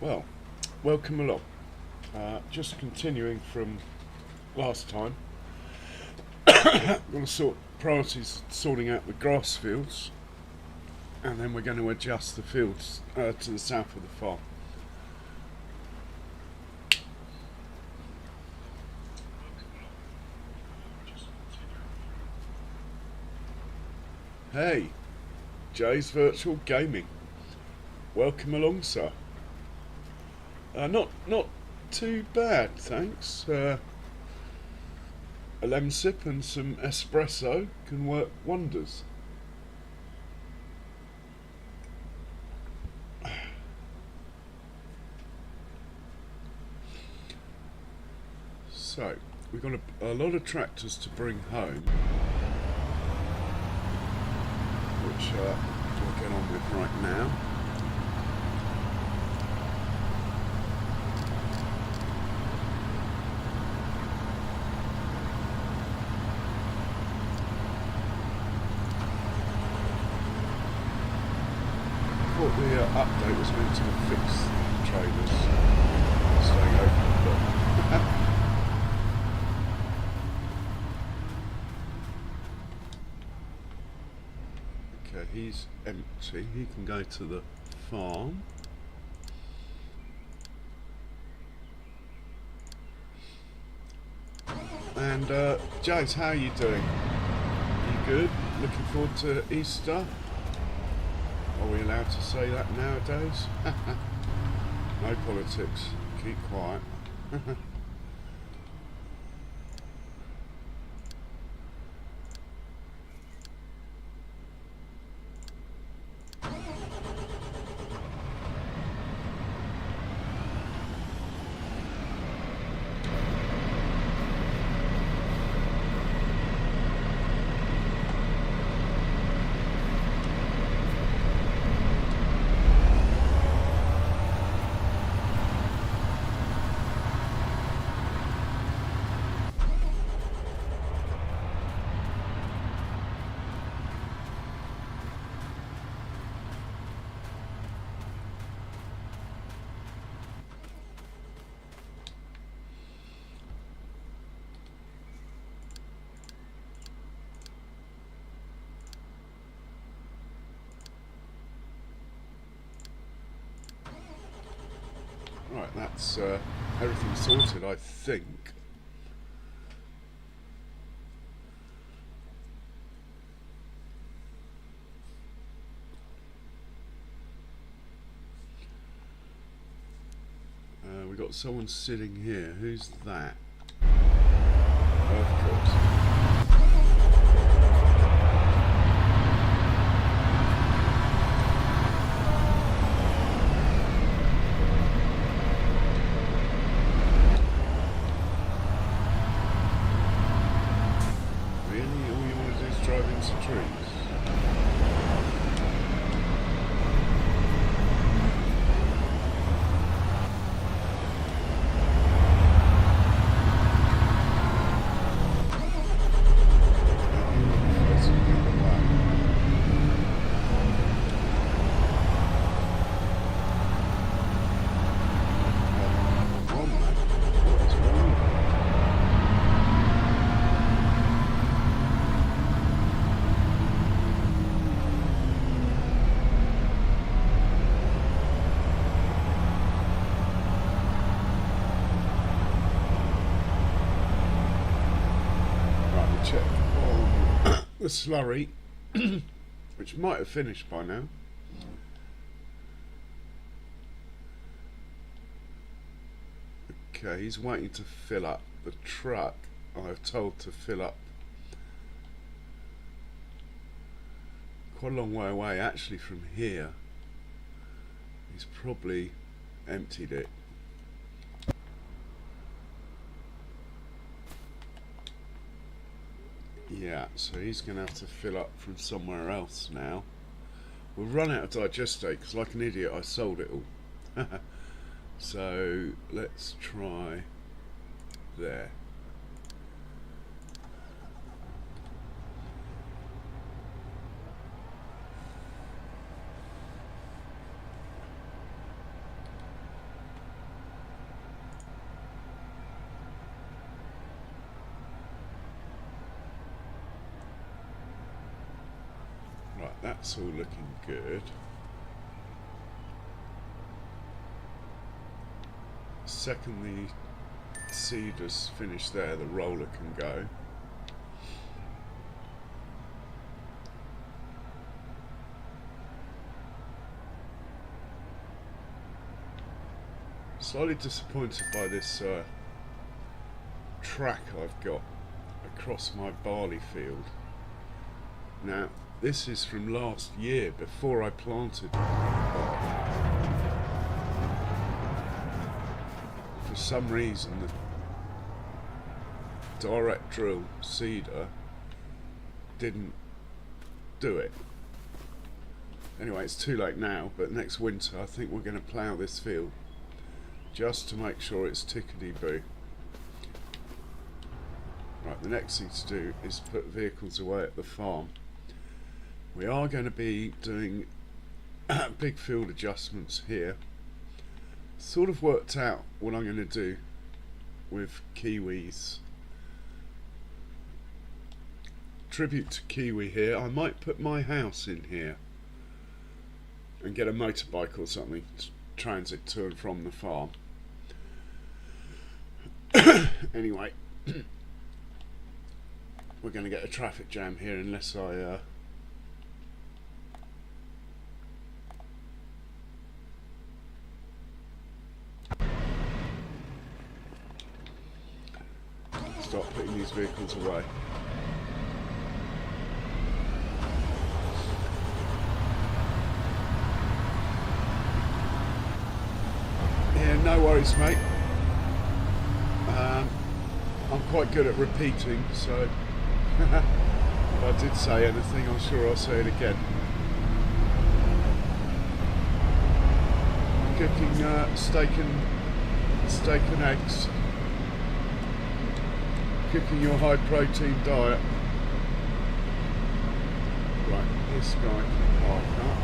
Well, welcome along. Just continuing from last time, we're going to sort priorities, sorting out the grass fields, and then we're going to adjust the fields to the south of the farm. Hey, Jay's Virtual Gaming. Welcome along, sir. Not too bad, thanks. A lemon sip and some espresso can work wonders. So, we've got a lot of tractors to bring home, which we'll get on with right now. I thought the update was meant to fix the trailers staying open, but okay, he's empty. He can go to the farm. And Jace, how are you doing? You good? Looking forward to Easter? Are we allowed to say that nowadays? No politics. Keep quiet. Right, that's everything sorted, I think. We've got someone sitting here. Who's that? Of course. Check on the slurry, which might have finished by now. Okay, he's waiting to fill up. The truck, I've told to fill up quite a long way away, actually, from here. He's probably emptied it. Yeah, so he's going to have to fill up from somewhere else now. We'll run out of digestate because, like an idiot, I sold it all. So let's try there. that's all looking good. Second the seeder's finished there, the roller can go. Slightly disappointed by this track I've got across my barley field. Now, this is from last year, before I planted barley. For some reason, the direct drill seeder didn't do it. Anyway, it's too late now, but next winter I think we're going to plough this field just to make sure it's tickety-boo. Right, the next thing to do is put vehicles away at the farm. We are going to be doing big field adjustments here. Sort of worked out what I'm going to do with Kiwis. Tribute to Kiwi here. I might put my house in here and get a motorbike or something to transit to and from the farm. Anyway, we're going to get a traffic jam here unless I start putting these vehicles away. Yeah, no worries, mate. I'm quite good at repeating, so if I did say anything, I'm sure I'll say it again. Cooking steak and eggs. Cooking your high protein diet. Right, this guy can park up.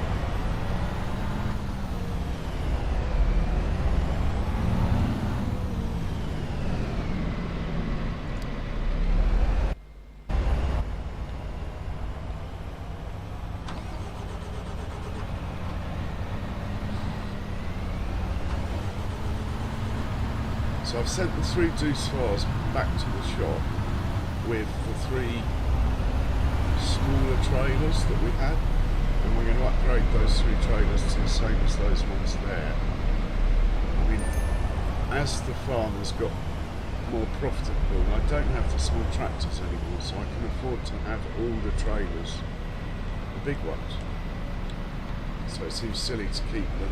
So I've sent the 3 deuce files back to the shop with the 3 smaller trailers that we had, and we're going to upgrade those 3 trailers to the same as those ones there. I mean, as the farm has got more profitable, I don't have the small tractors anymore, so I can afford to have all the trailers, the big ones. So it seems silly to keep the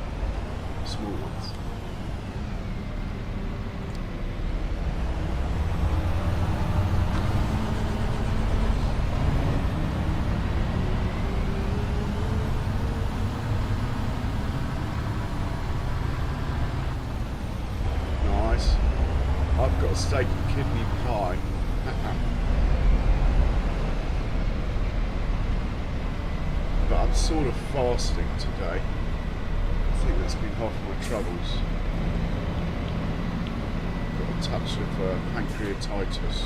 small ones. I've got a steak and kidney pie. But I'm sort of fasting today. I think that's been half my troubles. Got a touch of pancreatitis.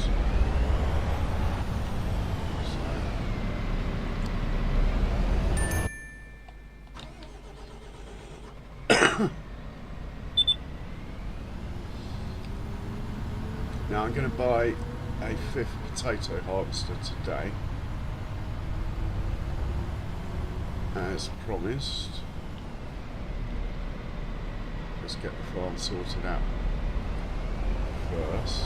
Now I'm going to buy a 5th potato harvester today, as promised. Let's get the farm sorted out first.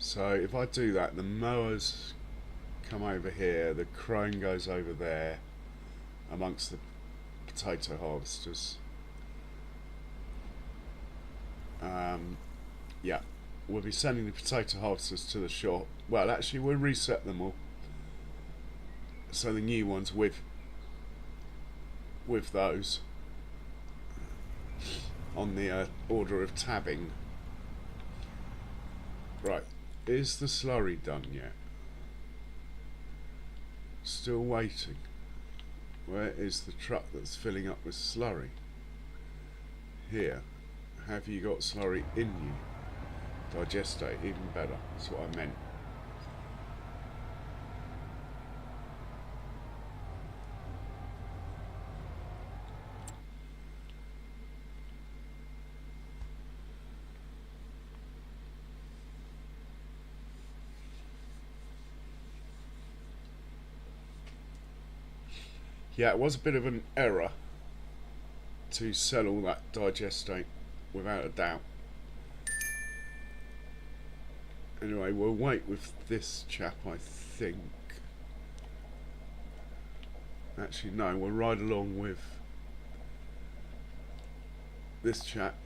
So if I do that, the mowers come over here, the crone goes over there amongst the potato harvesters. Yeah, we'll be sending the potato harvesters to the shop. Well, actually we'll reset them all, so the new ones with those. on the order of tabbing. Right, is the slurry done yet? Still waiting. Where is the truck that's filling up with slurry? Here. Have you got slurry in you? Digestate, even better. That's what I meant. Yeah, it was a bit of an error to sell all that digestate, without a doubt. Anyway, we'll wait with this chap, I think. Actually, no, we'll ride along with this chap.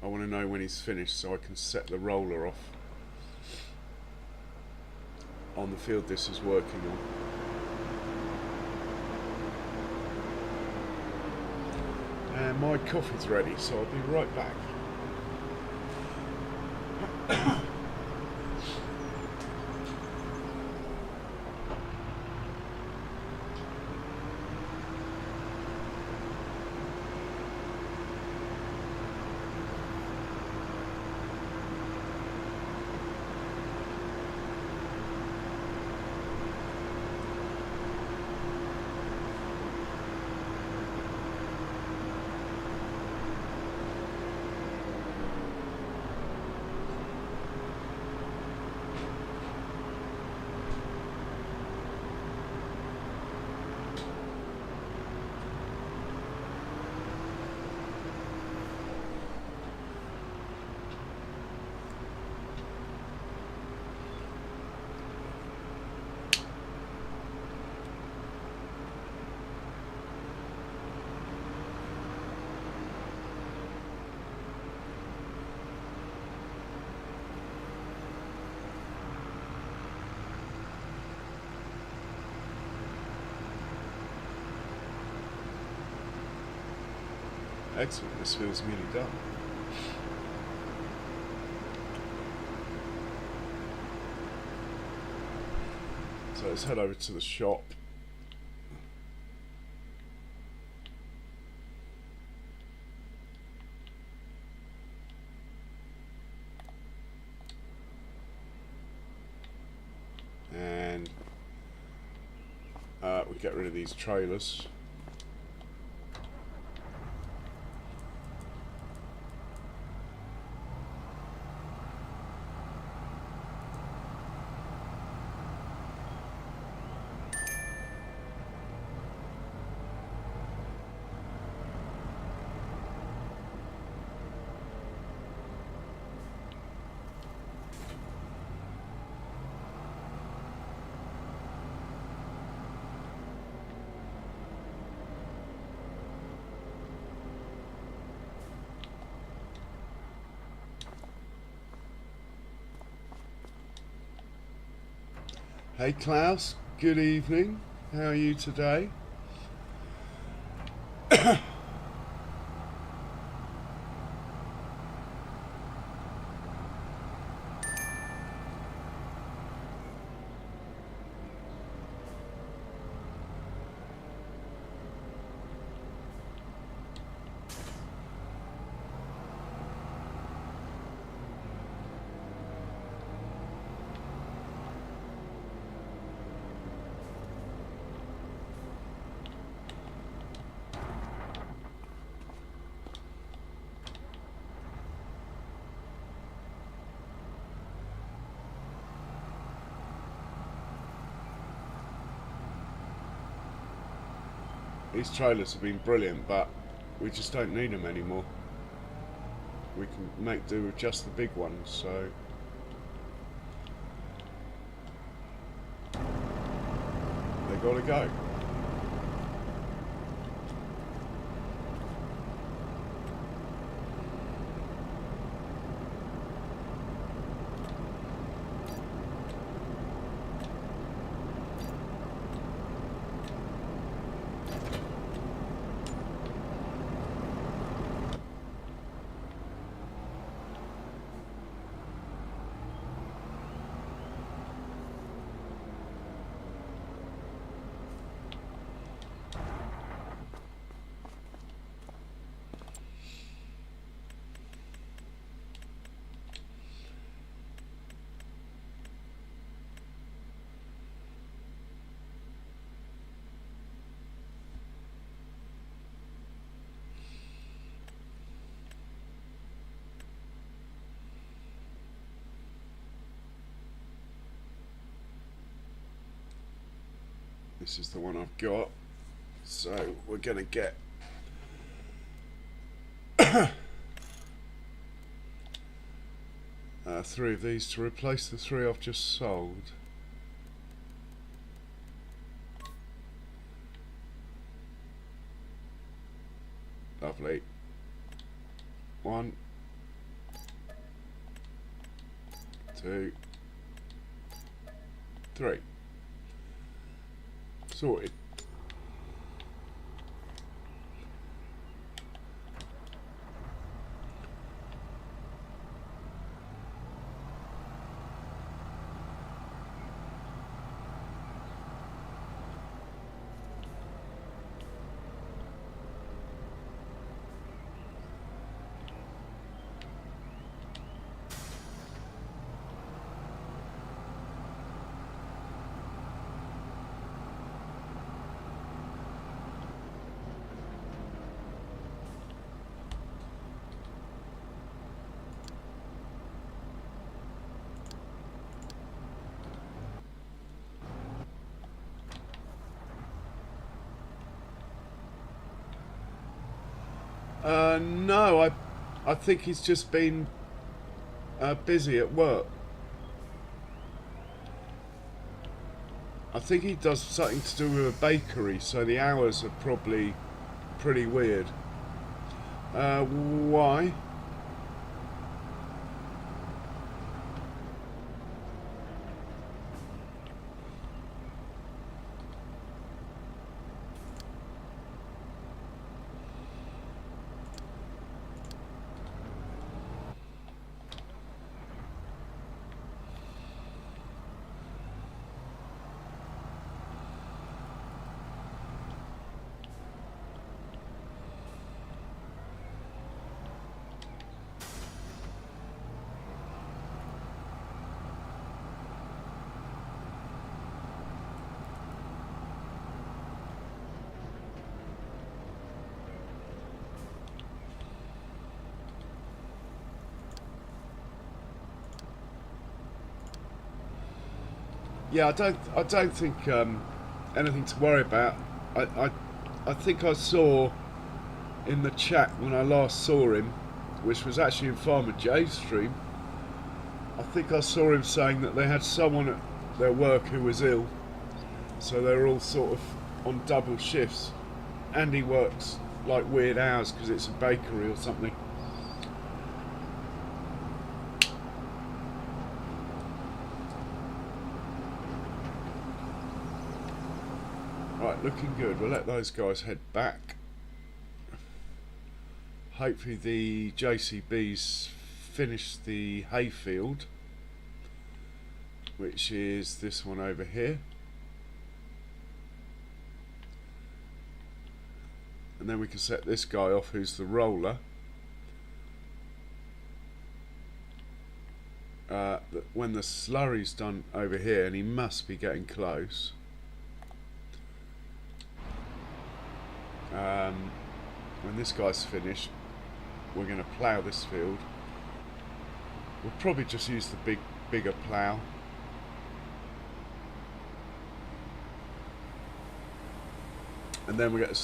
I want to know when he's finished so I can set the roller off on the field this is working on. And my coffee's ready, so I'll be right back. Excellent, this feels nearly done. So let's head over to the shop. And we get rid of these trailers. Hey Klaus, good evening. How are you today? These trailers have been brilliant, but we just don't need them anymore. We can make do with just the big ones, so they gotta go. This is the one I've got. So we're going to get three of these to replace the three I've just sold. Lovely. 1, 2, 3. Sorted. No, I think he's just been busy at work. I think he does something to do with a bakery, so the hours are probably pretty weird. Why? Yeah, I don't think anything to worry about. I think I saw in the chat when I last saw him, which was actually in Farmer Jay's stream, I think I saw him saying that they had someone at their work who was ill, so they were all sort of on double shifts, and he works like weird hours because it's a bakery or something. Right, looking good. We'll let those guys head back. Hopefully the JCB's finished the hayfield, which is this one over here. And then we can set this guy off, who's the roller. When the slurry's done over here, and he must be getting close. When this guy's finished, we're going to plough this field. We'll probably just use the bigger plough. And then we get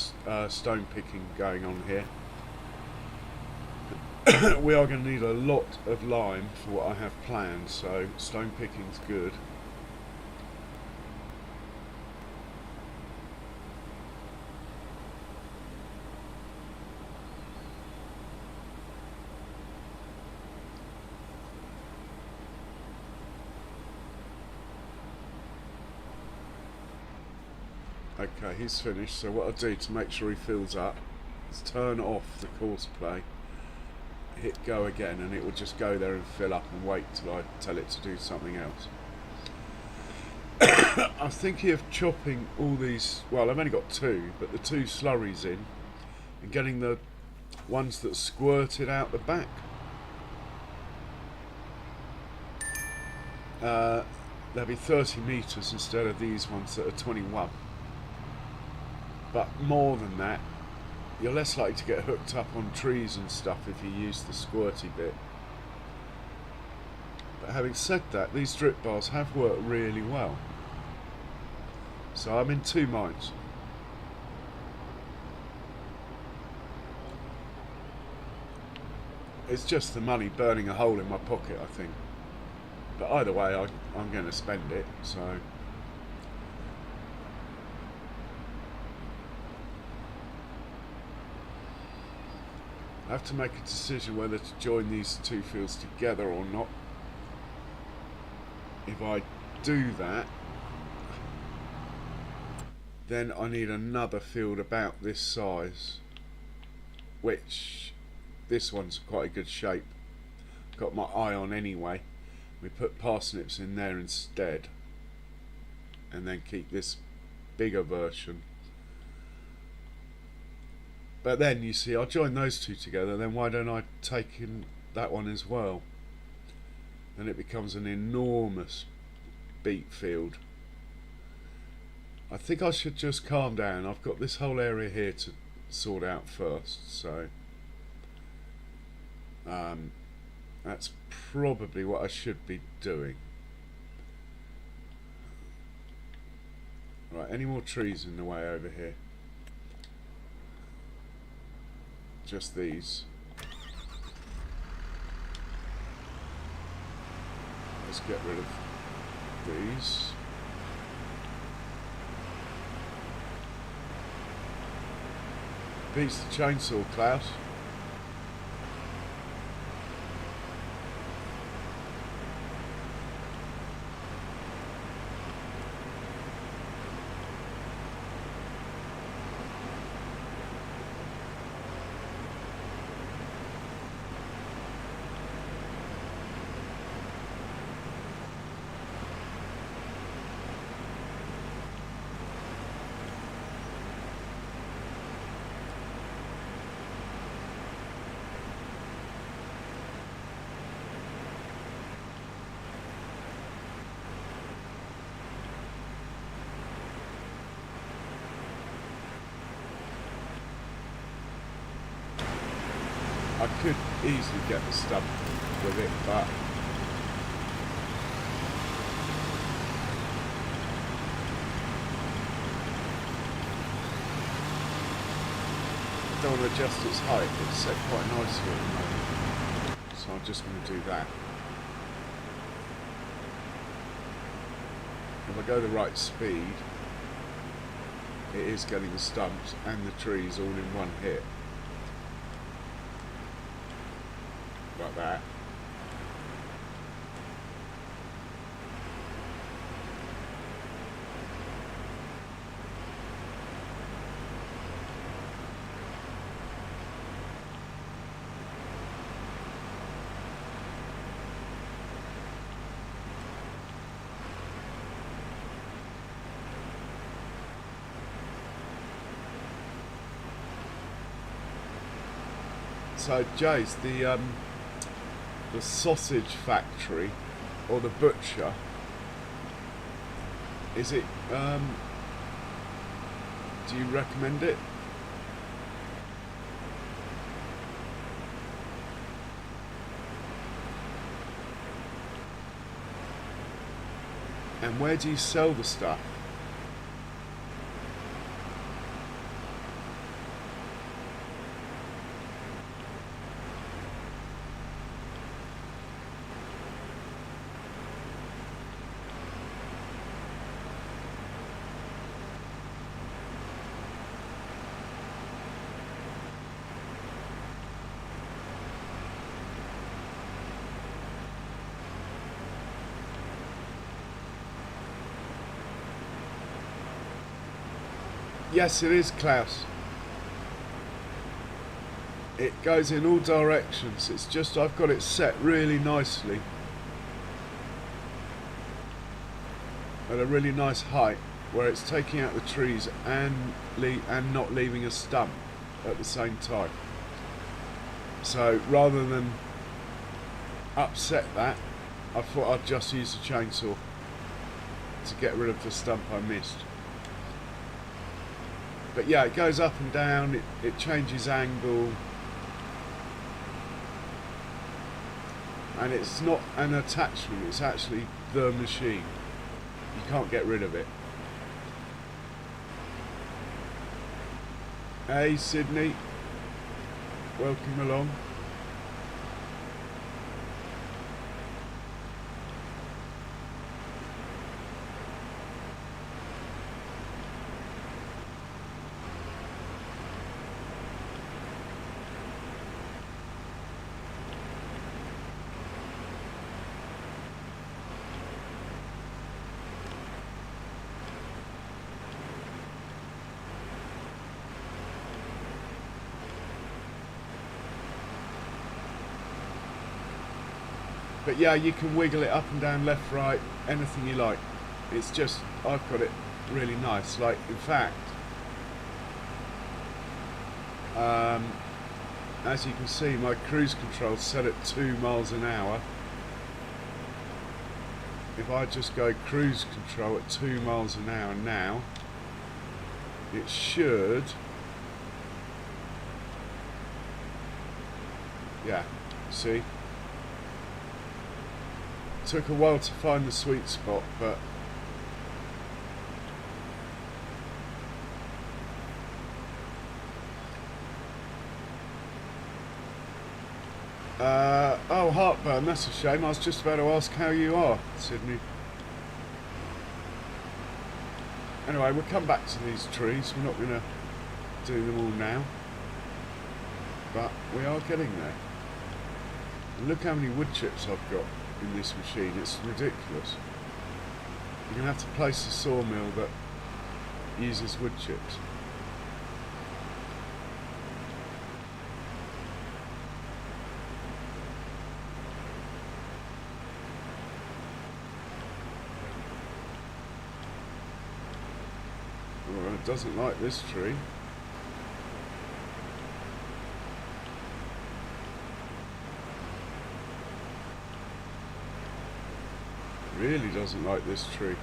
stone picking going on here. We are going to need a lot of lime for what I have planned, so stone picking's good. Okay, he's finished, so what I'll do to make sure he fills up is turn off the course play, hit go again, and it will just go there and fill up and wait till I tell it to do something else. I'm thinking of chopping all these, well, I've only got two, but the two slurries in, and getting the ones that squirted out the back. There'll be 30 metres instead of these ones that are 21. But more than that, you're less likely to get hooked up on trees and stuff if you use the squirty bit. But having said that, these drip bars have worked really well. So I'm in two minds. It's just the money burning a hole in my pocket, I think. But either way, I'm going to spend it, so... I have to make a decision whether to join these two fields together or not. If I do that, then I need another field about this size, which this one's quite a good shape. Got my eye on anyway. We put parsnips in there instead, and then keep this bigger version. But then you see, I'll join those two together, then why don't I take in that one as well? Then it becomes an enormous beet field. I think I should just calm down. I've got this whole area here to sort out first, so that's probably what I should be doing. Right, any more trees in the way over here? Just these. Let's get rid of these. Beats the chainsaw, Klaus. I could easily get the stump with it, but I don't want to adjust its height. It's set quite nicely at the moment, so I'm just going to do that. If I go the right speed, it is getting the stumps and the trees all in one hit. Like that. So Jace, the sausage factory or the butcher, is it do you recommend it? And where do you sell the stuff? Yes, it is, Klaus. It goes in all directions. It's just I've got it set really nicely at a really nice height where it's taking out the trees and not leaving a stump at the same time. So rather than upset that, I thought I'd just use the chainsaw to get rid of the stump I missed. But yeah, it goes up and down, it changes angle, and it's not an attachment, it's actually the machine. You can't get rid of it. Hey Sydney, welcome along. But yeah, you can wiggle it up and down, left, right, anything you like. It's just, I've got it really nice. Like, in fact, as you can see, my cruise control's set at 2 miles an hour. If I just go cruise control at 2 miles an hour now, it should, yeah, see? Took a while to find the sweet spot, but oh, heartburn, that's a shame. I was just about to ask how you are, Sydney. Anyway, we'll come back to these trees. We're not going to do them all now, but we are getting there. And look how many wood chips I've got in this machine. It's ridiculous. You're going to have to place a sawmill that uses wood chips. Well, it doesn't like this tree. Really doesn't like this tree.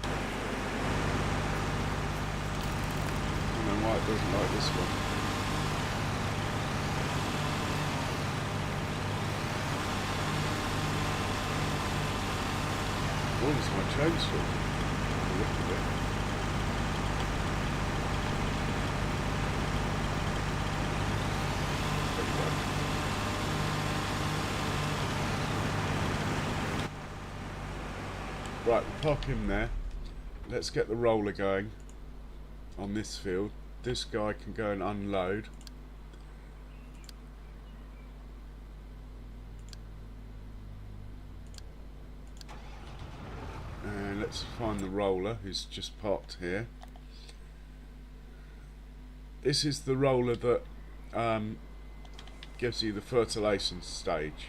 I don't know why it doesn't like this one. Oh, it's my chainsaw. Look at it. Right, we'll park him there. Let's get the roller going on this field. This guy can go and unload. And let's find the roller who's just parked here. This is the roller that gives you the fertilization stage.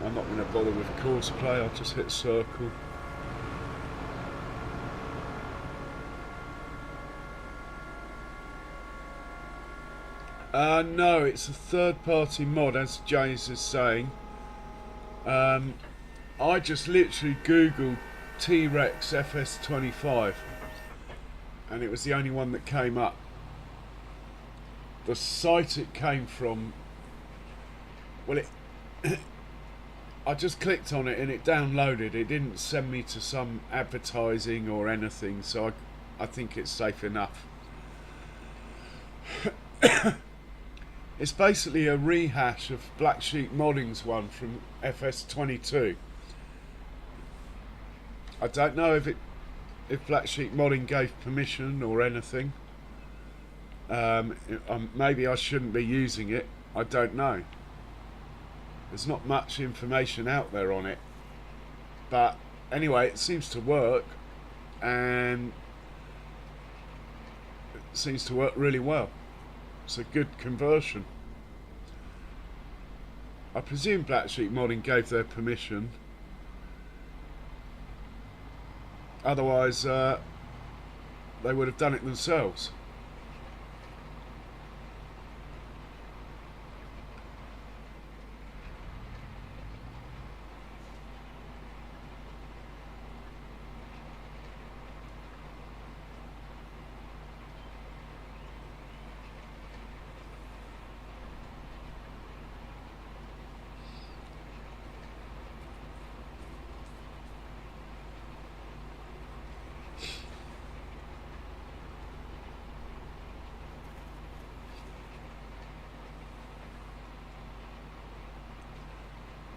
I'm not going to bother with course play, I'll just hit circle. No, it's a third-party mod, as James is saying. I just literally googled Trex FS25 and it was the only one that came up. The site it came from, well, I just clicked on it and it downloaded. It didn't send me to some advertising or anything, so I think it's safe enough. It's basically a rehash of Black Sheep Modding's one from FS22. I don't know if Black Sheep Modding gave permission or anything. Maybe I shouldn't be using it. I don't know. There's not much information out there on it. But anyway, it seems to work. And it seems to work really well. It's a good conversion. I presume Black Sheep Modding gave their permission. Otherwise, they would have done it themselves.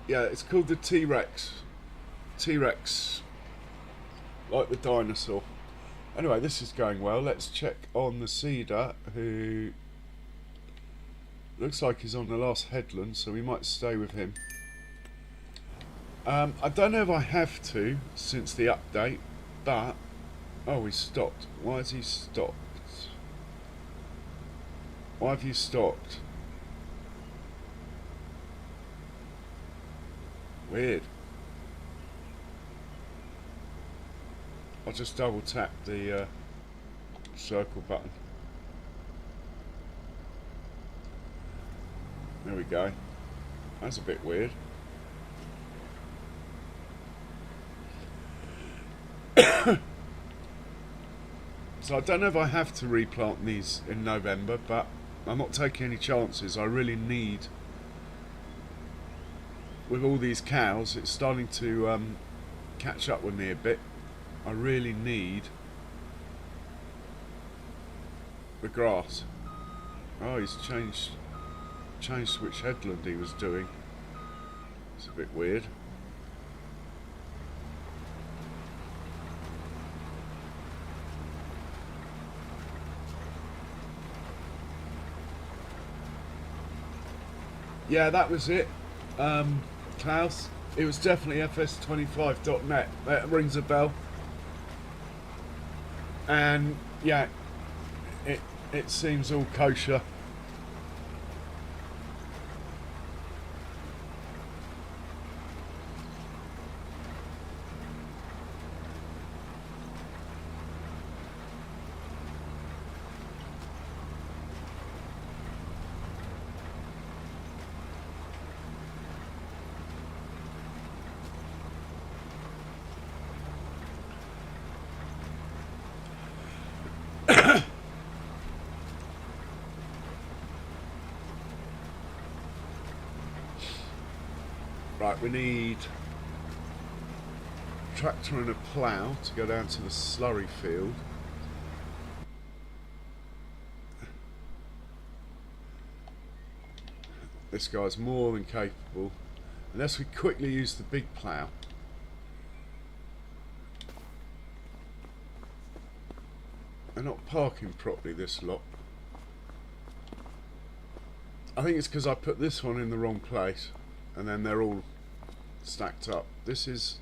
Yeah, it's called the T-Rex. T-Rex, like the dinosaur. Anyway, this is going well. Let's check on the cedar, who looks like he's on the last headland, so we might stay with him. I don't know if I have to since the update, but oh, he stopped. Why has he stopped? Why have you stopped? Weird. I'll just double tap the circle button. There we go. That's a bit weird. So I don't know if I have to replant these in November, but I'm not taking any chances. I really need, with all these cows, it's starting to catch up with me a bit. I really need the grass. Oh, he's changed which headland he was doing. It's a bit weird. Yeah, that was it, Klaus. It was definitely fs25.net. That rings a bell. And yeah, it seems all kosher. Right, we need a tractor and a plough to go down to the slurry field. This guy's more than capable, unless we quickly use the big plough. They're not parking properly, this lot. I think it's because I put this one in the wrong place, and then they're all stacked up. This is,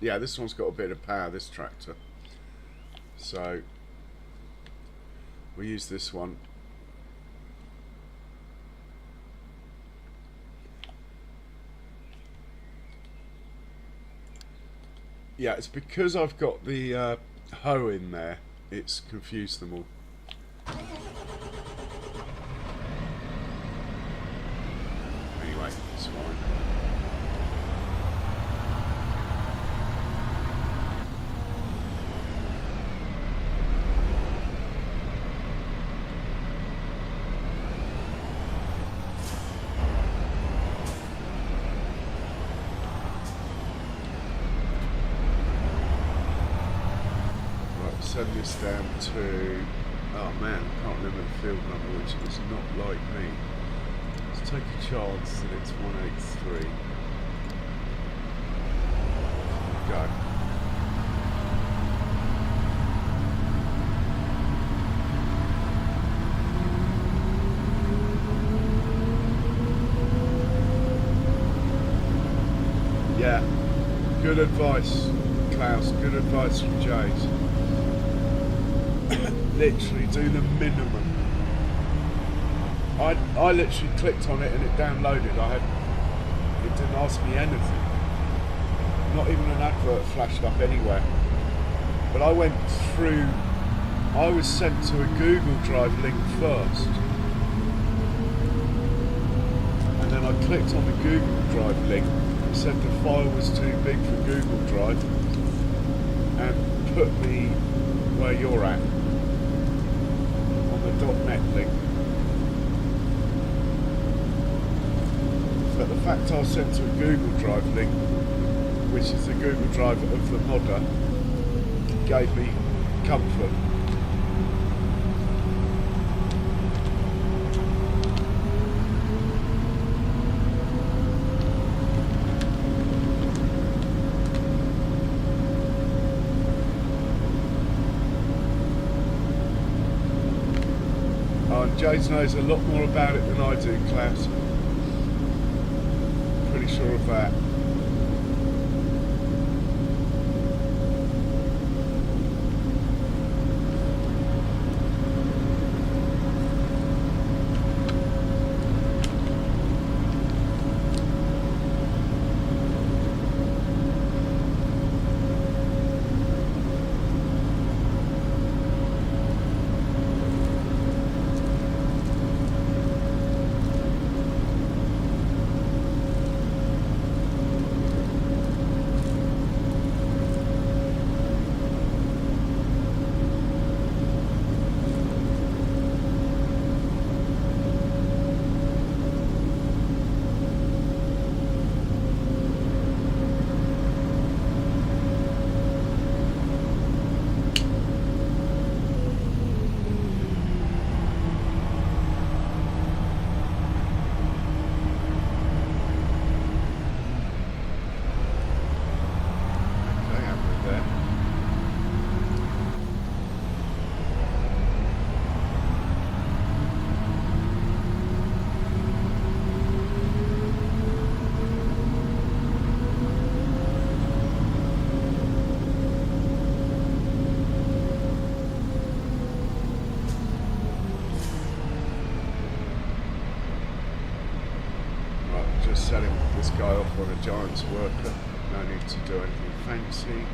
yeah, this one's got a bit of power, this tractor. So we use this one. Yeah, it's because I've got the hoe in there, it's confused them all. Anyway, it's fine. Send this down to, oh man, I can't remember the field number, which is not like me. Let's take a chance that it's 183. Go. Yeah, good advice, Klaus, good advice from Jade. Literally do the minimum. I literally clicked on it and it downloaded. It didn't ask me anything. Not even an advert flashed up anywhere. But I went through, I was sent to a Google Drive link first. And then I clicked on the Google Drive link. It said the file was too big for Google Drive and put me where you're at. .net link. But the fact I was sent to a Google Drive link, which is the Google Drive of the modder, gave me comfort. Oh, and James knows a lot more about it than I do, Klaus. Pretty sure of that. Just setting this guy off on a Giants worker. No need to do anything fancy.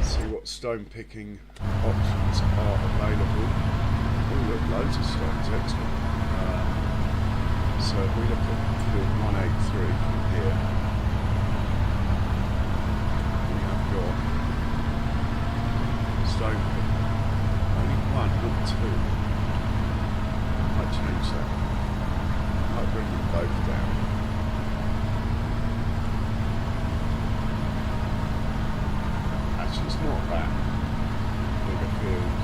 See what stone picking options are available. Oh, look, loads of stones, excellent. So if we look at field 183 from here, we have got stone pick. Only one, not two. I might change that. I might bring them both down. Actually, it's not that big a field.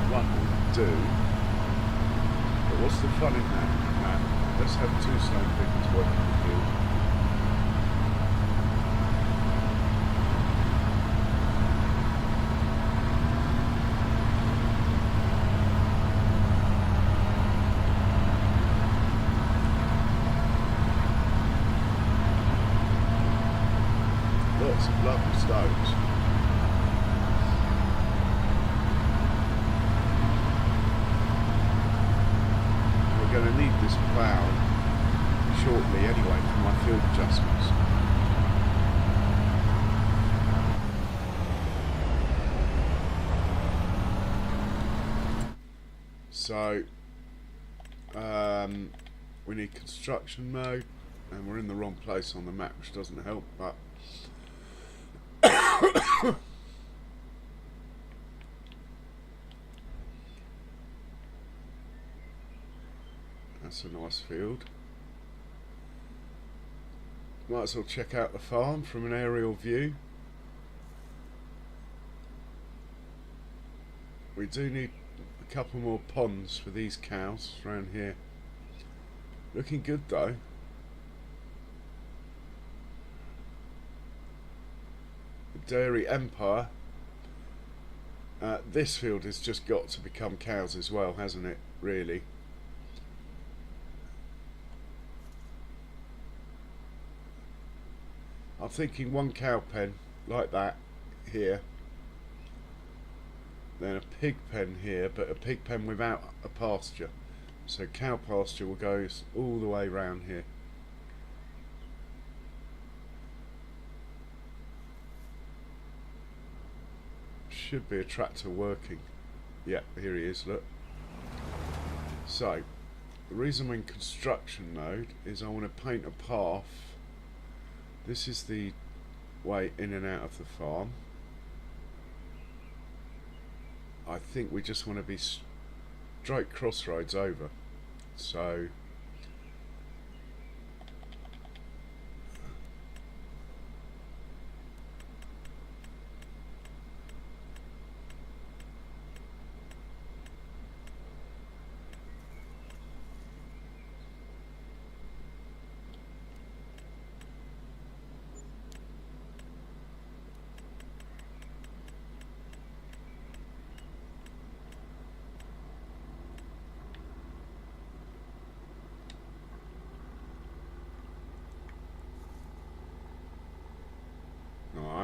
One will do. But what's the fun in that? Let's have two stone pickers working the field. Lots of lovely stones. We're going to need this plough shortly anyway for my field adjustments. So we need construction mode, and we're in the wrong place on the map, which doesn't help, but that's a nice field. Might as well check out the farm from an aerial view. We do need a couple more ponds for these cows around here. Looking good though. The dairy empire. This field has just got to become cows as well, hasn't it, really? I'm thinking one cow pen like that here, then a pig pen here, but a pig pen without a pasture. So cow pasture will go all the way round here. Should be a tractor working. Yeah, here he is, look. So, the reason I'm in construction mode is I want to paint a path. This is the way in and out of the farm. I think we just want to be straight crossroads over. So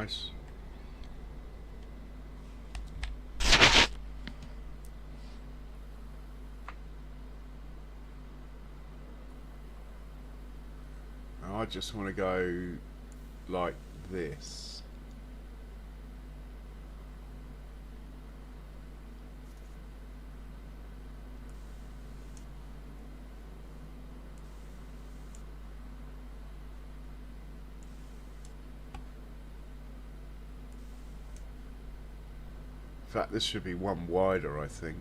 nice. Now I just want to go like this. In fact, this should be one wider, I think.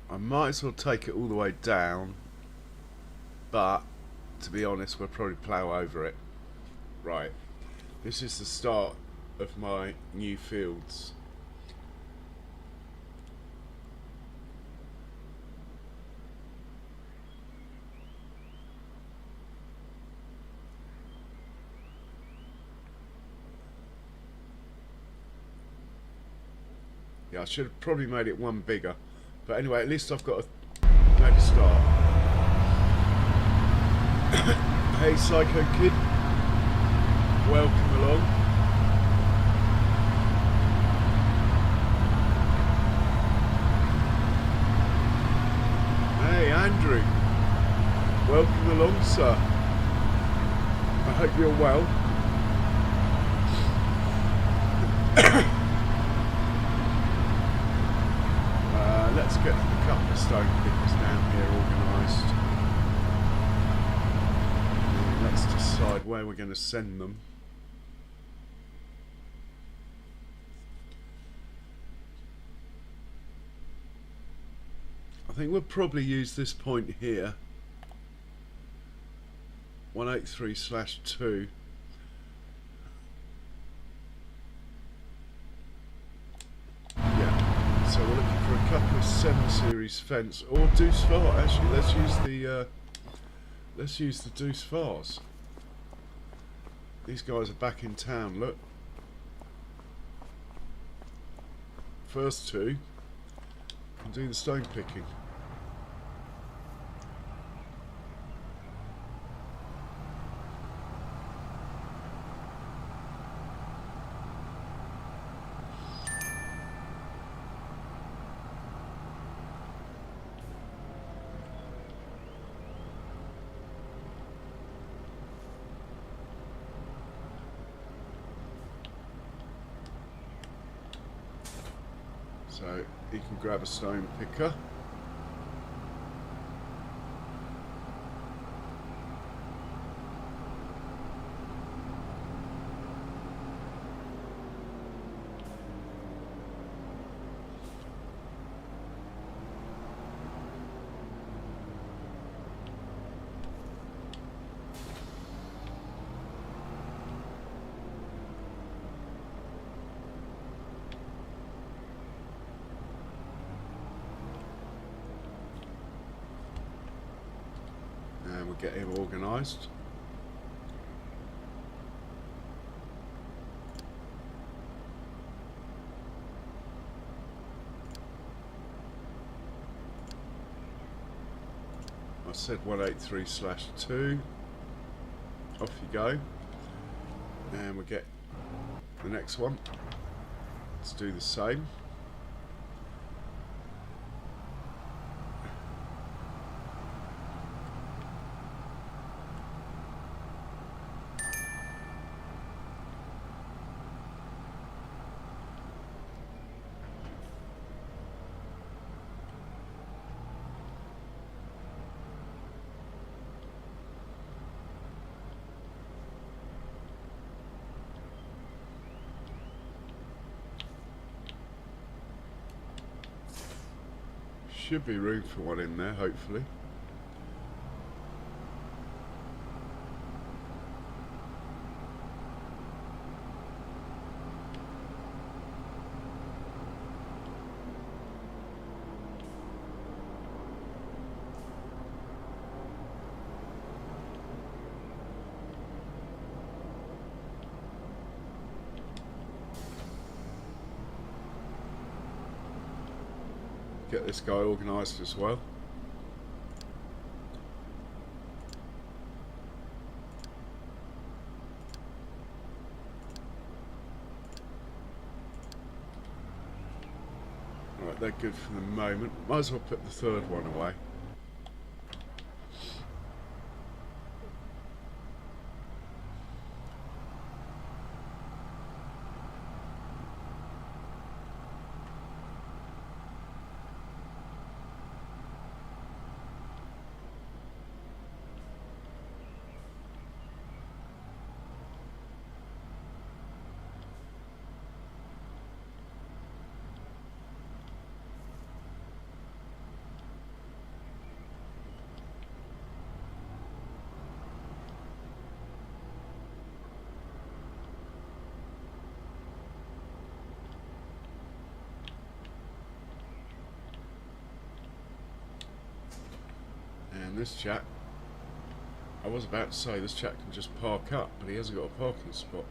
I might as well take it all the way down, but to be honest, we'll probably plough over it. Right, this is the start of my new fields. Yeah, I should have probably made it one bigger. But anyway, at least I've got made a start. Hey Psycho Kid, welcome along. Hey Andrew, welcome along sir. I hope you're well. Let's get a couple of stone pickers down here organised. Let's decide where we're going to send them. I think we'll probably use this point here. 183/2. So we're looking for a couple of 7 series fence or deuce far. Actually, let's use the deuce fars. These guys are back in town. Look, first two can do the stone picking. So you can grab a stone picker. And we'll get him organised. I said 183/2. Off you go. And we'll get the next one. Let's do the same. Should be room for one in there, hopefully. get this guy organised as well. Right, they're good for the moment. Might as well put the third one away. And this chap, I was about to say this chap can just park up, but he hasn't got a parking spot.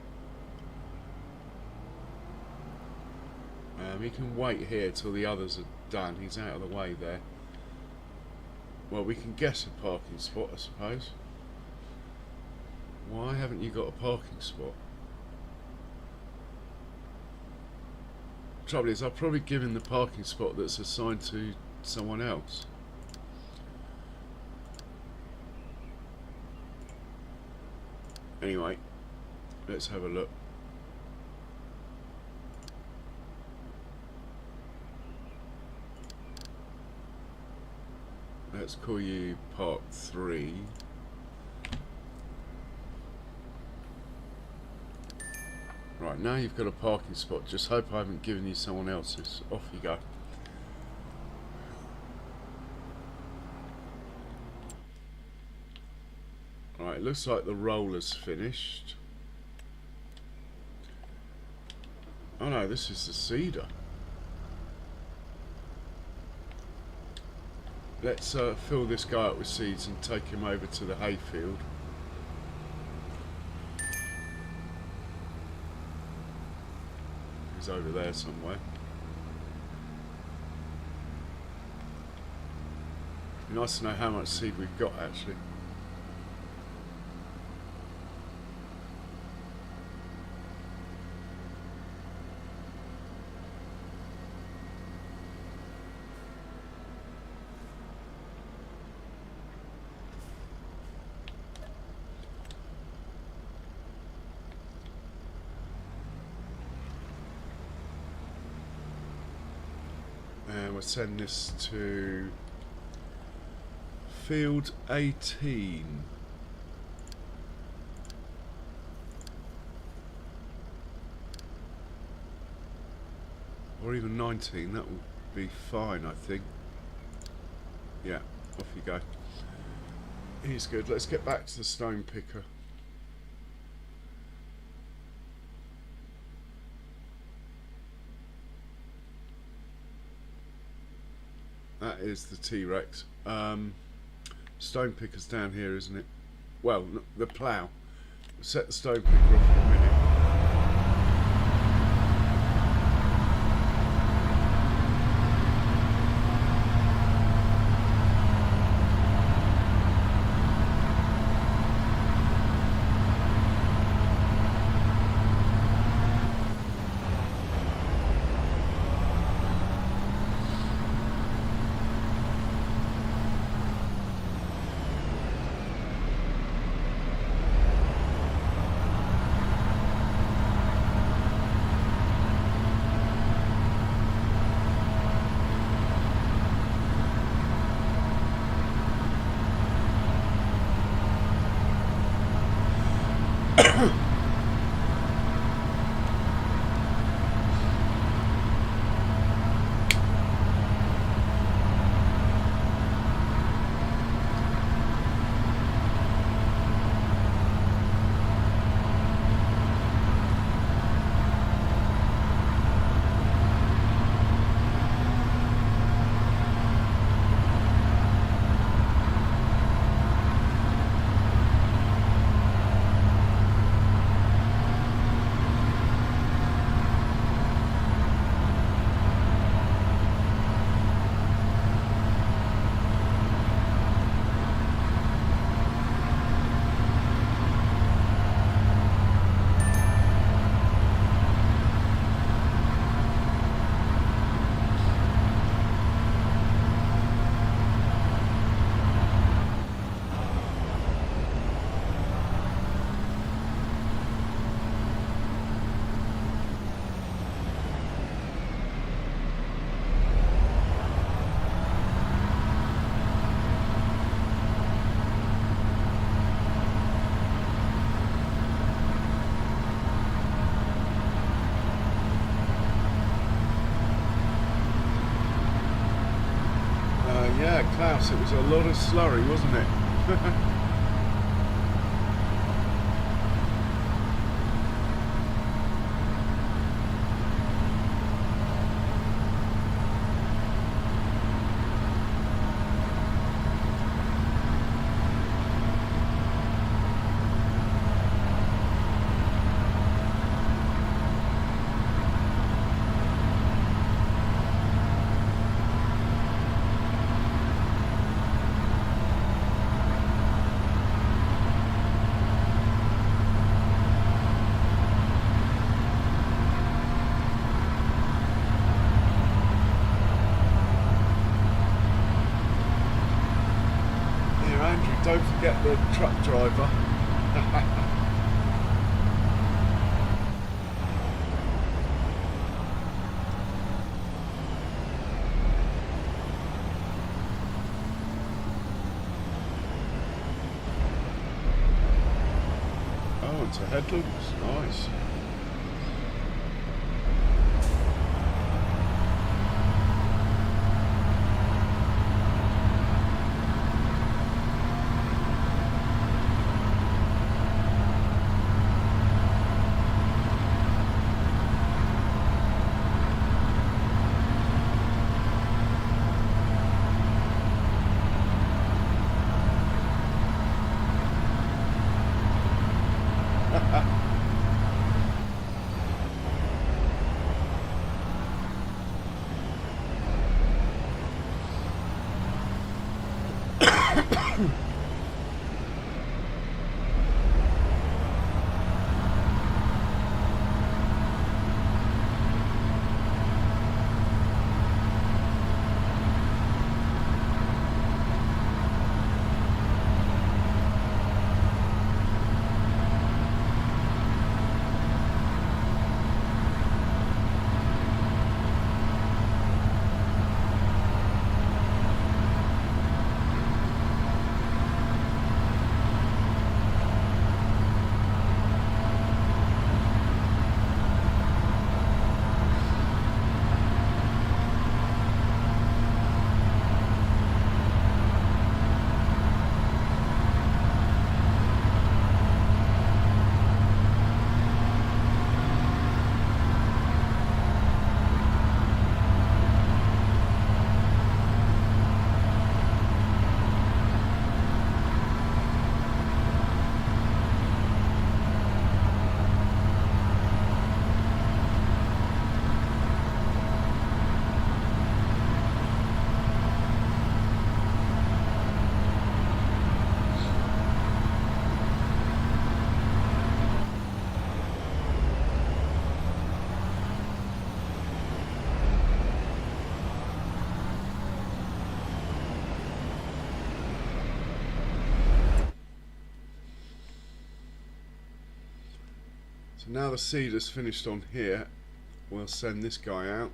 He can wait here till the others are done. He's out of the way there. Well, we can guess a parking spot, I suppose. Why haven't you got a parking spot? Trouble is, I'll probably give him the parking spot that's assigned to someone else. Anyway, let's have a look. Let's call you Park 3. Right, now you've got a parking spot. Just hope I haven't given you someone else's. Off you go. Right, it looks like the roller's finished. Oh no, this is the cedar. Let's fill this guy up with seeds and take him over to the hayfield. He's over there somewhere. Be nice to know how much seed we've got actually. And we'll send this to field 18. Or even 19, that will be fine, I think. Yeah, off you go. He's good. Let's get back to the stone picker. That is the T-Rex. Stone picker's down here, isn't it? Well, the plough. Set the stone picker off for a minute. Yeah, Klaus, it was a lot of slurry, wasn't it? Here, Andrew, don't forget the truck driver. Oh, it's a headlands. Nice. So now the seeder's finished on here, we'll send this guy out.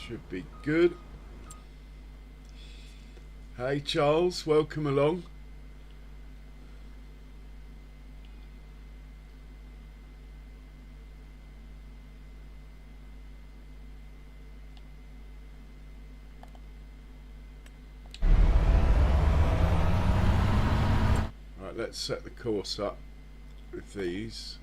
Should be good. Hey Charles, welcome along. Right, let's set the course up with these.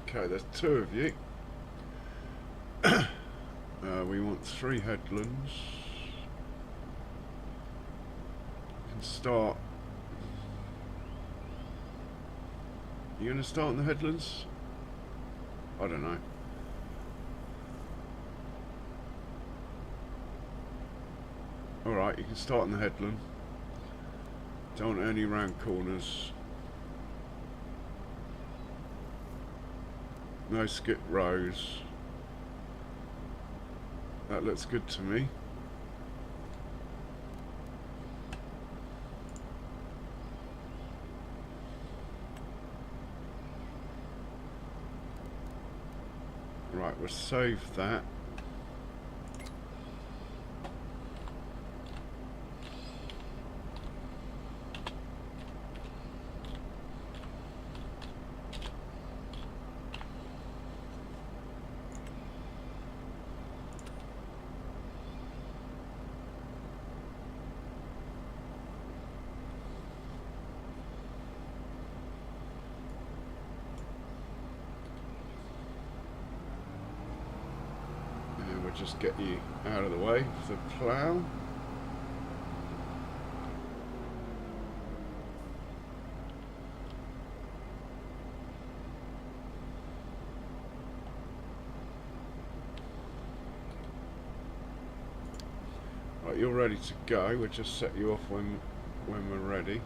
Okay, there's 2 of you. We want 3 headlands. We can start. You going to start on the headlands? I don't know. Alright, you can start on the headland. Don't want any round corners. No skip rows. That looks good to me. Right, we'll save that. Just get you out of the way of the plough. Right, you're ready to go. We'll just set you off when we're ready.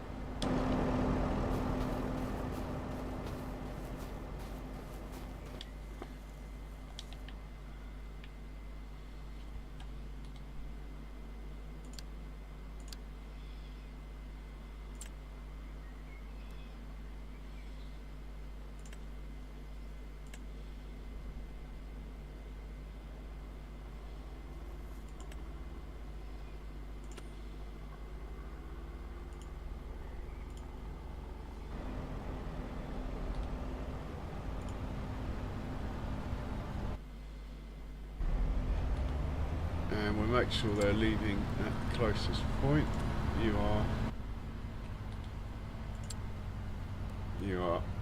And we'll make sure they're leaving at the closest point. You are.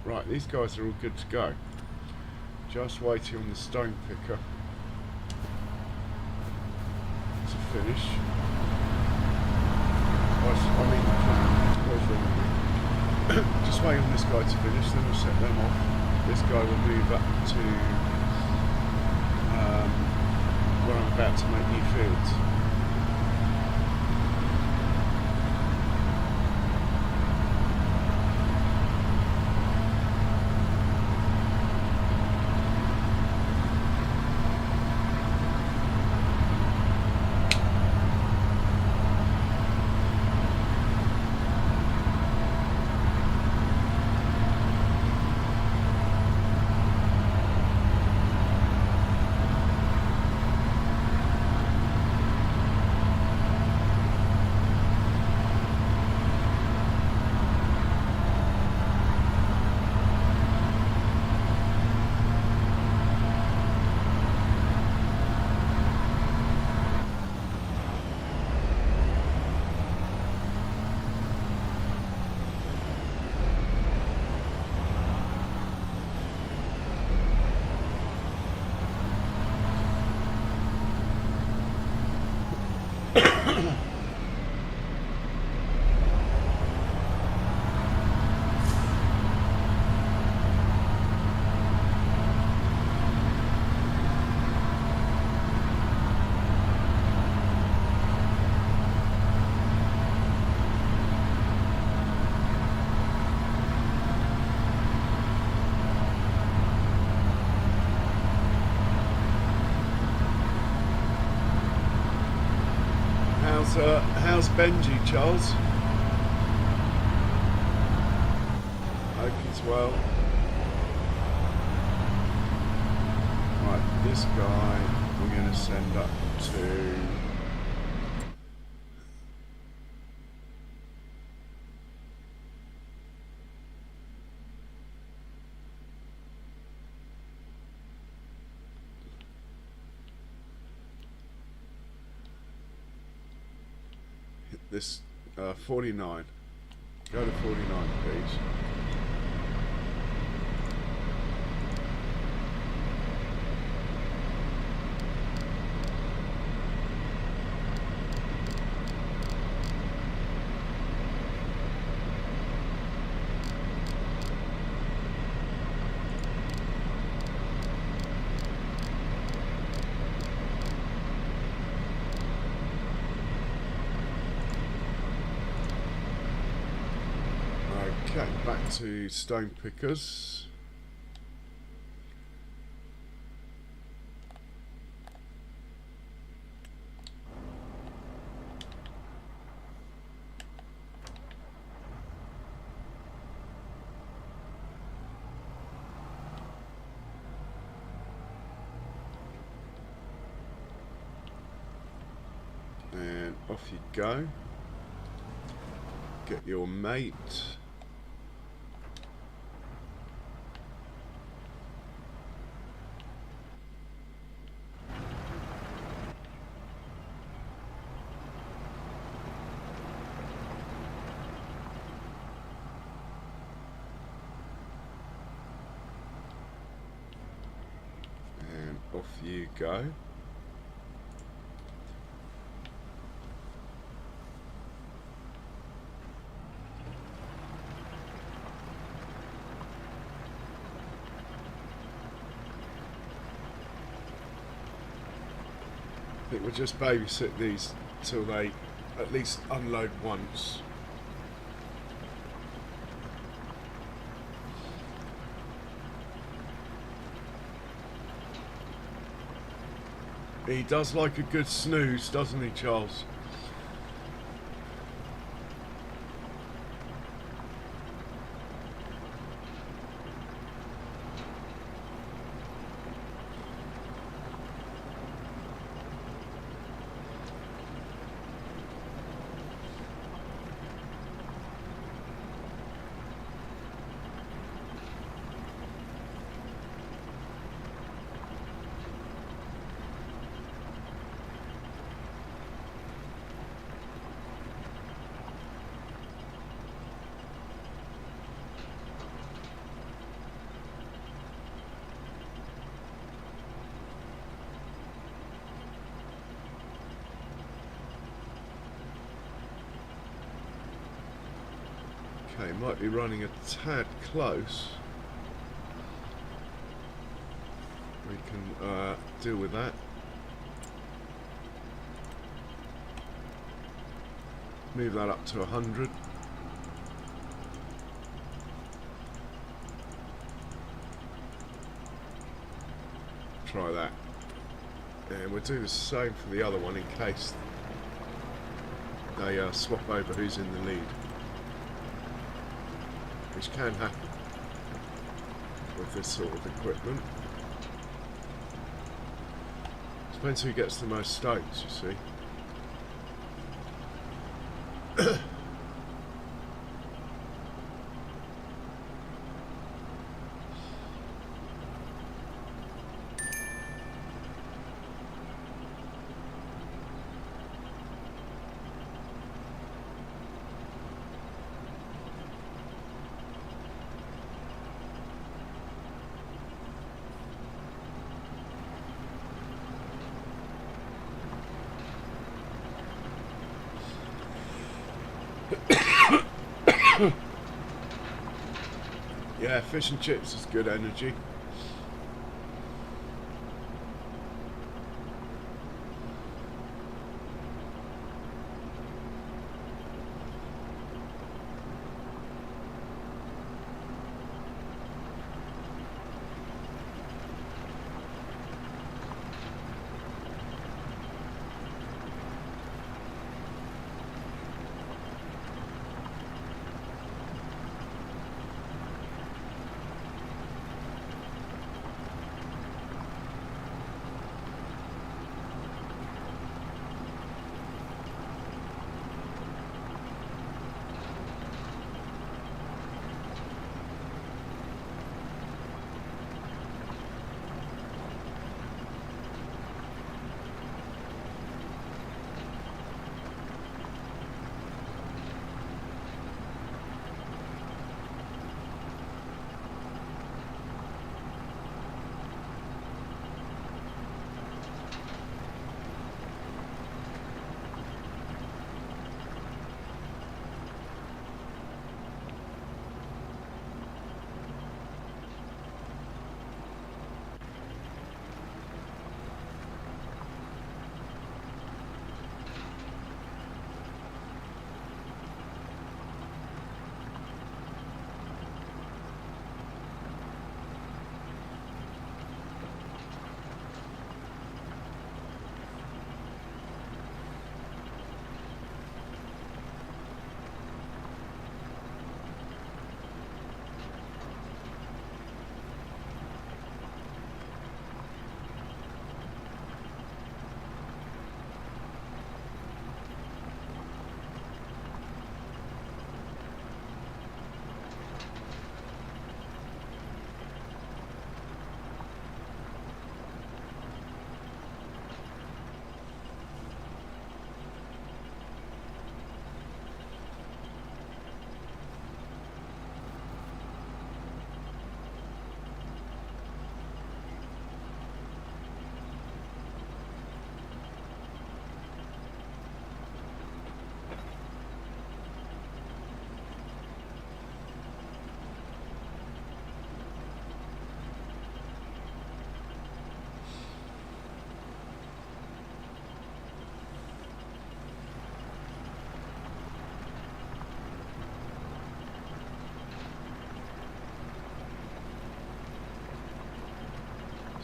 Right, these guys are all good to go. Just waiting on the stone picker to finish. Just waiting on this guy to finish, then we'll set them off. This guy will move up to where I'm about to make new fields. How's Benji, Charles? Hope he's well. Right, this guy we're going to send up to this 49. Go to 49, please. Okay, back to stone pickers. And off you go. Get your mate. And off you go. I think we'll just babysit these till they at least unload once. He does like a good snooze, doesn't he, Charles? Okay, might be running a tad close. We can deal with that. Move that up to 100. Try that. And we'll do the same for the other one in case they swap over who's in the lead. Which can happen with this sort of equipment. Depends who gets the most stones, you see. Yeah, fish and chips is good energy.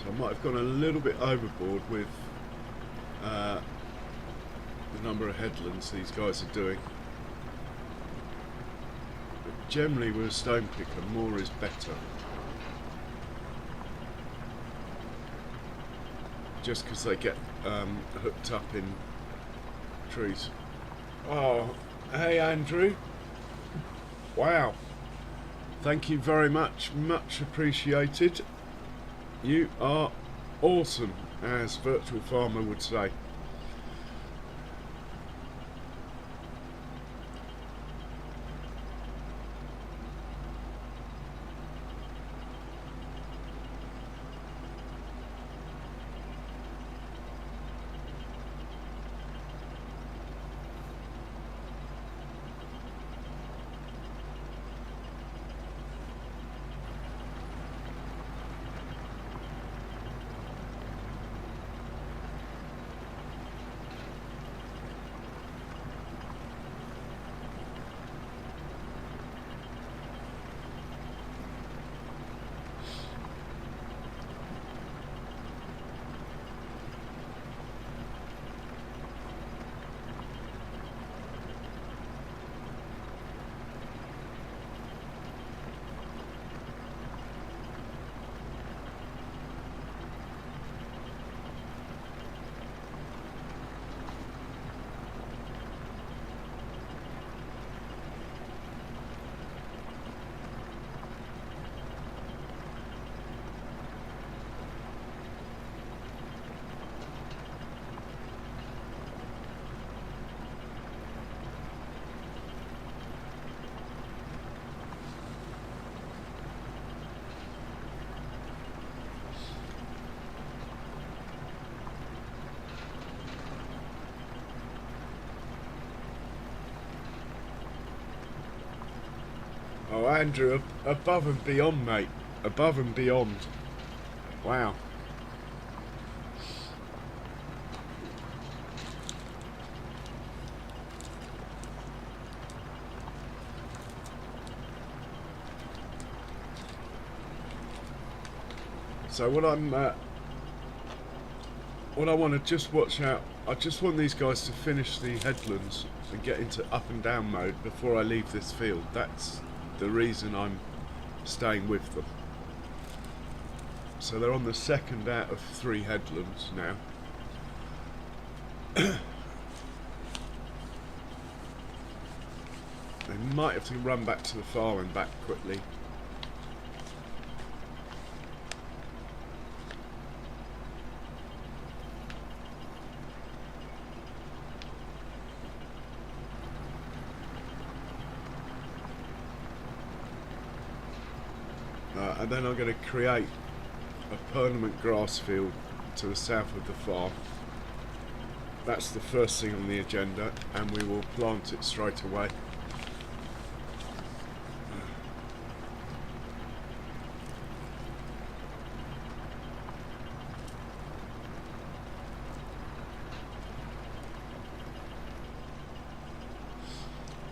So I might have gone a little bit overboard with the number of headlands these guys are doing. But generally with a stone picker, more is better. Just because they get hooked up in trees. Oh, hey Andrew. Wow. Thank you very much. Much appreciated. You are awesome, as Virtual Farmer would say. Oh, Andrew, above and beyond, mate. Above and beyond. Wow. So what I want to just watch out, I just want these guys to finish the headlands and get into up and down mode before I leave this field. That's the reason I'm staying with them. So they're on the second out of 3 headlands now. They might have to run back to the farm and back quickly. And then I'm going to create a permanent grass field to the south of the farm. That's the first thing on the agenda, and we will plant it straight away.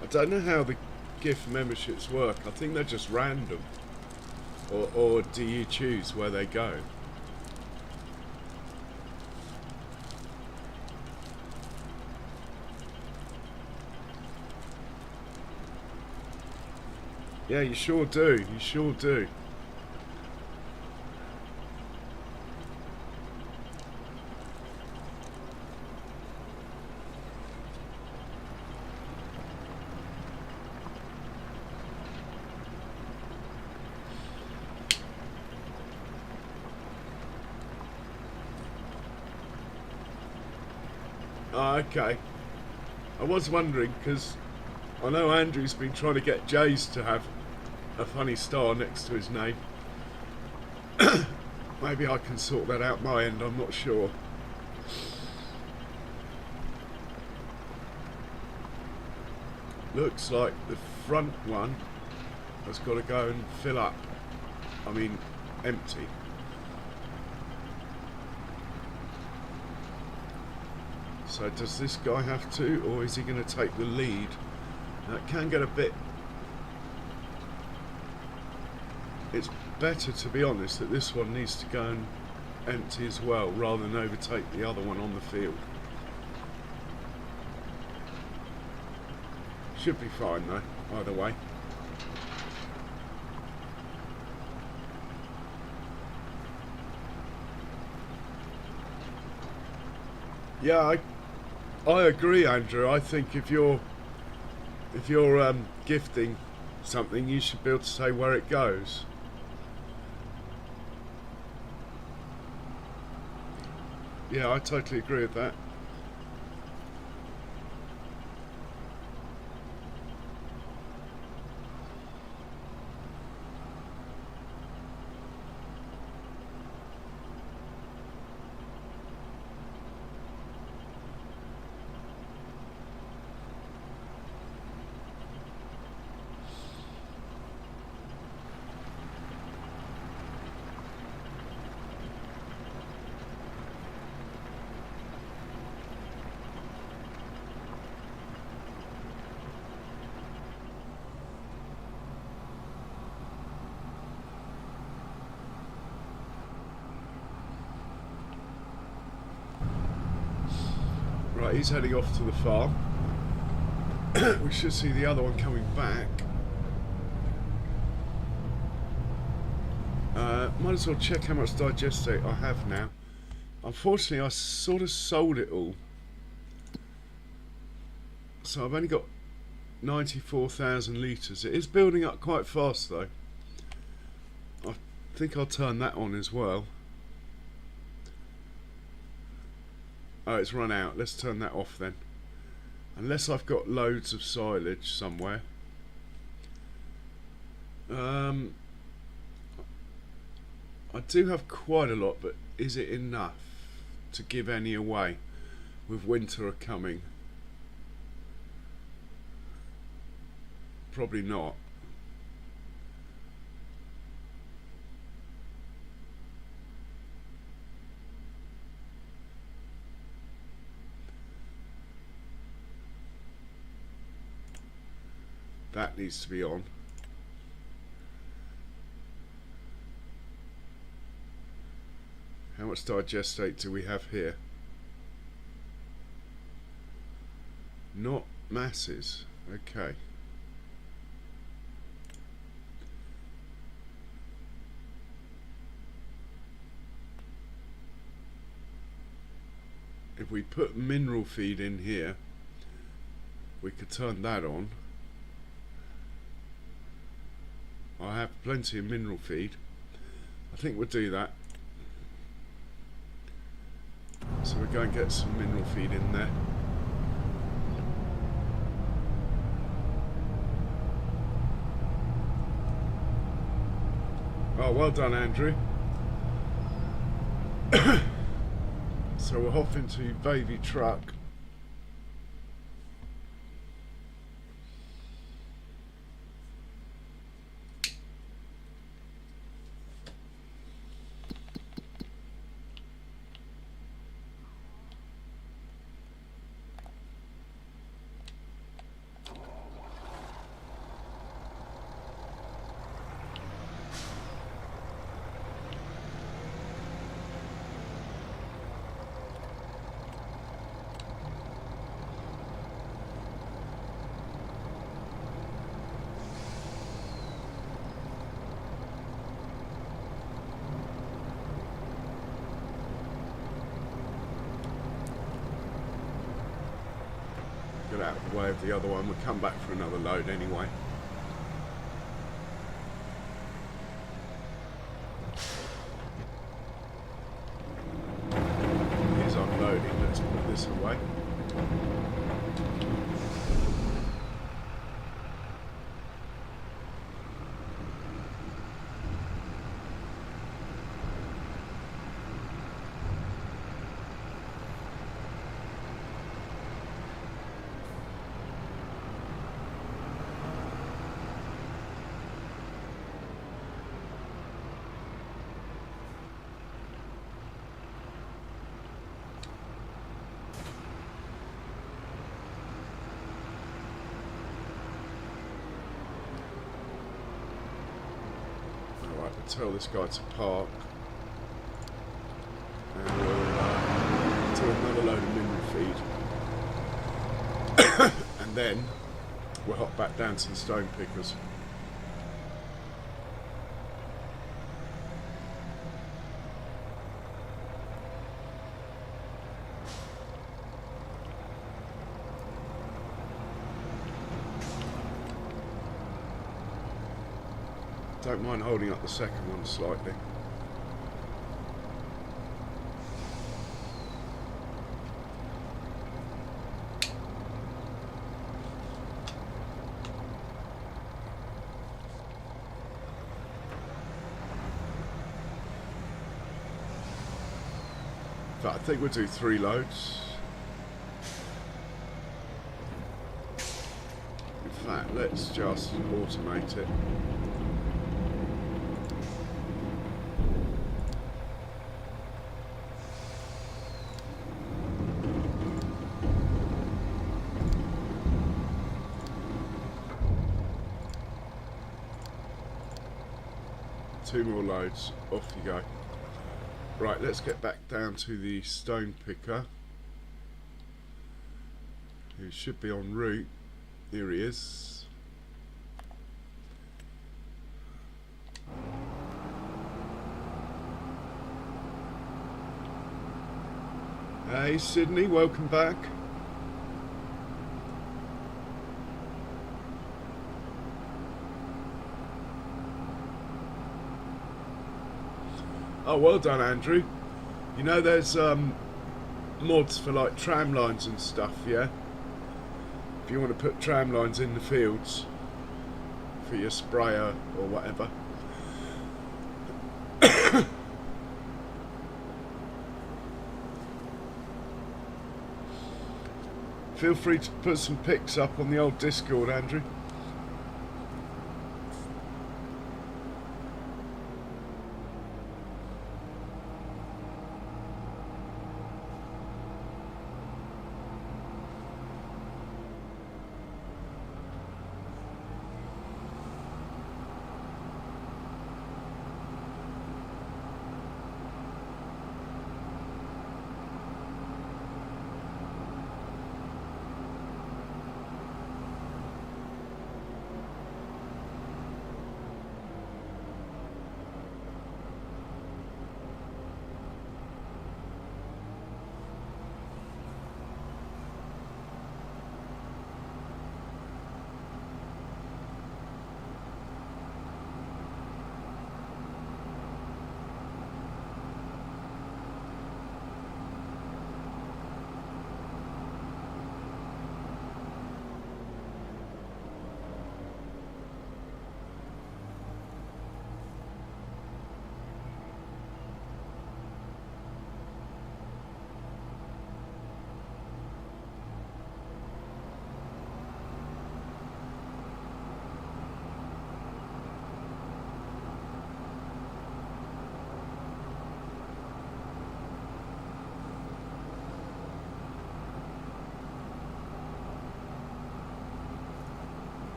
I don't know how the gift memberships work. I think they're just random. Or do you choose where they go? Yeah, you sure do. You sure do. Okay. I was wondering, because I know Andrew's been trying to get Jay's to have a funny star next to his name. Maybe I can sort that out my end, I'm not sure. Looks like the front one has got to go and fill up. I mean, empty. So does this guy have to, or is he going to take the lead? Now it can get a bit... It's better, to be honest, that this one needs to go and empty as well, rather than overtake the other one on the field. Should be fine though, either way. Yeah, I agree, Andrew. I think if you're gifting something, you should be able to say where it goes. Yeah, I totally agree with that. Right, he's heading off to the farm. We should see the other one coming back. Might as well check how much digestate I have now. Unfortunately, I sort of sold it all. So I've only got 94,000 litres. It is building up quite fast though. I think I'll turn that on as well. Oh, it's run out. Let's turn that off then. Unless I've got loads of silage somewhere. I do have quite a lot, but is it enough to give any away with winter coming? Probably not. That needs to be on. How much digestate do we have here? Not masses. Okay. If we put mineral feed in here, we could turn that on. I have plenty of mineral feed. I think we'll do that. So we're going to get some mineral feed in there. Oh, well done, Andrew. So we're off into baby truck. Get out of the way of the other one. We'll come back for another load anyway. Here's unloading. Let's put this away. Tell this guy to park. for another load of mineral feed, and then we'll hop back down to the stone pickers. Don't mind holding up the second one slightly. But I think we'll do 3 loads. In fact, let's just automate it. Two more loads, off you go. Right, let's get back down to the stone picker, who should be en route. Here he is. Hey Sydney, welcome back. Oh, well done, Andrew. You know there's mods for like tram lines and stuff, yeah? If you want to put tram lines in the fields for your sprayer or whatever. Feel free to put some pics up on the old Discord, Andrew.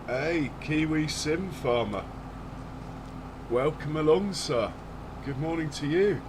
Hey, Kiwi Sim Farmer. Welcome along, sir. Good morning to you.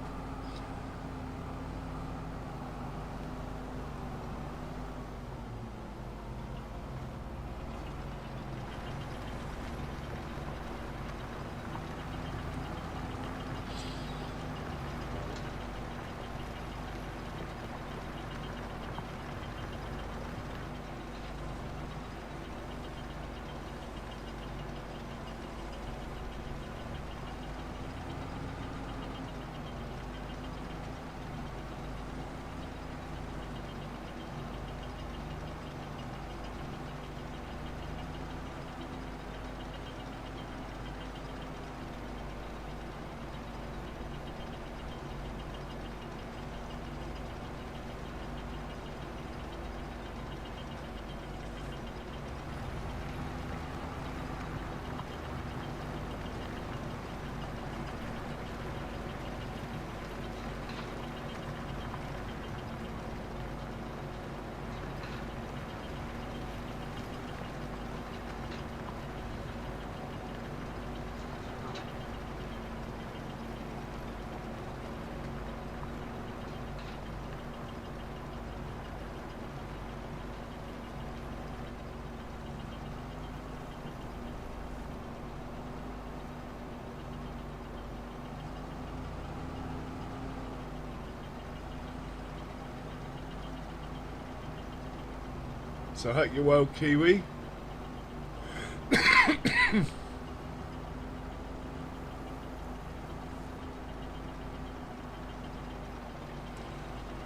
So I hope you're well, Kiwi.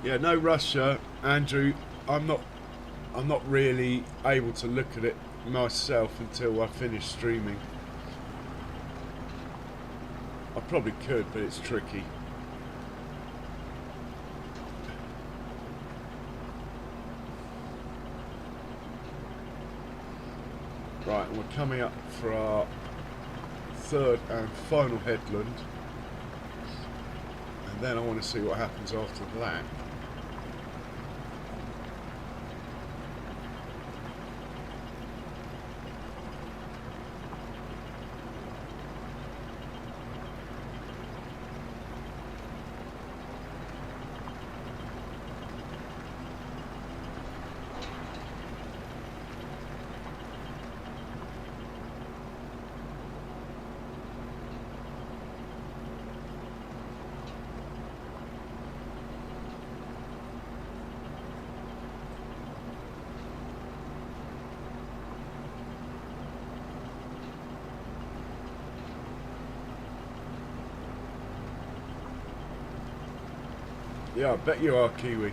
Yeah, no rush, Andrew. I'm not really able to look at it myself until I finish streaming. I probably could, but it's tricky. Right, and we're coming up for our third and final headland, and then I want to see what happens after that. Yeah, I bet you are, Kiwi.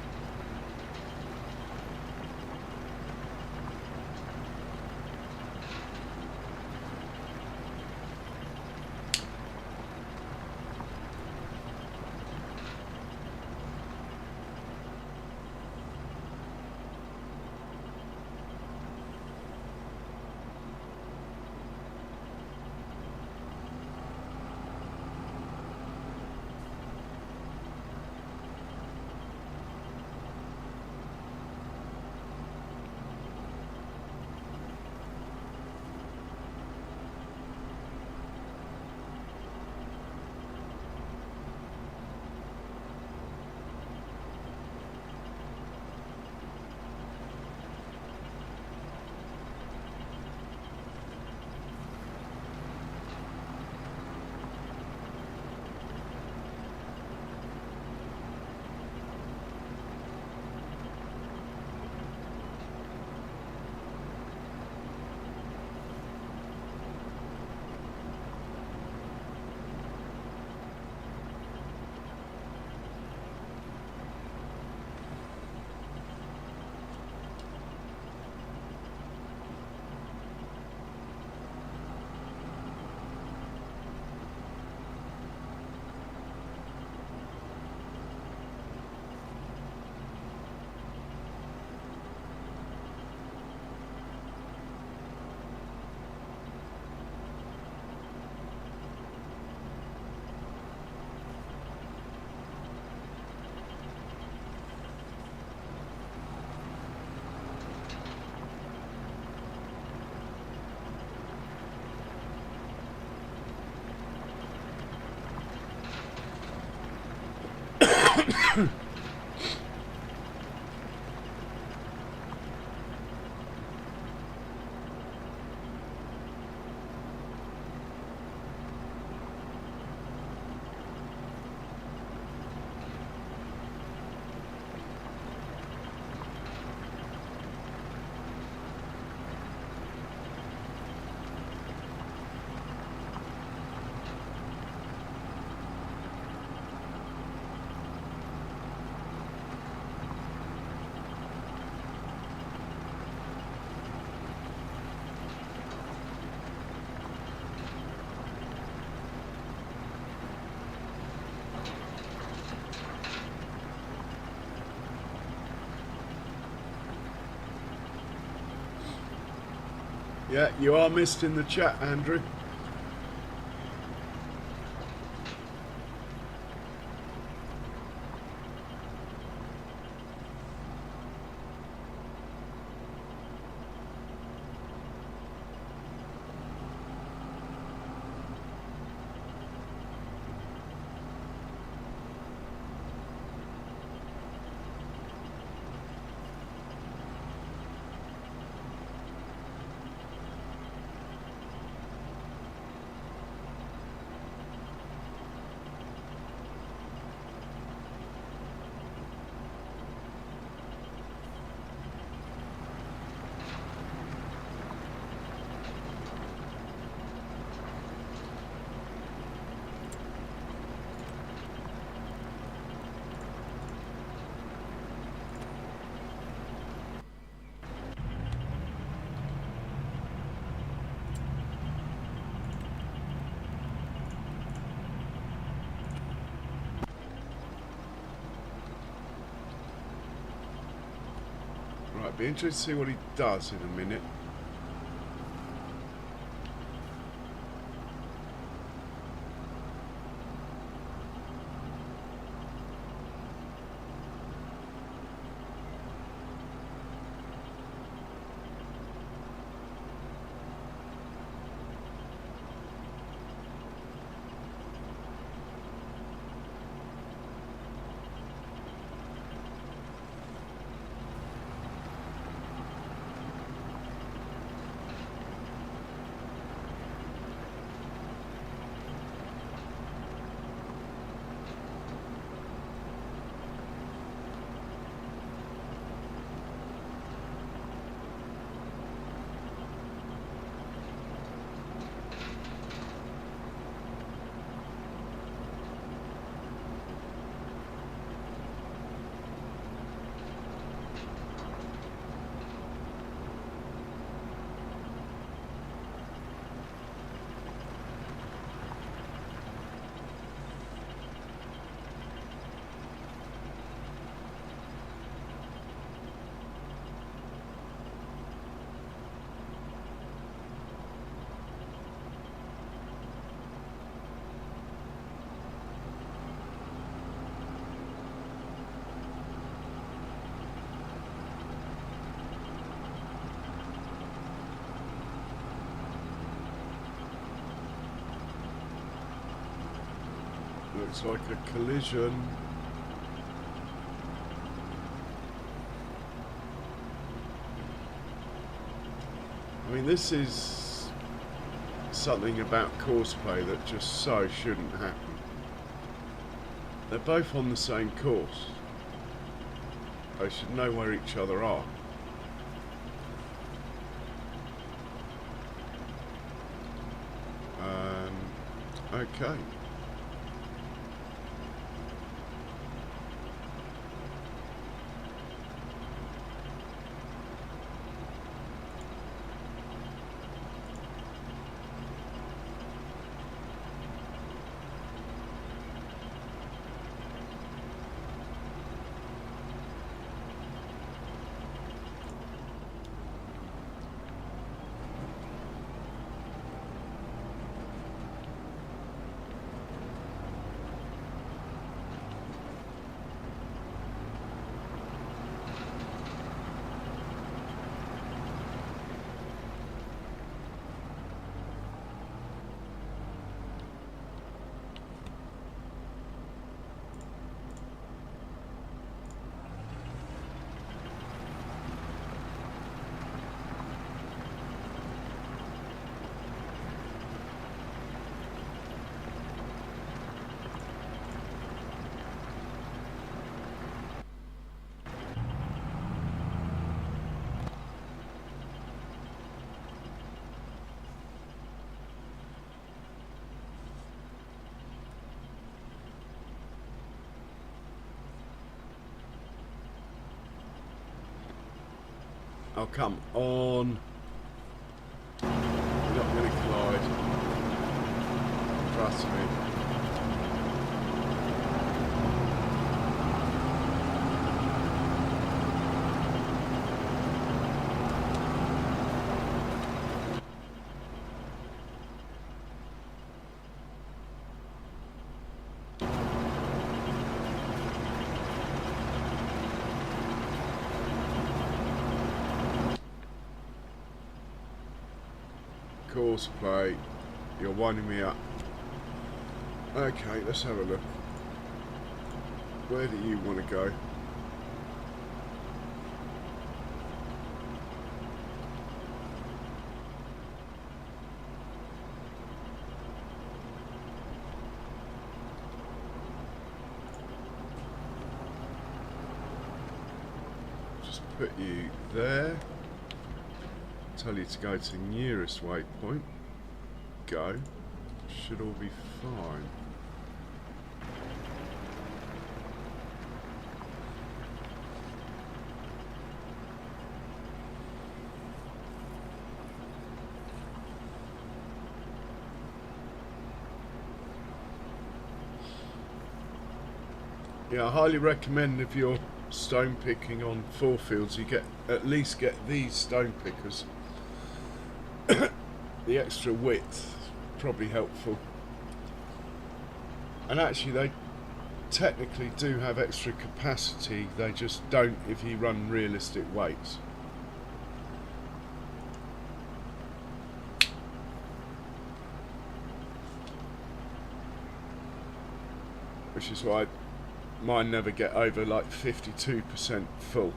Yeah, you are missed in the chat, Andrew. I'd be interested to see what he does in a minute. Looks like a collision. I mean, this is something about courseplay that just so shouldn't happen. They're both on the same course. They should know where each other are. Okay. Oh, come on. You're not going to collide. Trust me. Course play, you're winding me up. Okay, let's have a look. Where do you want to go? Just put you there. Tell you to go to the nearest waypoint. Go. Should all be fine. Yeah, I highly recommend if you're stone picking on 4 fields, you get at least get these stone pickers. The extra width probably helpful, and actually they technically do have extra capacity, they just don't if you run realistic weights. Which is why mine never get over like 52% full.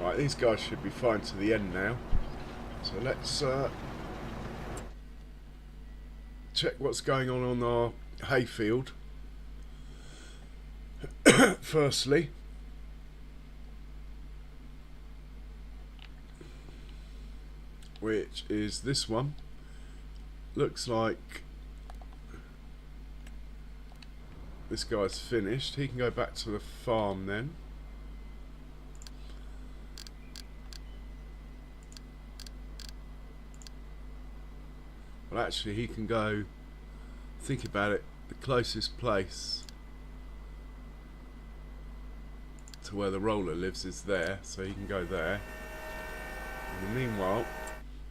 Right, these guys should be fine to the end now. So let's check what's going on our hayfield. Firstly, which is this one. Looks like this guy's finished. He can go back to the farm then. Well, actually, he can go, think about it, the closest place to where the roller lives is there, so he can go there. And meanwhile,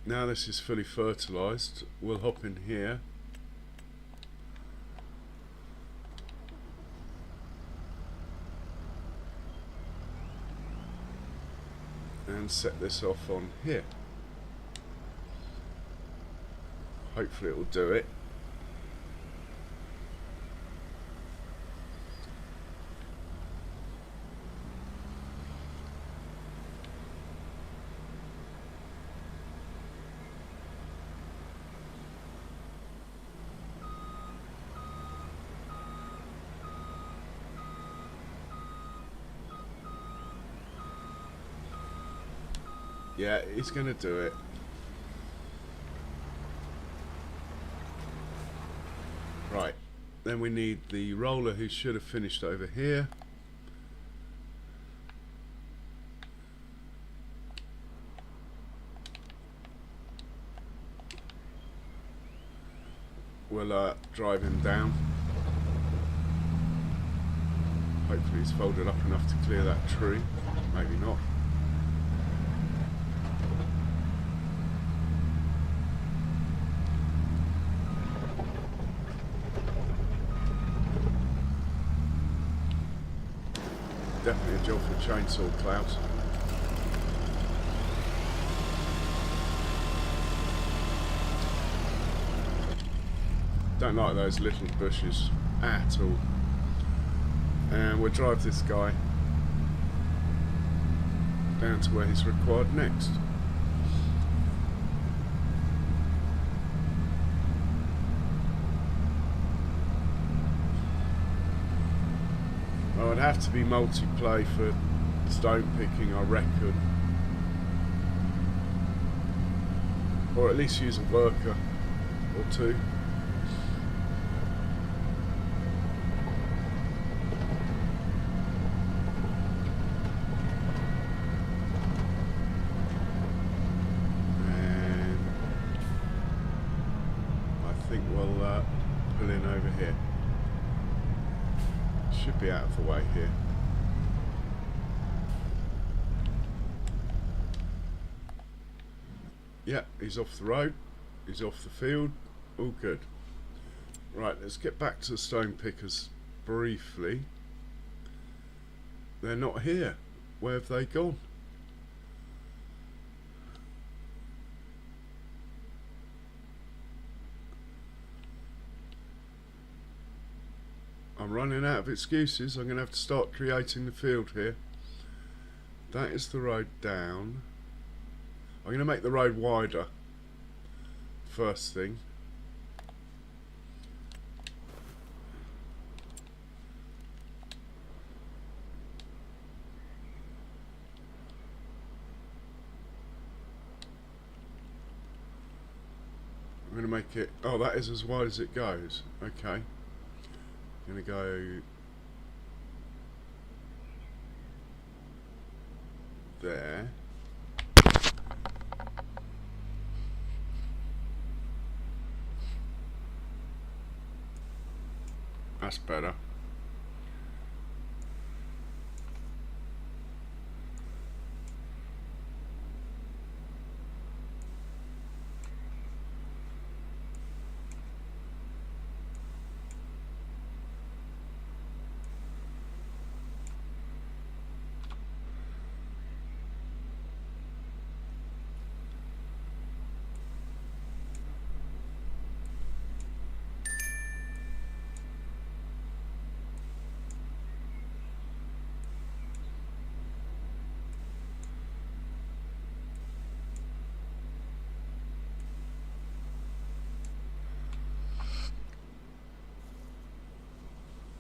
now this is fully fertilised, we'll hop in here. And set this off on here. Hopefully it will do it. Yeah, he's going to do it. Right, then we need the roller who should have finished over here. We'll drive him down. Hopefully he's folded up enough to clear that tree. Maybe not. Definitely a job for chainsaw, Klaus. Don't like those little bushes at all. And we'll drive this guy down to where he's required next. Well, it'd have to be multiplay for stone picking, I reckon. Or at least use a worker or two. And I think we'll pull in over here. Should be out of the way here. Yeah, he's off the road, he's off the field, all good. Right, let's get back to the stone pickers briefly. They're not here. Where have they gone? I'm running out of excuses. I'm going to have to start creating the field here. That is the road down. I'm going to make the road wider first thing. I'm going to to make it. Oh, that is as wide as it goes. Okay. I'm going to go there. That's better.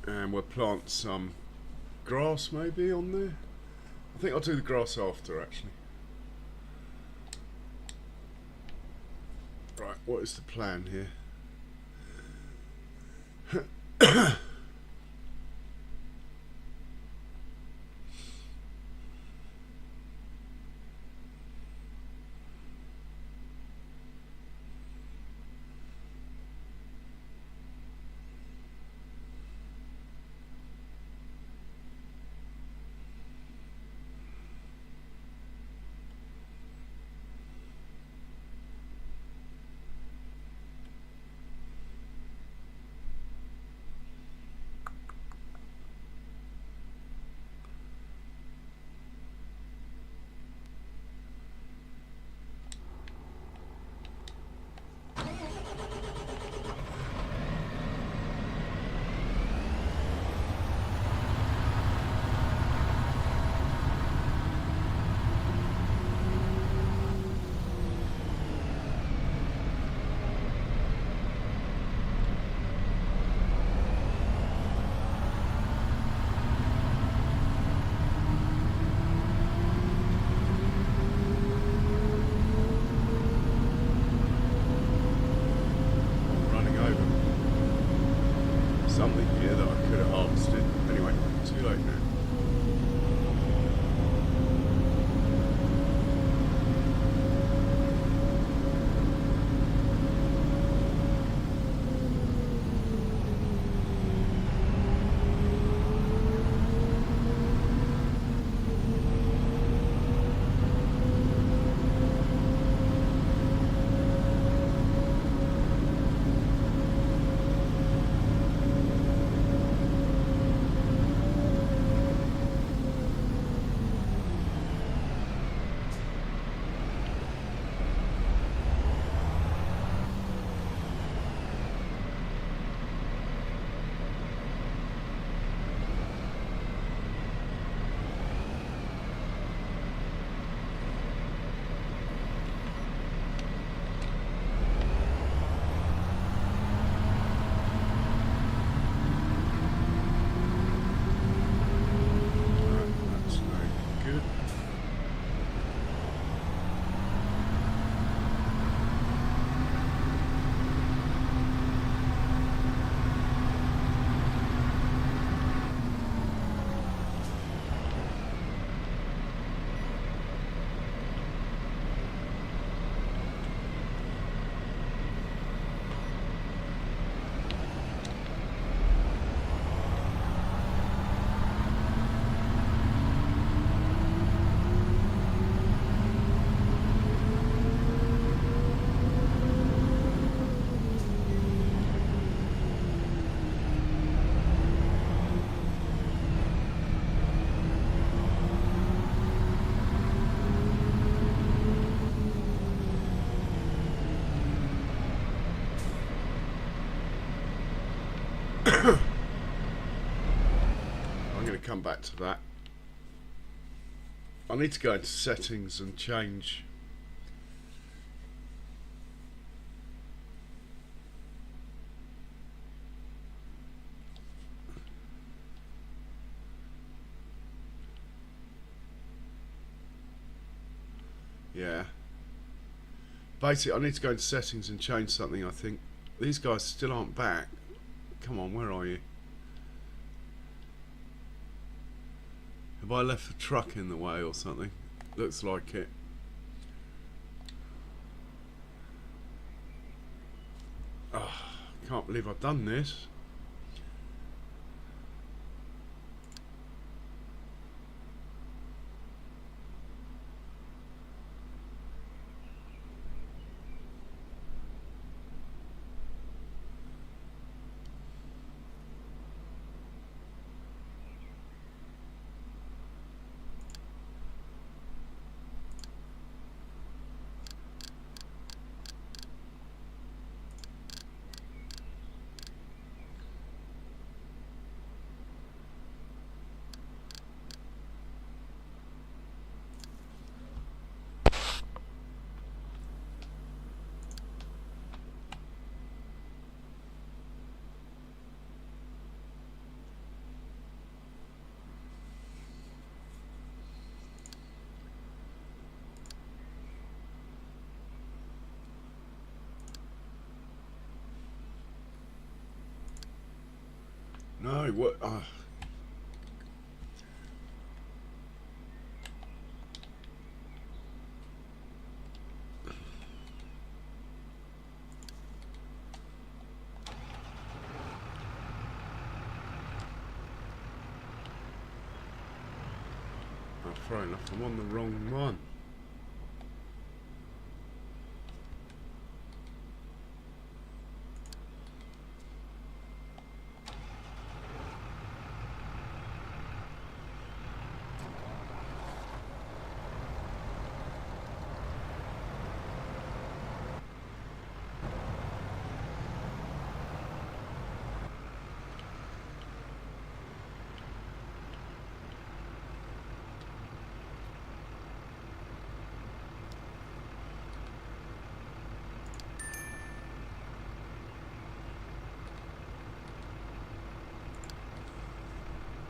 And we'll plant some grass maybe on there. I think I'll do the grass after actually. Right, what is the plan here? Something here that I could have harvested. Anyway, too late now. I'm going to come back to that. I need to go into settings and change. Yeah. Basically, I need to go into settings and change something, I think. These guys still aren't back. Come on, where are you? Have I left the truck in the way or something? Looks like it. Oh, can't believe I've done this. No, what? Fair enough, I'm on the wrong one.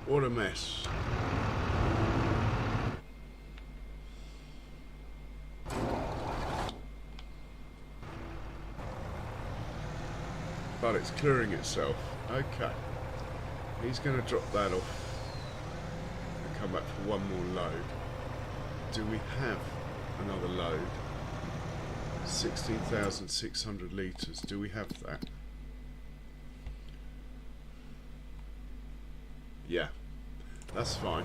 What a mess. But it's clearing itself. Okay. He's going to drop that off and come back for one more load. Do we have another load? 16,600 litres. Do we have that? Yeah. That's fine.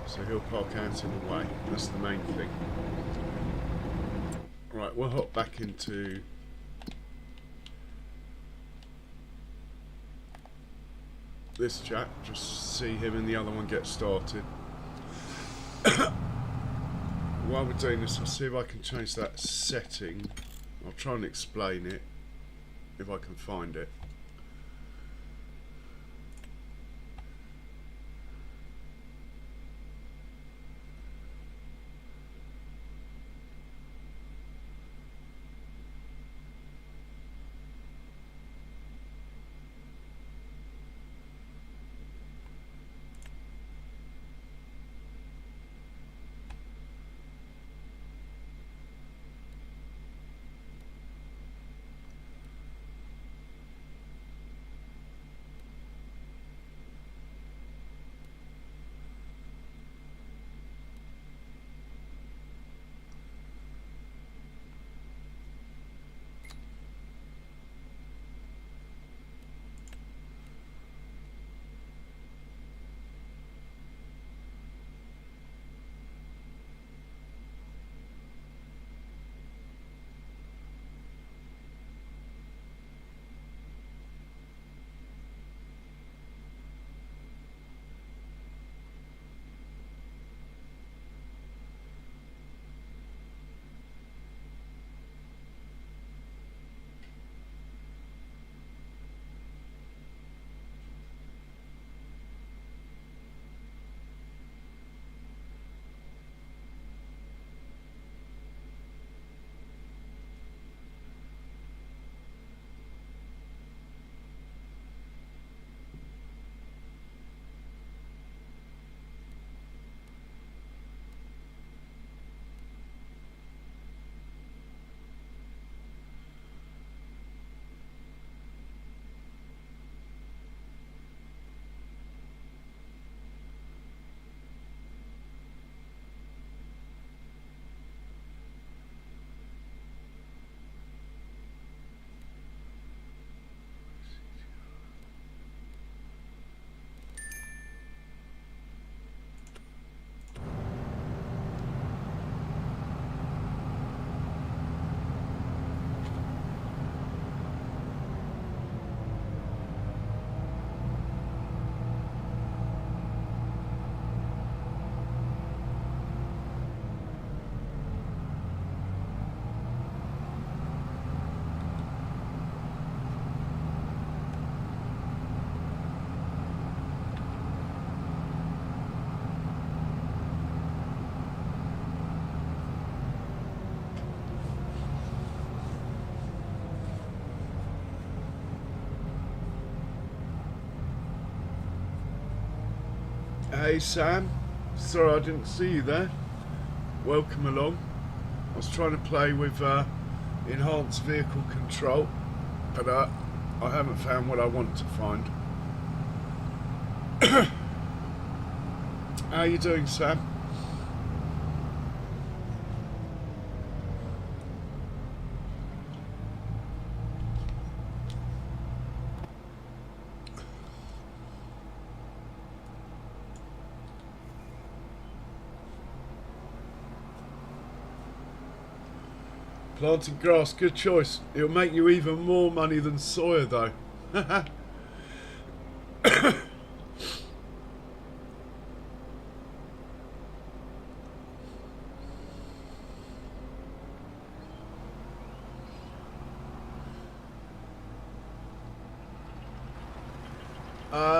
So he'll park out in the way. That's the main thing. Right, we'll hop back into this chap, just see him and the other one get started. While we're doing this, I'll see if I can change that setting. I'll try and explain it if I can find it. Hey Sam, sorry I didn't see you there. Welcome along. I was trying to play with enhanced vehicle control, but I haven't found what I want to find. How you doing, Sam? Planting grass, good choice. It'll make you even more money than soya though.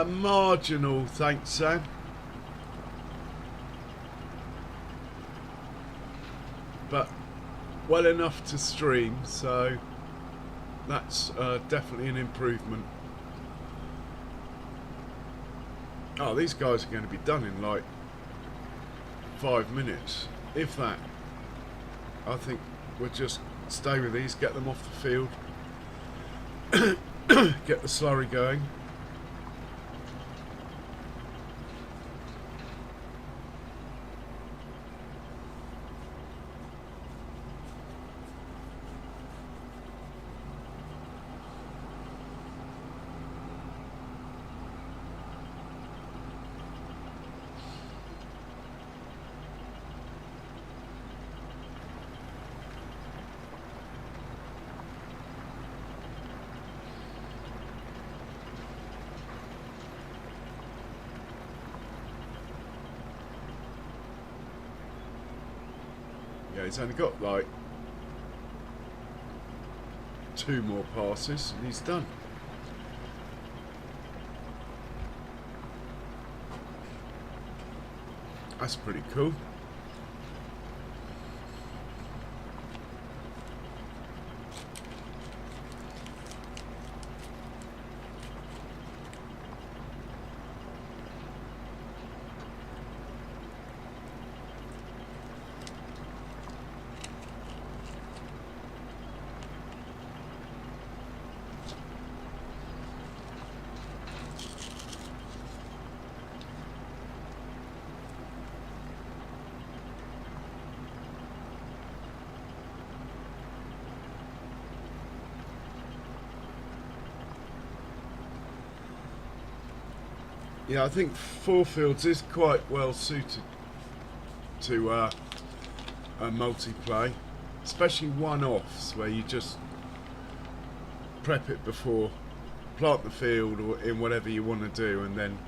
Marginal, thanks Sam. But well enough to stream, so that's definitely an improvement. Oh, these guys are going to be done in like 5 minutes, if that. I think we'll just stay with these, get them off the field, get the slurry going. Yeah, he's only got like 2 more passes and he's done. That's pretty cool. Yeah, I think 4 fields is quite well suited to a multiplay, especially one-offs where you just prep it before, plant the field or in whatever you want to do, and then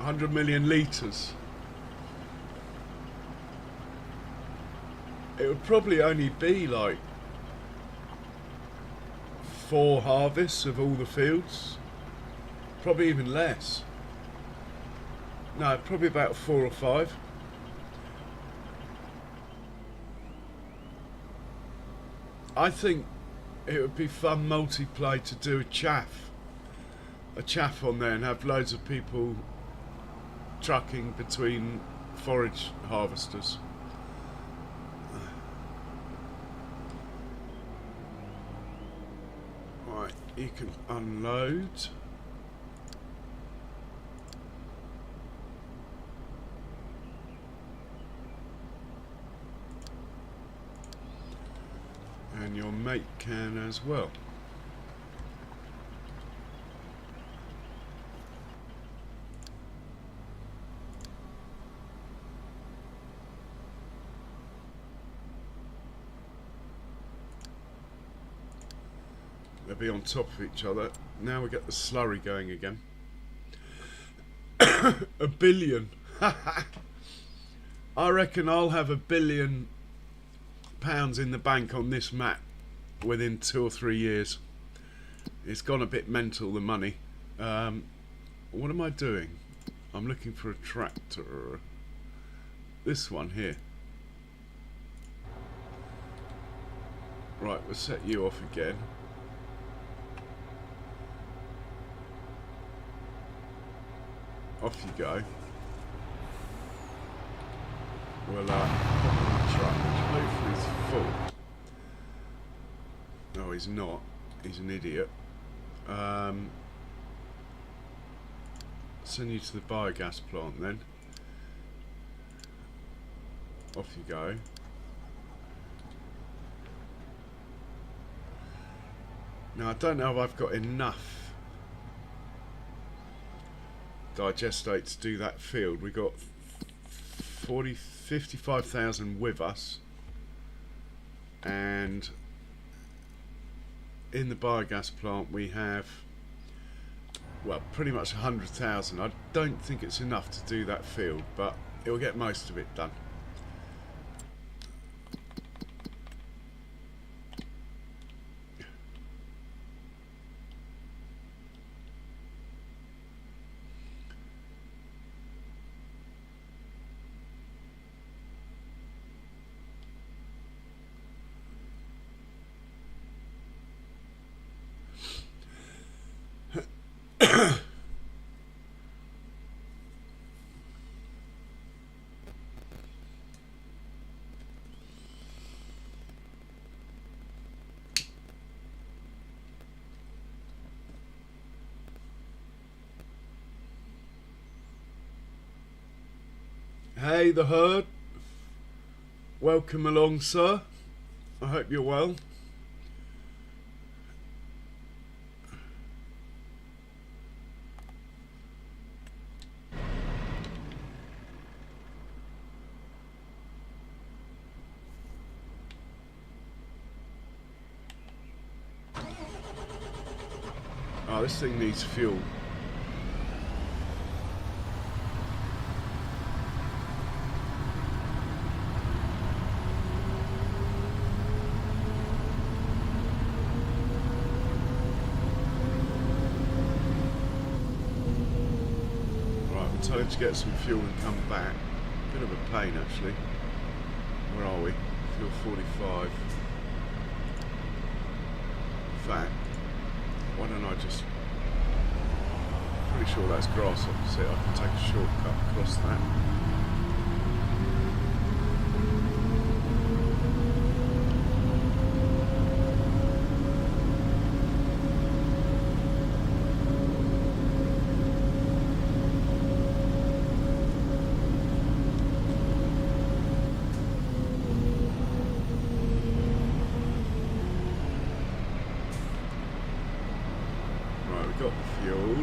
$100 million litres. It would probably only be like 4 harvests of all the fields. Probably even less. No, probably about 4 or 5. I think it would be fun multiplay to do a chaff on there and have loads of people trucking between forage harvesters. Right, you can unload. And your mate can as well. They'll be on top of each other. Now we get the slurry going again. 1 billion. I reckon I'll have £1 billion in the bank on this map within 2 or 3 years. It's gone a bit mental, the money. What am I doing? I'm looking for a tractor. This one here. Right, we'll set you off again. Off you go. Well, hop on the truck, which hopefully is full. No, he's not. He's an idiot. Send you to the biogas plant then. Off you go. Now, I don't know if I've got enough digestate to do that field. We got 55,000 with us, and in the biogas plant we have, well, pretty much 100,000. I don't think it's enough to do that field, but it'll get most of it done. Hey, the herd. Welcome along, sir. I hope you're well. Oh, this thing needs fuel. Tell him to get some fuel and come back. Bit of a pain actually. Where are we? Fuel 45. In fact, why don't I just... Pretty sure that's grass opposite. I can take a shortcut across that. Got the fuel.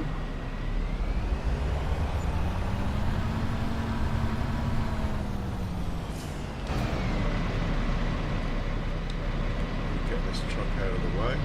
Get this truck out of the way.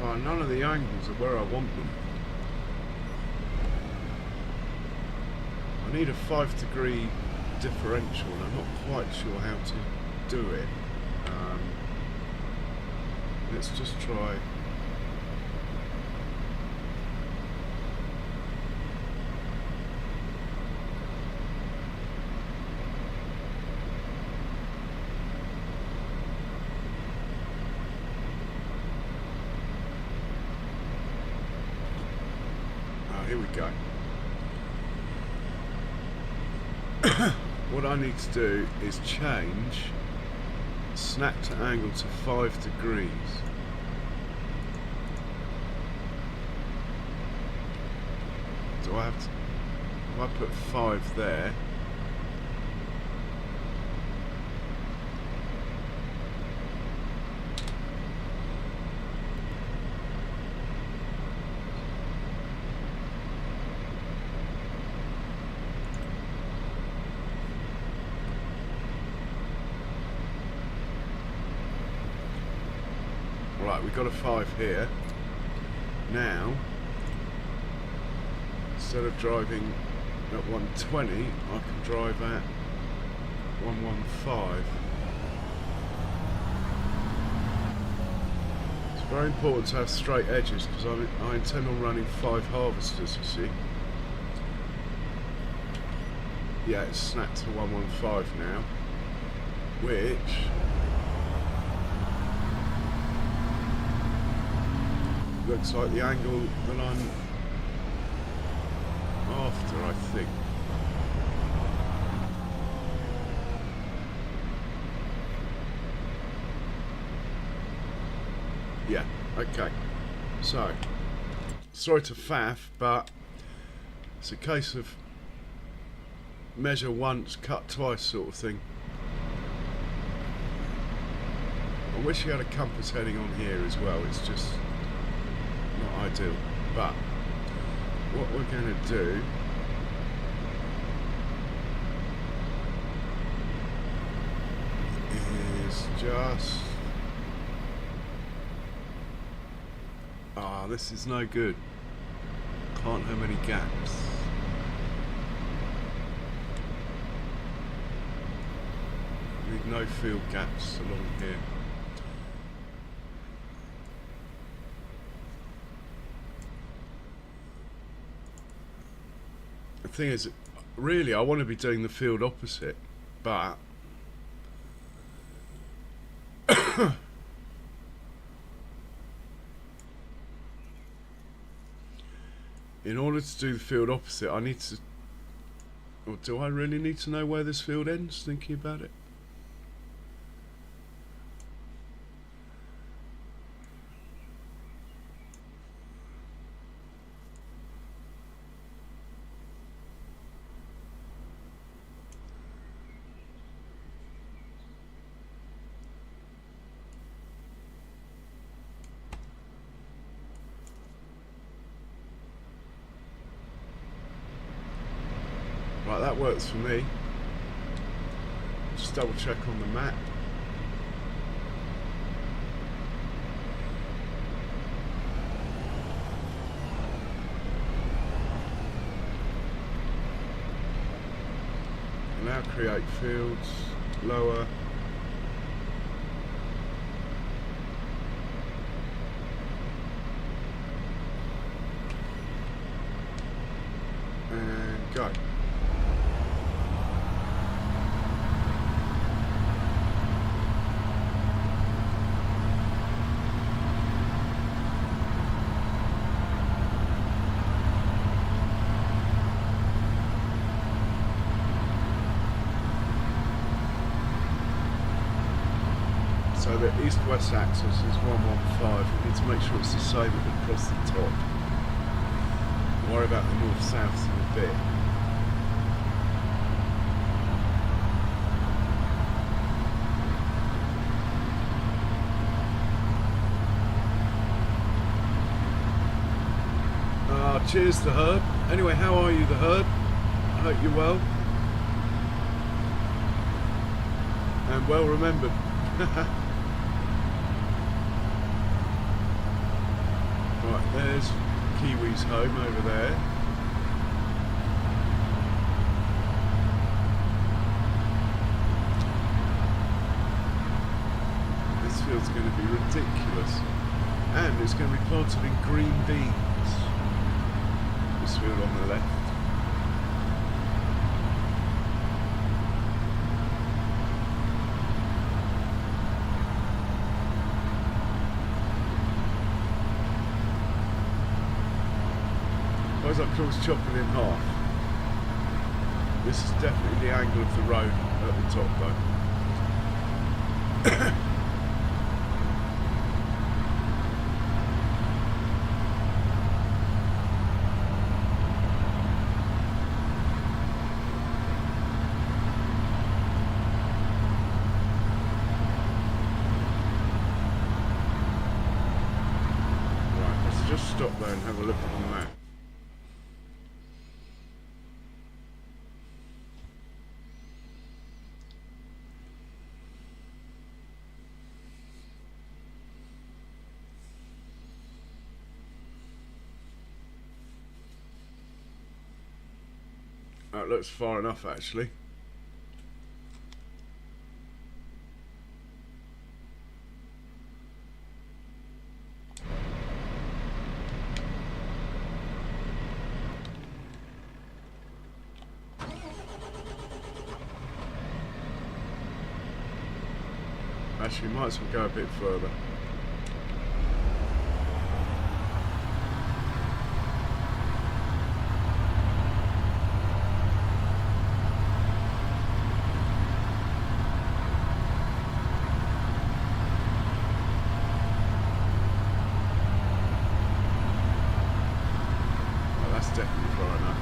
Oh, none of the angles are where I want them. I need a 5-degree differential and I'm not quite sure how to do it. Let's just try. Here we go. What I need to do is change snap to angle to 5 degrees. Do I have to, if I put 5 there, right, we've got a 5 here. Now, instead of driving at 120, I can drive at 115. It's very important to have straight edges because I intend on running 5 harvesters, you see. Yeah, it's snapped to 115 now, which looks like the angle that I'm after, I think. Yeah, okay. So, sorry to faff, but it's a case of measure once, cut twice sort of thing. I wish you had a compass heading on here as well, it's just not ideal. But what we're going to do is just... Ah, this is no good. Can't have any gaps. Need no field gaps along here. The thing is, really, I want to be doing the field opposite, but in order to do the field opposite, I need to, or do I really need to know where this field ends, thinking about it? Right, that works for me. Just double check on the map. Now create fields, lower. And go. So the east-west axis is 115. We need to make sure it's the same across the top. Worry about the north-south in a bit. Cheers, the Herb. Anyway, how are you, the Herb? I hope you're well. And well remembered. Right, there's Kiwi's home over there. This field's going to be ridiculous. And it's going to be planted in green beans. This field on the left. I can always chop it in half. This is definitely the angle of the road at the top though. Right, let's just stop there and have a look at the map. That looks far enough actually. Actually, might as well go a bit further. Definitely far enough.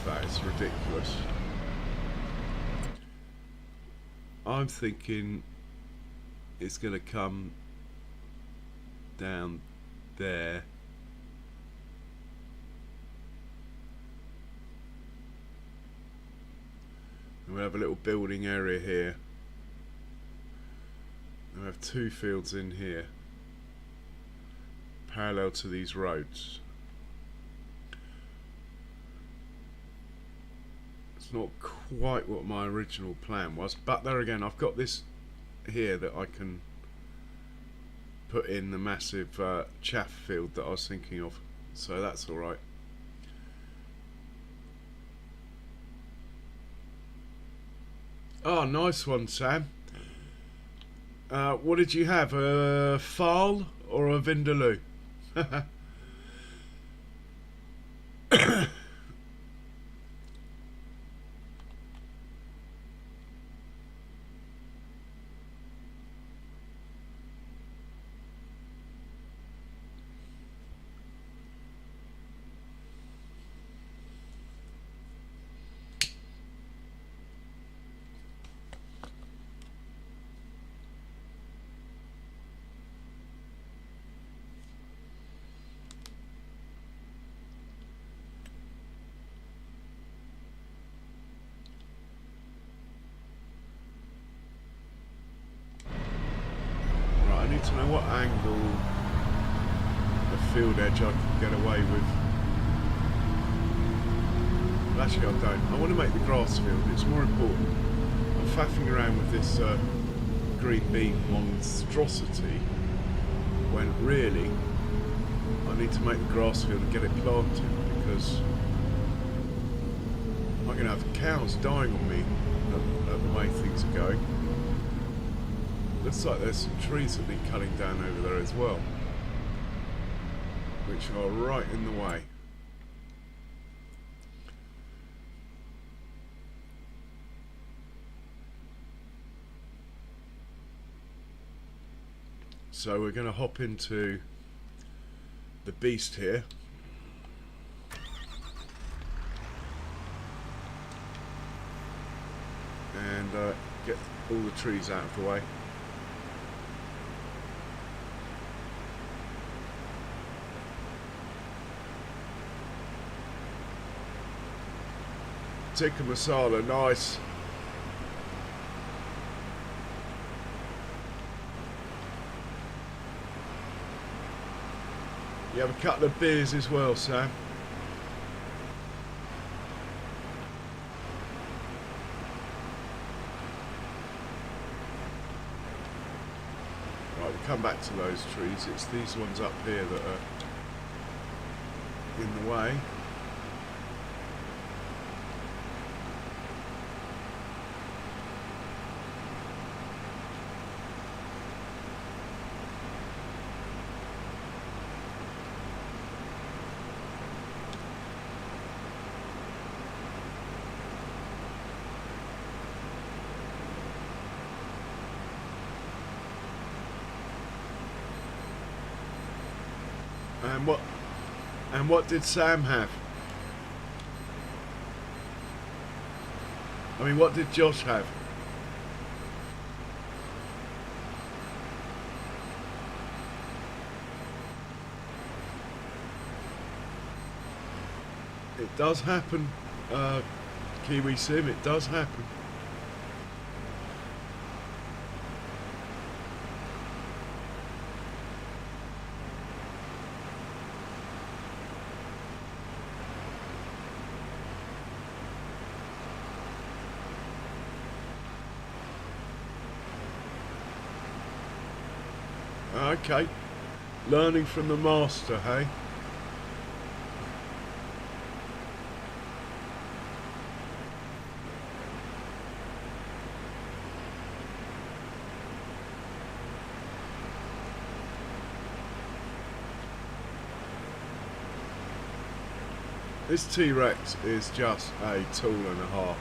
That is ridiculous. I'm thinking it's going to come down there. And we have a little building area here. We have two fields in here, parallel to these roads. It's not quite what my original plan was, but there again, I've got this here that I can put in the massive chaff field that I was thinking of, so that's alright. Oh, nice one, Sam. What did you have? A Farl or a Vindaloo? I need to know what angle the field edge I can get away with. Well, actually I don't. I want to make the grass field, it's more important. I'm faffing around with this green bean monstrosity when really I need to make the grass field and get it planted, because I'm going to have cows dying on me at the way things are going. Looks like there's some trees that need cutting down over there as well, which are right in the way. So we're going to hop into the beast here. And get all the trees out of the way. Tikka masala, nice. You have a couple of beers as well, Sam. Right, we come back to those trees. It's these ones up here that are in the way. And what did Sam have? I mean, what did Josh have? It does happen, Kiwi Sim, it does happen. Okay, learning from the master, hey? This T-Rex is just a tool and a half.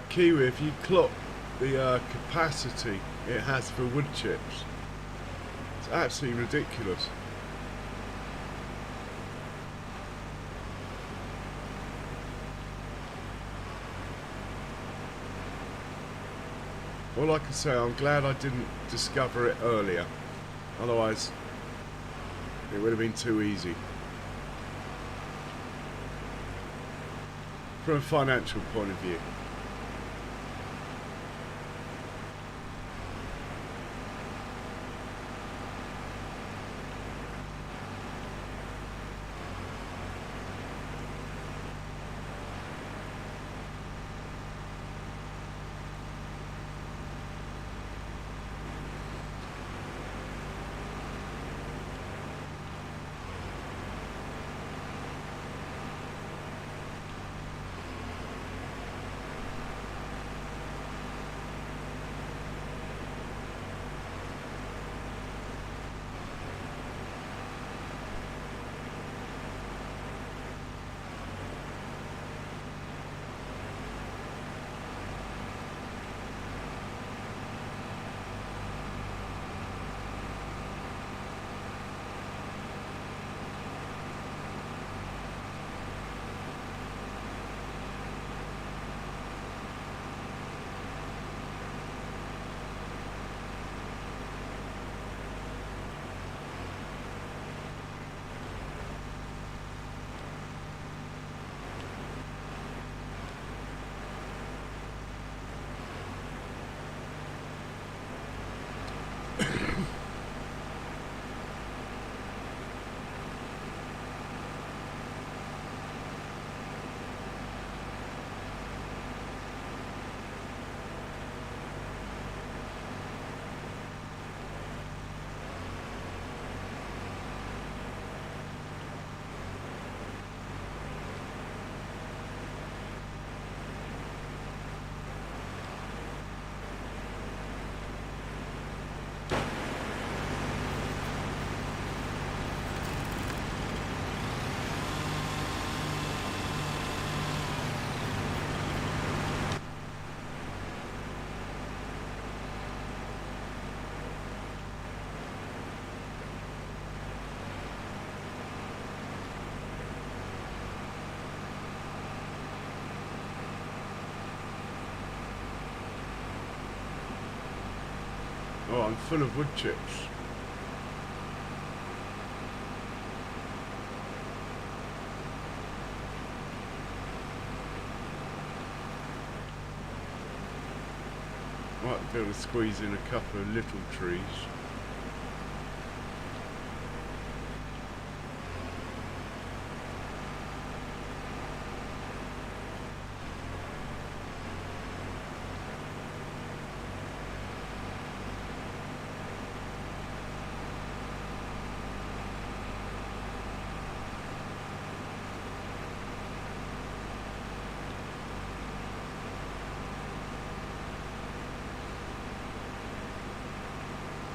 Kiwi, if you clock the capacity it has for wood chips, it's absolutely ridiculous. All I can say, I'm glad I didn't discover it earlier, otherwise it would have been too easy. From a financial point of view. line full of wood chips. Might be able to squeeze in a couple of little trees.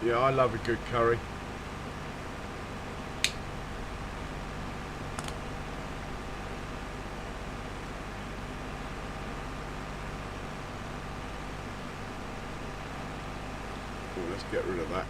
Yeah, I love a good curry. Oh, let's get rid of that.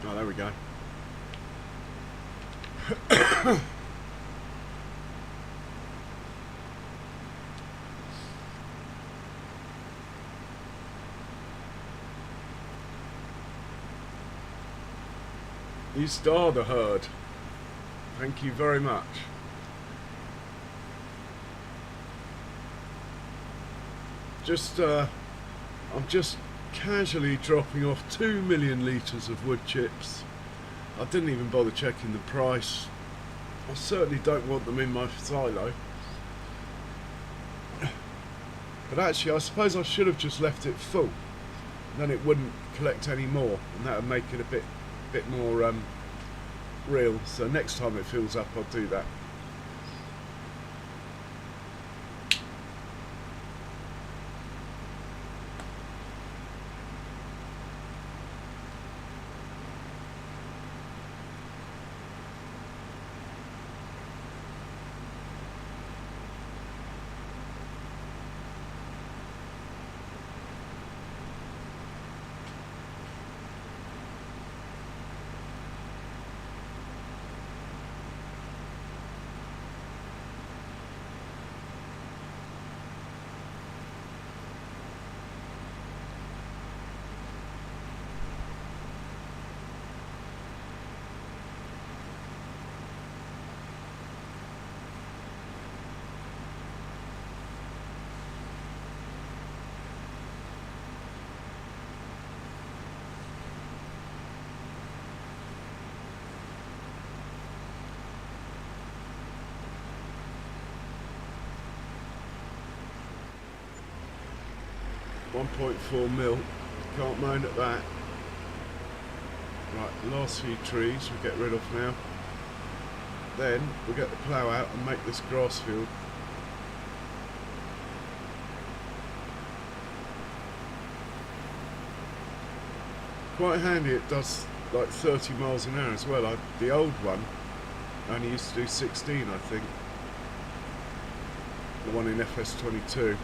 Oh, there we go. You star the herd. Thank you very much. I'm just casually dropping off 2 million litres of wood chips. I didn't even bother checking the price. I certainly don't want them in my silo. But actually, I suppose I should have just left it full. Then it wouldn't collect any more, and that would make it a bit more real. So next time it fills up, I'll do that. .4 mil, can't moan at that. Right, the last few trees we'll get rid of now. Then we'll get the plough out and make this grass field. Quite handy, it does like 30 miles an hour as well. The old one only used to do 16, I think. The one in FS22.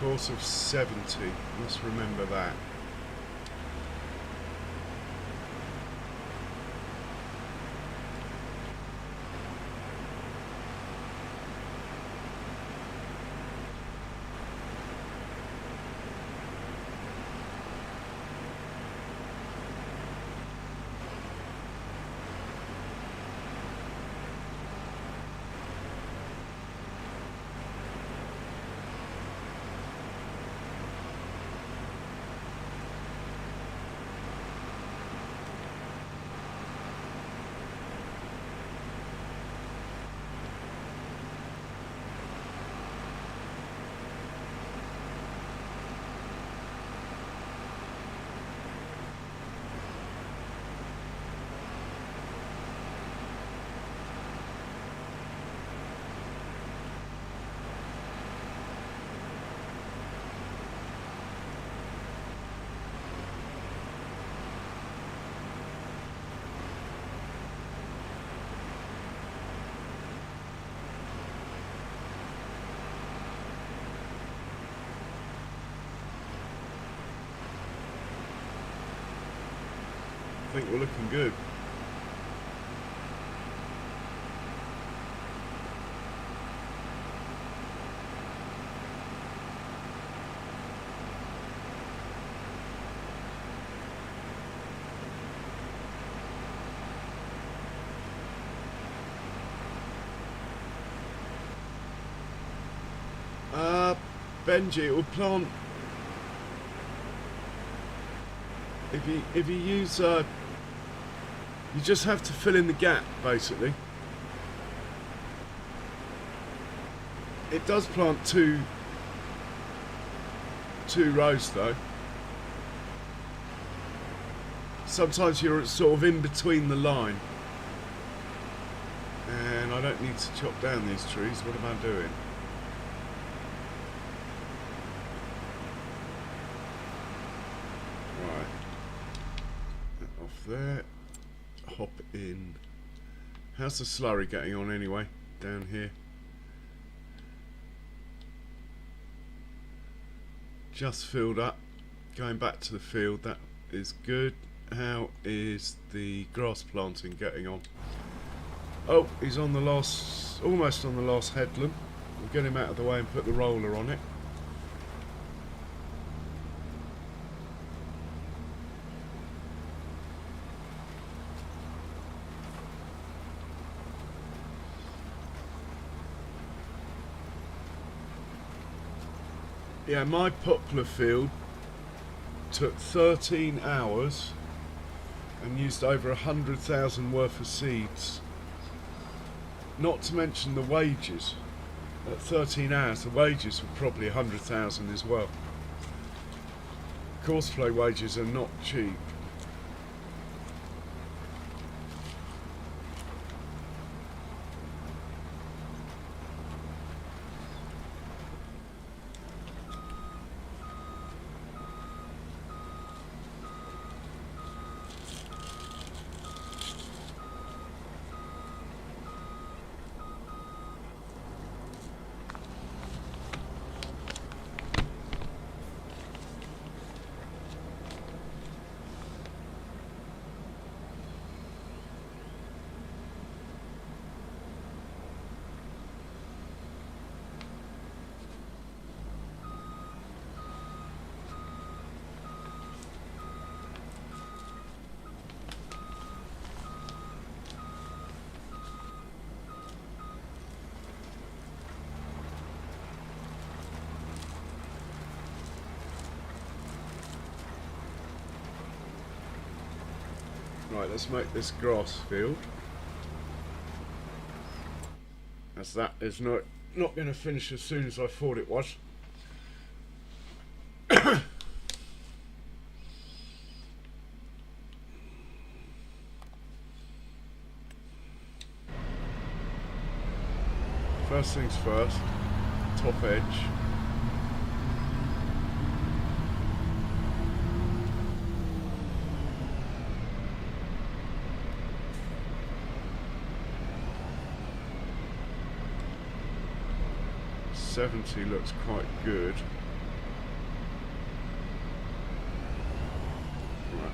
Course of 70, must remember that. I think we're looking good. Benji, it will plant if you use you just have to fill in the gap basically. It does plant two rows though. Sometimes you're sort of in between the line, and I don't need to chop down these trees. What am I doing? There, hop in. How's the slurry getting on anyway down here? Just filled up, going back to the field. That is good. How is the grass planting getting on? Oh, he's on the last, almost on the last headland. We'll get him out of the way and put the roller on it. Yeah, my poplar field took 13 hours and used over 100,000 worth of seeds. Not to mention the wages. At 13 hours, the wages were probably 100,000 as well. Courseplay wages are not cheap. Right, let's make this grass field. As that is not going to finish as soon as I thought it was. First things first, top edge. '70 looks quite good. Right.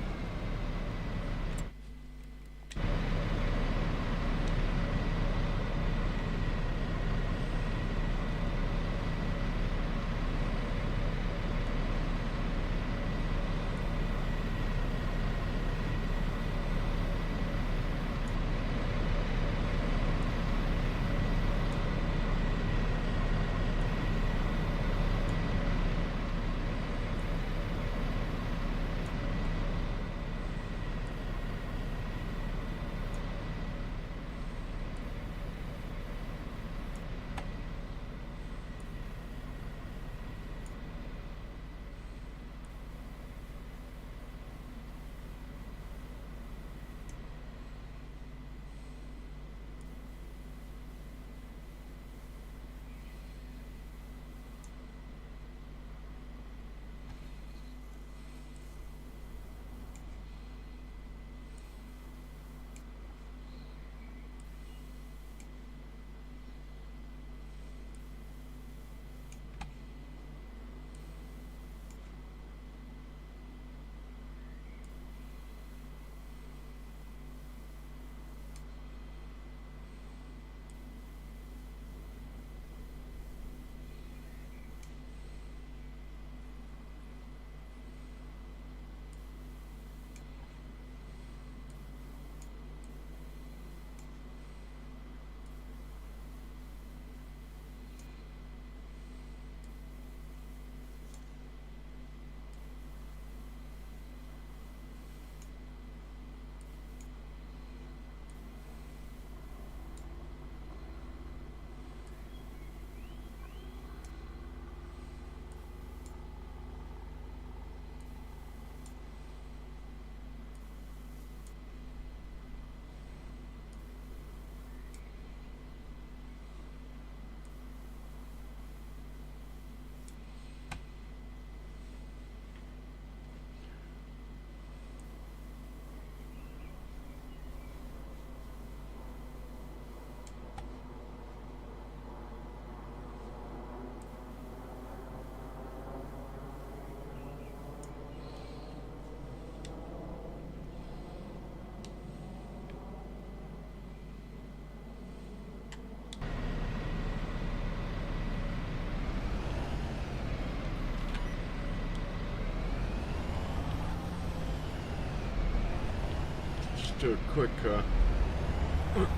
just do a quick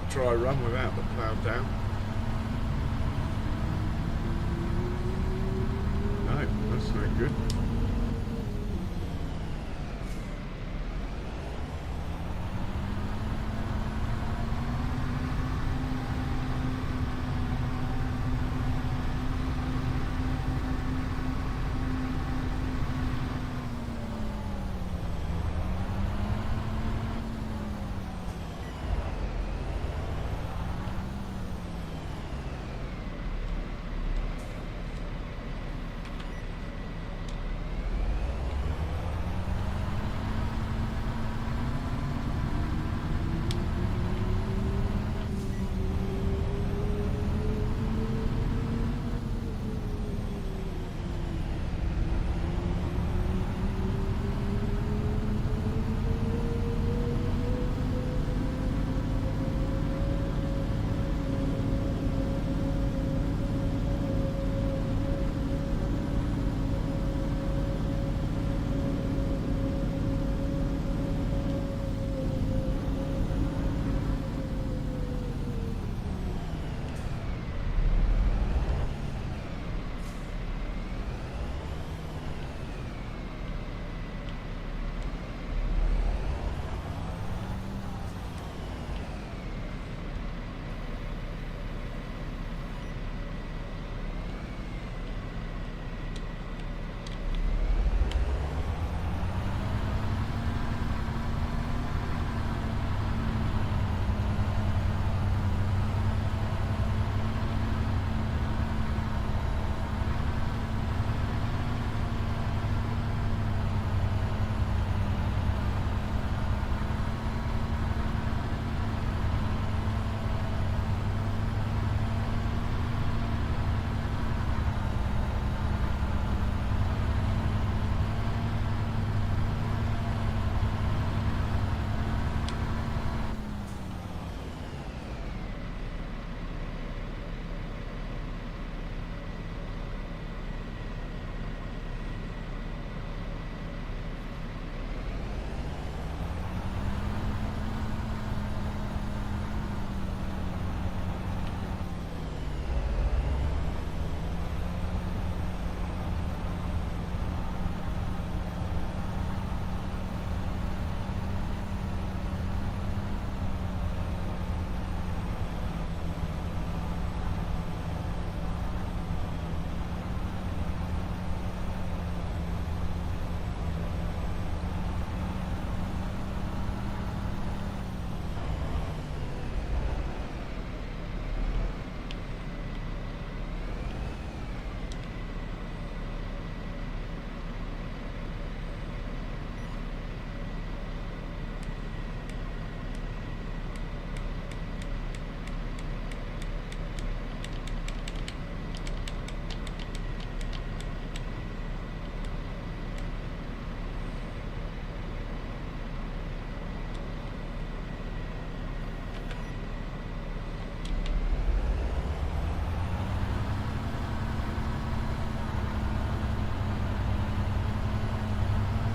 dry run without the plough down. No, that's no good.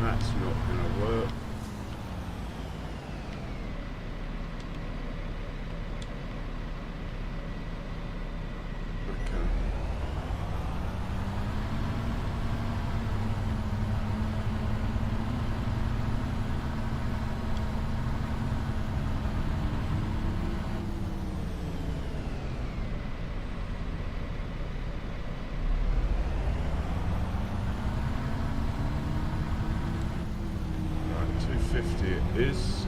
That's not going to work. Okay. Right, 250 it is.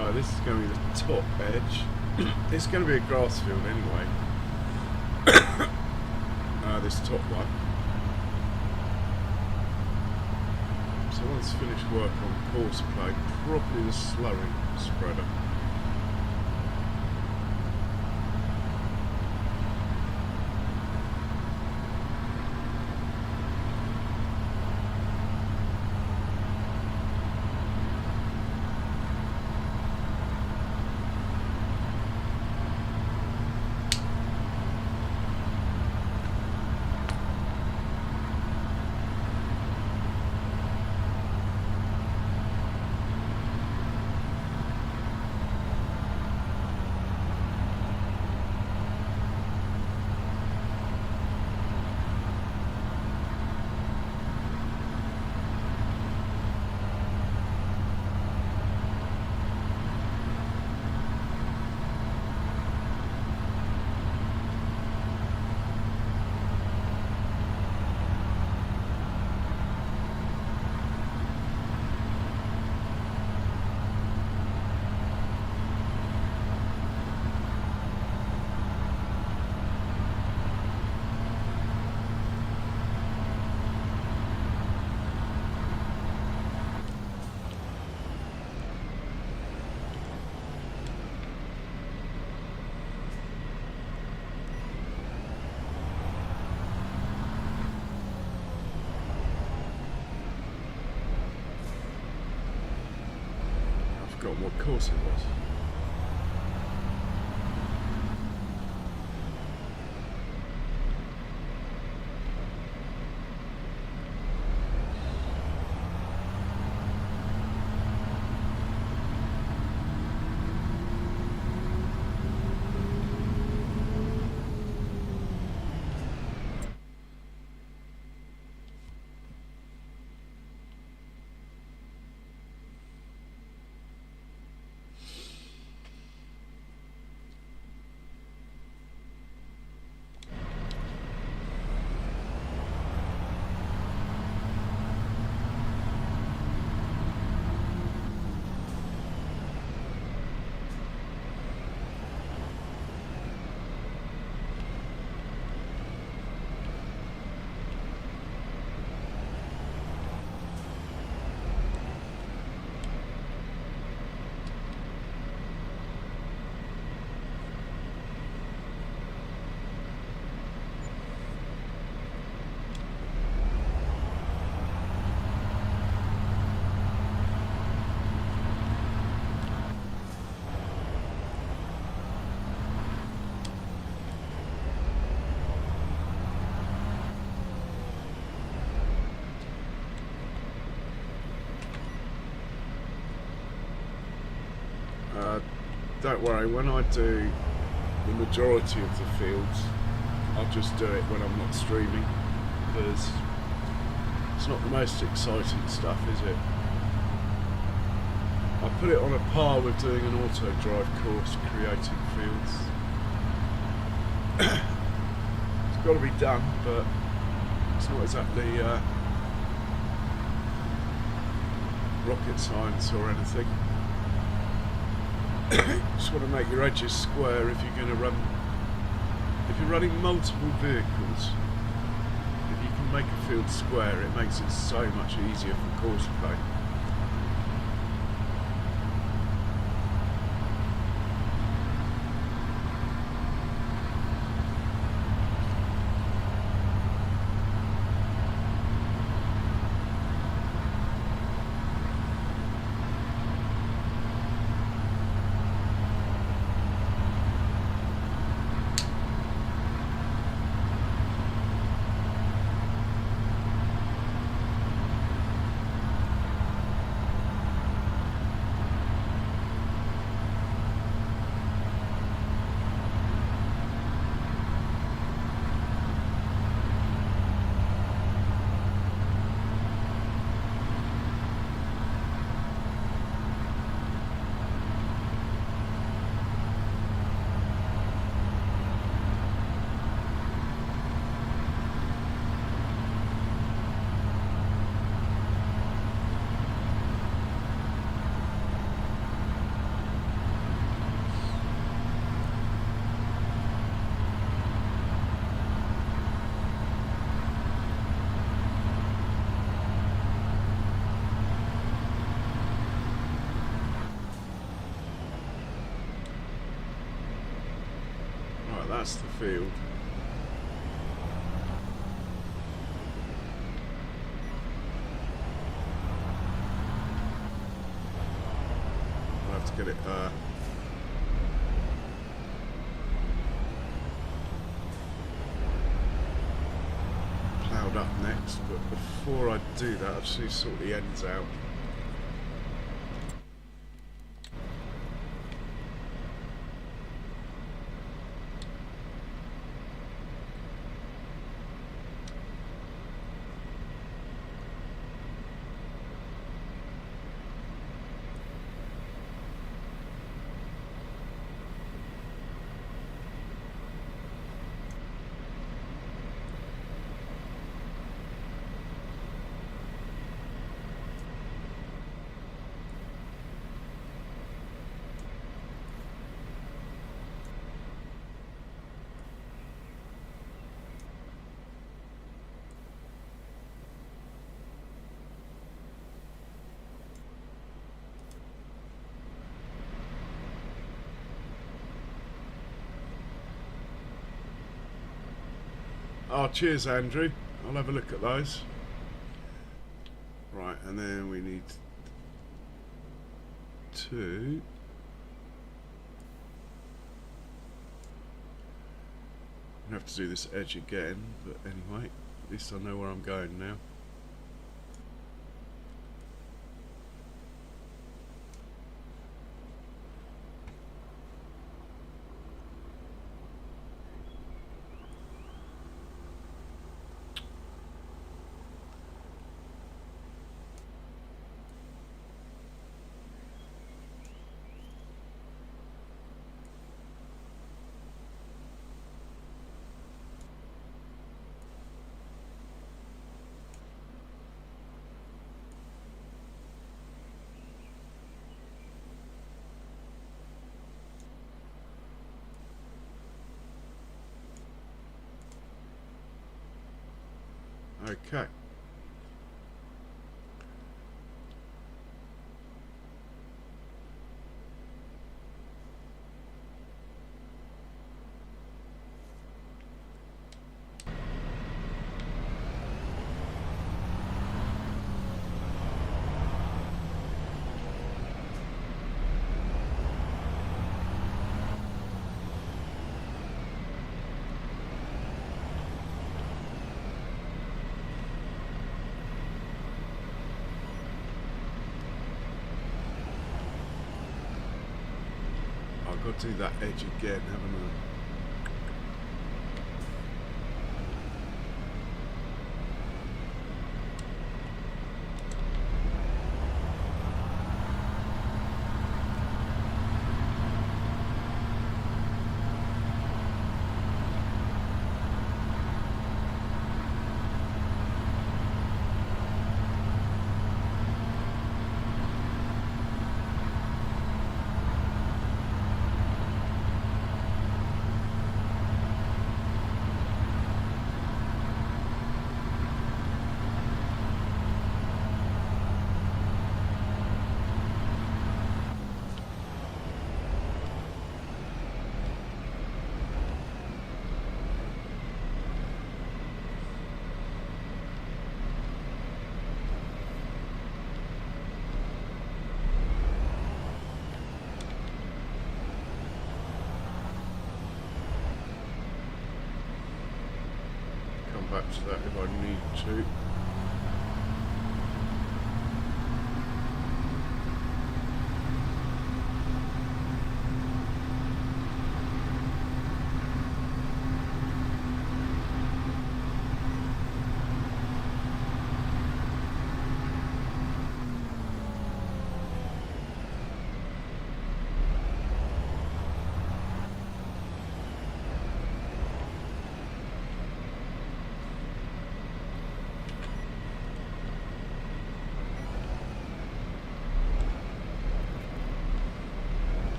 So this is going to be the top edge. It's going to be a grass field anyway. This top one. So once finished work on course plate, probably the slurry spreader. Forgot what course it was. Don't worry, when I do the majority of the fields, I'll just do it when I'm not streaming, because it's not the most exciting stuff, is it? I put it on a par with doing an auto drive course, creating fields. It's got to be done, but it's not exactly rocket science or anything. Just want to make your edges square if you're going to run. If you're running multiple vehicles, if you can make a field square, it makes it so much easier for course play. That's the field. I'll have to get it ploughed up next, but before I do that, I'll just sort the ends out. Oh, cheers, Andrew. I'll have a look at those. Right, and then we need to have to do this edge again, but anyway, at least I know where I'm going now. Okay. I've got to do that edge again, haven't I? Back to that if I need to.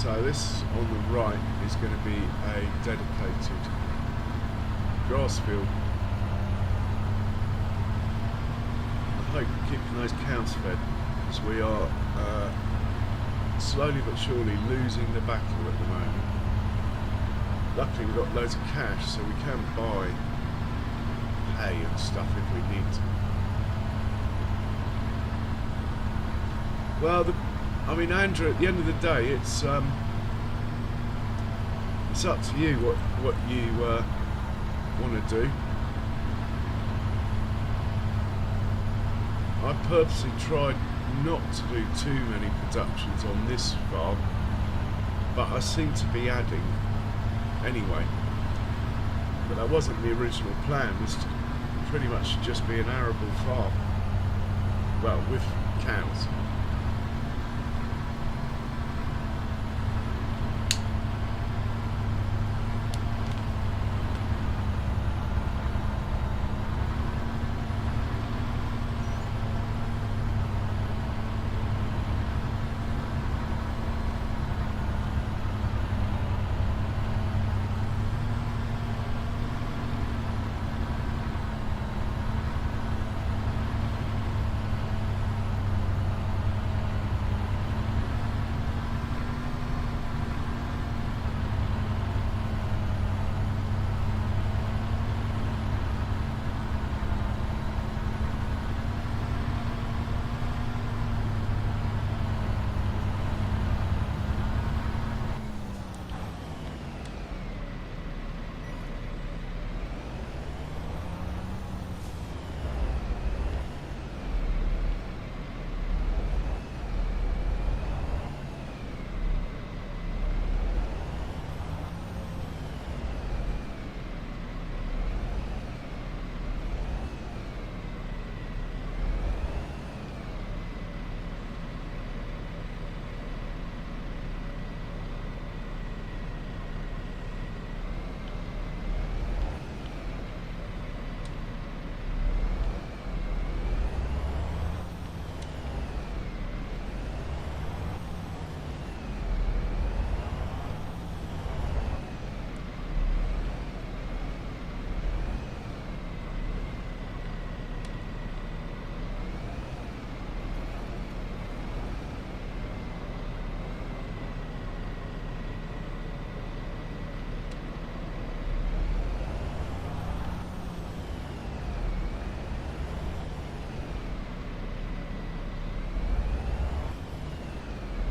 So this on the right is going to be a dedicated grass field. I hope keeping those cows fed, as we are slowly but surely losing the battle at the moment. Luckily we've got loads of cash, so we can buy hay and stuff if we need to. Well, I mean, Andrew, at the end of the day, it's up to you what you want to do. I purposely tried not to do too many productions on this farm, but I seem to be adding anyway. But that wasn't the original plan, was to pretty much just be an arable farm. Well, with cows.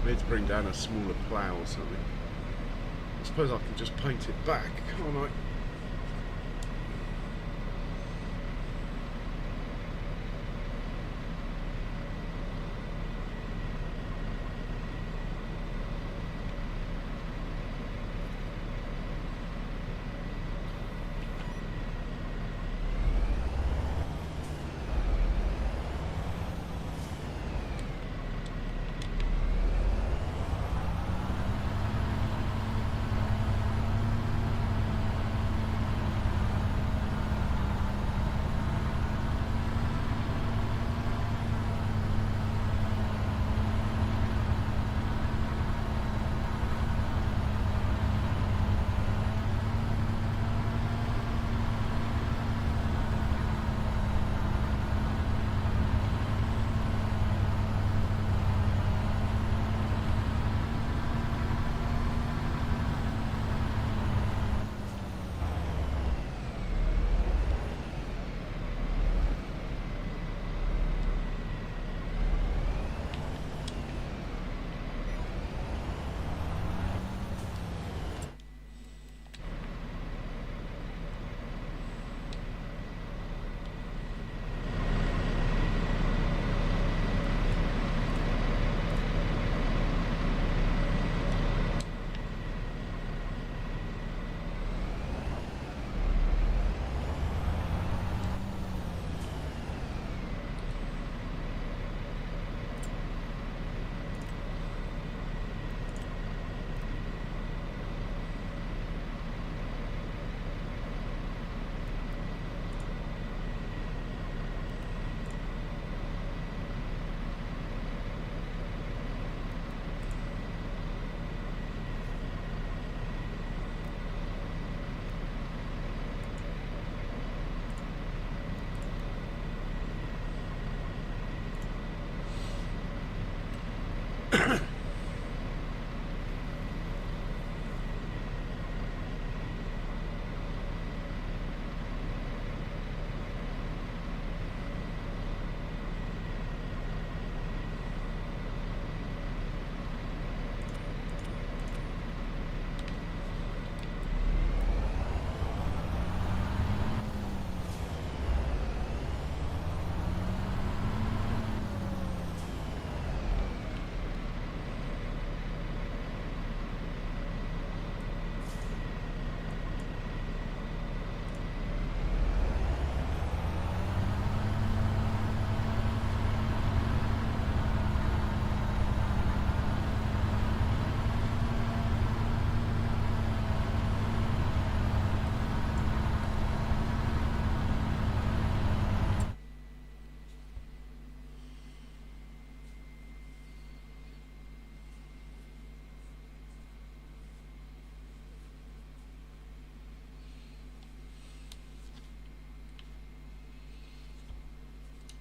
I need to bring down a smaller plough or something. I suppose I can just paint it back, can't I?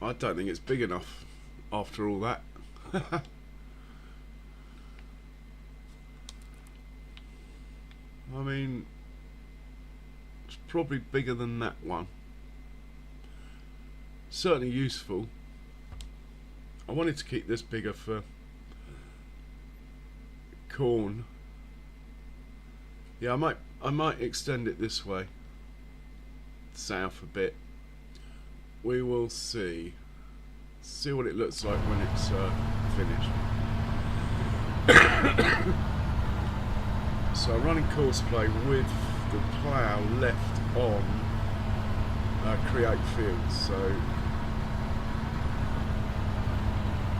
I don't think it's big enough after all that. I mean, it's probably bigger than that one. Certainly useful. I wanted to keep this bigger for corn. Yeah, I might extend it this way, south a bit. We will see what it looks like when it's finished. So I'm running course play with the plough left on create fields. So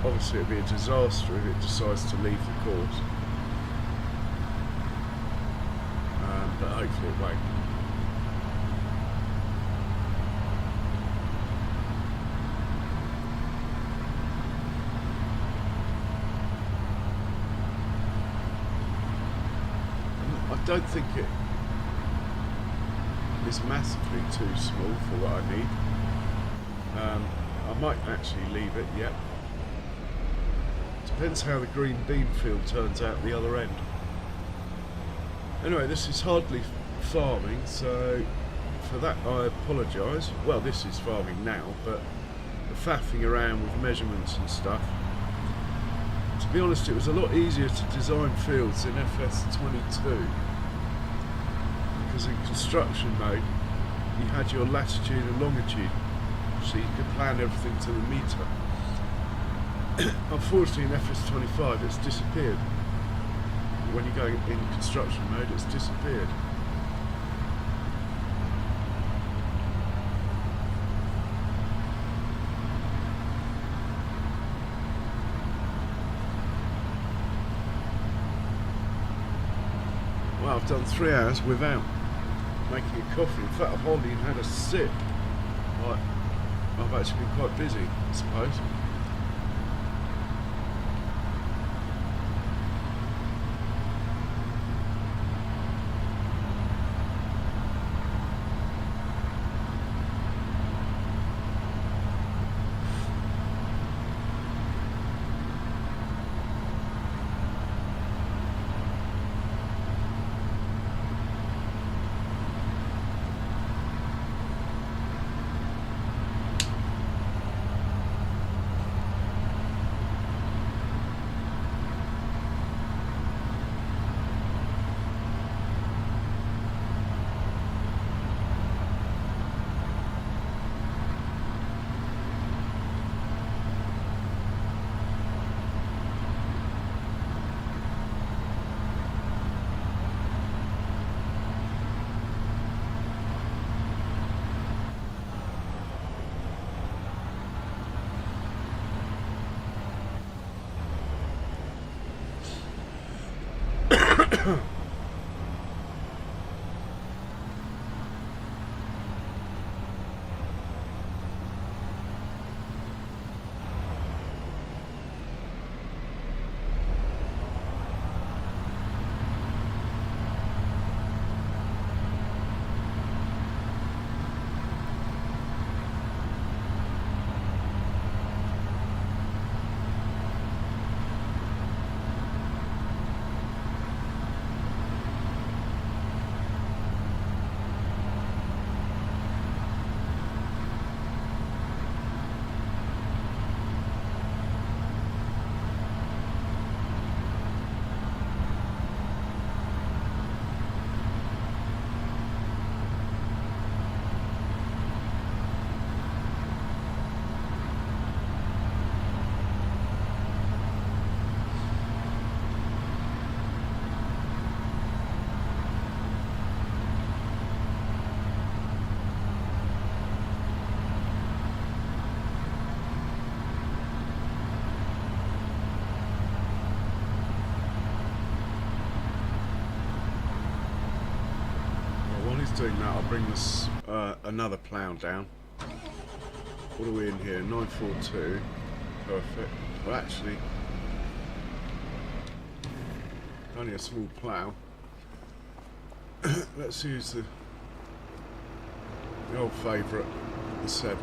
obviously it'd be a disaster if it decides to leave the course, but hopefully it won't. I don't think it is massively too small for what I need. I might actually leave it, yet. Depends how the green bean field turns out the other end. Anyway, this is hardly farming, so for that I apologise. Well, this is farming now, but the faffing around with measurements and stuff. To be honest, it was a lot easier to design fields in FS22. Because in construction mode, you had your latitude and longitude, so you could plan everything to the metre. Unfortunately, in FS25, it's disappeared. When you go in construction mode, it's disappeared. Well, I've done 3 hours without making a coffee. In fact, I've hardly even had a sip. Like, I've actually been quite busy, I suppose. Now I'll bring this another plough down. What are we in here? 942. Perfect. Well, actually, only a small plough. Let's use the old favourite, the 7.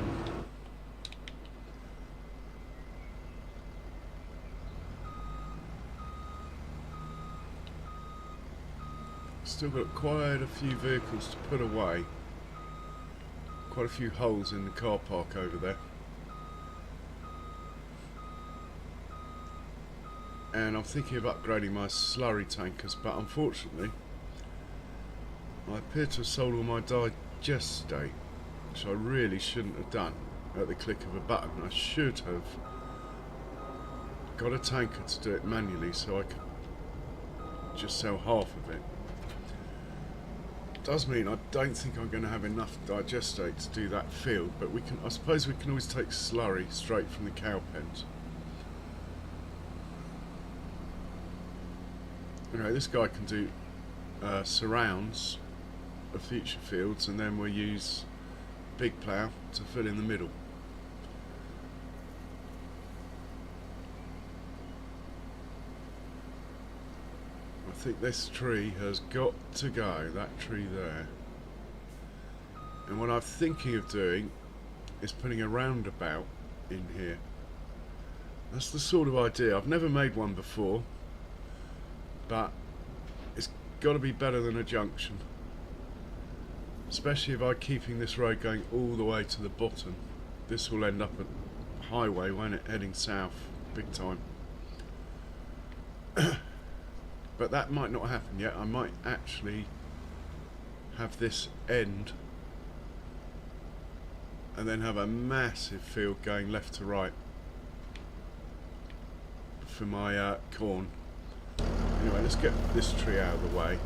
Still got quite a few vehicles to put away. Quite a few holes in the car park over there. And I'm thinking of upgrading my slurry tankers, but unfortunately I appear to have sold all my digestate, which I really shouldn't have done at the click of a button. I should have got a tanker to do it manually so I could just sell half of it. Does mean I don't think I'm going to have enough digestate to do that field, but we can. I suppose we can always take slurry straight from the cow pens. Anyway, this guy can do surrounds of future fields, and then we'll use big plough to fill in the middle. I think this tree has got to go, that tree there. And what I'm thinking of doing is putting a roundabout in here. That's the sort of idea. I've never made one before, but it's got to be better than a junction. Especially if I'm keeping this road going all the way to the bottom. This will end up a highway, won't it, heading south big time. But that might not happen yet. I might actually have this end and then have a massive field going left to right for my corn. Anyway, let's get this tree out of the way.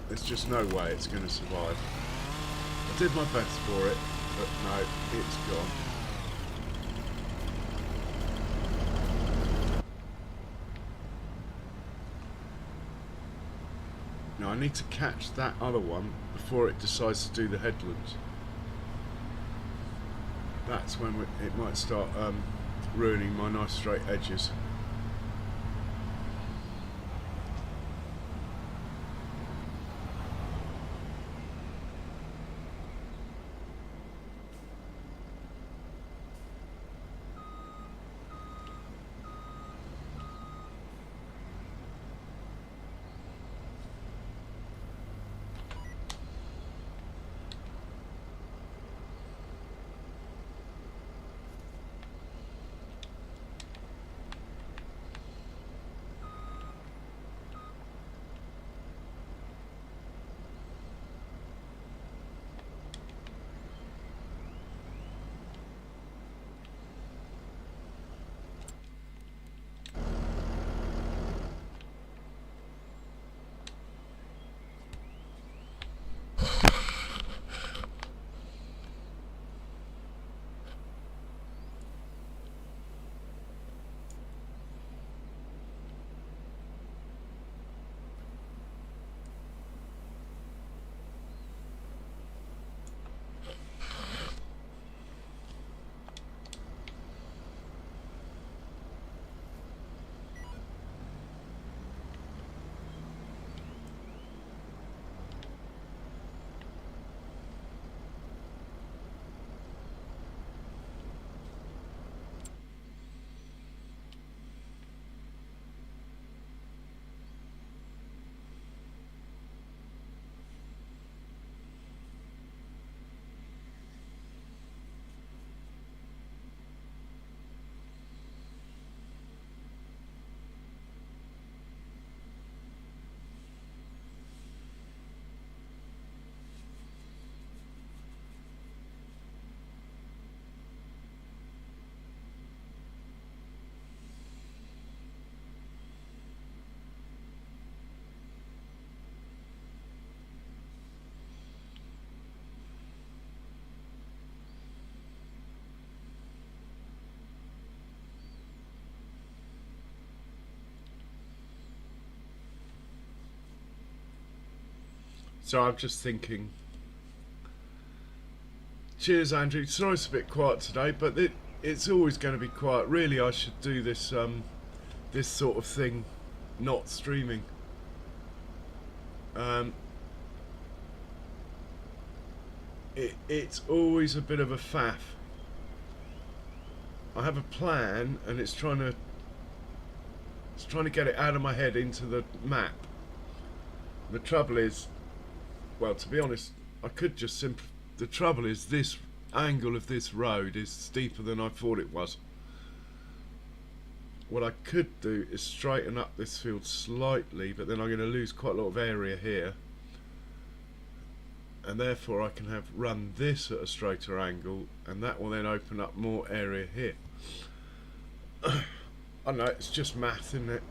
There's just no way it's going to survive. I did my best for it, but no, it's gone. Now I need to catch that other one before it decides to do the headlands. That's when it might start ruining my nice straight edges. So I'm just thinking Cheers, Andrew. Sorry it's a bit quiet today, but it's always going to be quiet. Really, I should do this this sort of thing, not streaming. Um, it's always a bit of a faff. I have a plan, and it's trying to get it out of my head into the map. The trouble is, well, to be honest, I could just simply. The trouble is, this angle of this road is steeper than I thought it was. What I could do is straighten up this field slightly, but then I'm going to lose quite a lot of area here, and therefore I can have run this at a straighter angle, and that will then open up more area here. I don't know, it's just math, isn't it?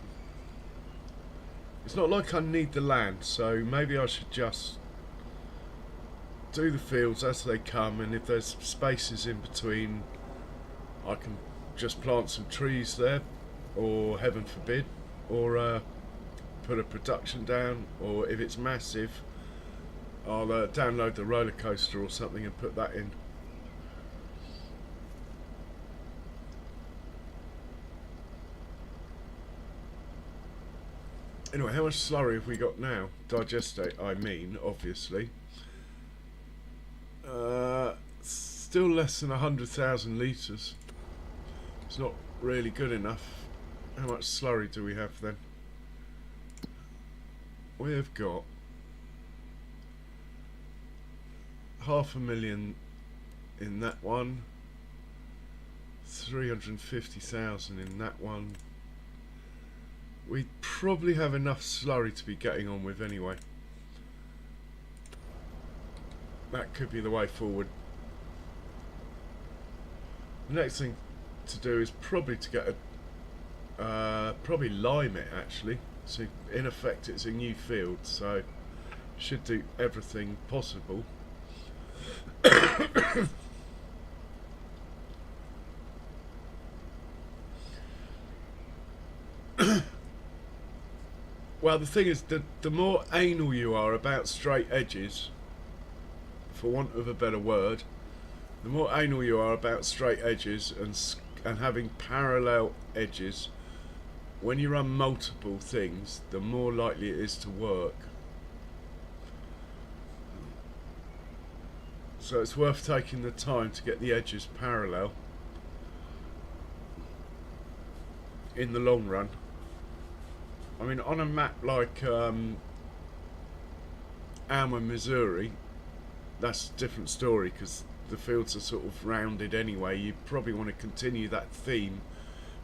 It's not like I need the land, so maybe I should just do the fields as they come, and if there's spaces in between, I can just plant some trees there, or heaven forbid, or put a production down, or if it's massive, I'll download the roller coaster or something and put that in. Anyway, how much slurry have we got now? Digestate, I mean, obviously. Still less than 100,000 litres. It's not really good enough. How much slurry do we have then? We have got 500,000 in that one, 350,000 in that one. We probably have enough slurry to be getting on with anyway. That could be the way forward. The next thing to do is probably to get a probably lime it actually. So in effect it's a new field, so should do everything possible. Well, the thing is, the more anal you are about straight edges, for want of a better word, the more anal you are about straight edges and having parallel edges, when you run multiple things, the more likely it is to work. So it's worth taking the time to get the edges parallel in the long run. I mean, on a map like Alma, Missouri, that's a different story because the fields are sort of rounded anyway. You probably want to continue that theme,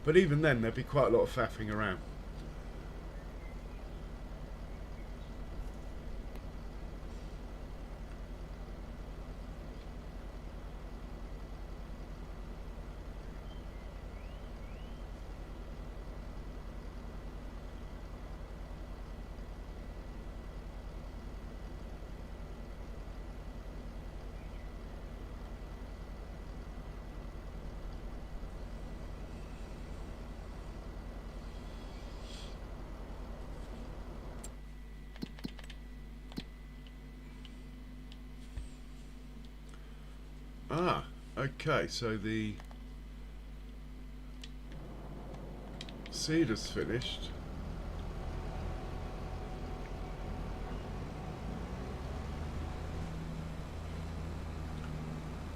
but even then there'd be quite a lot of faffing around. Ah, okay, so the seeder's finished.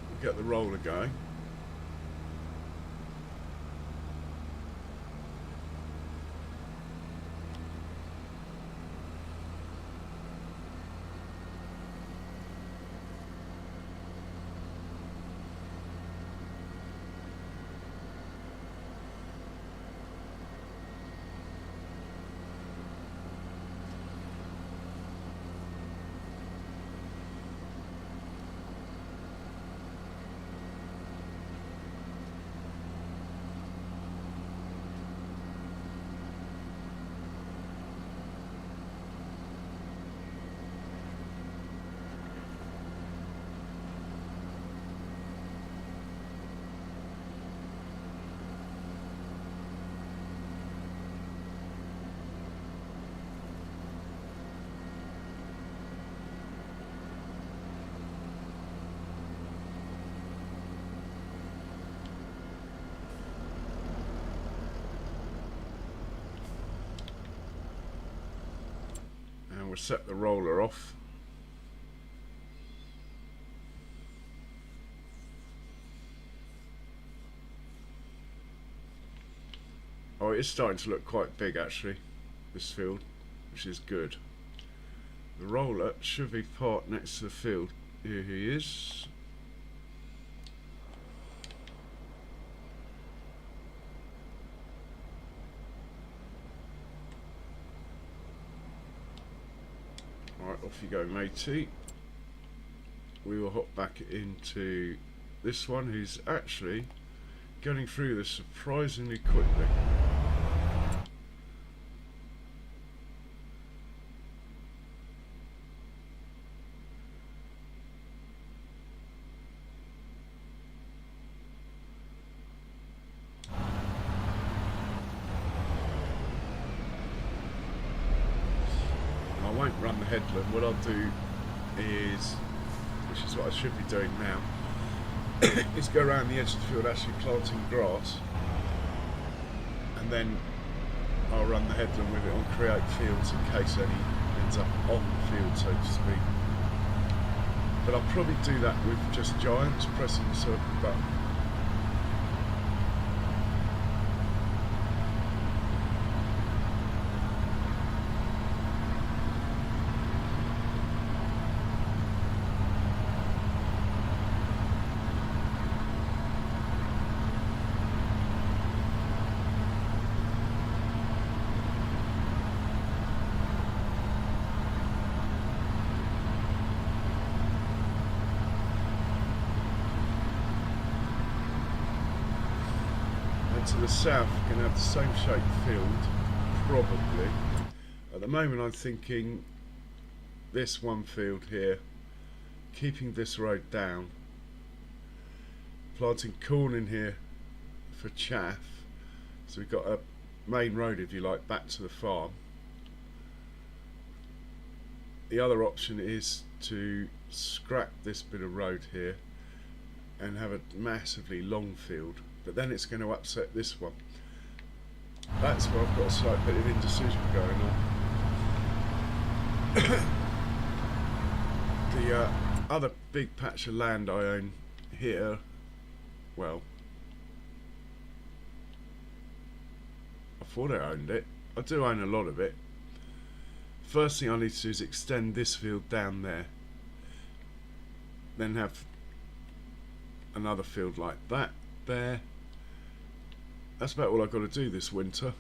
We'll get the roller going. we'll set the roller off. Oh, it is starting to look quite big actually, this field, which is good. The roller should be parked next to the field. Here he is. Alright, off you go, matey. We will hop back into this one, who's actually getting through this surprisingly quickly. I won't run the headland. What I'll do is, which is what I should be doing now, is go around the edge of the field actually planting grass, and then I'll run the headland with it on create fields in case any ends up on the field, so to speak. But I'll probably do that with just giants pressing the circle button. To the south, you can have the same shaped field, probably. At the moment I'm thinking this one field here, keeping this road down, planting corn in here for chaff, so we've got a main road, if you like, back to the farm. The other option is to scrap this bit of road here and have a massively long field, but then it's going to upset this one. That's where I've got a slight bit of indecision going on. The other big patch of land I own here, well, I thought I owned it. I do own a lot of it. First thing I need to do is extend this field down there, then have another field like that there. That's about all I've got to do this winter.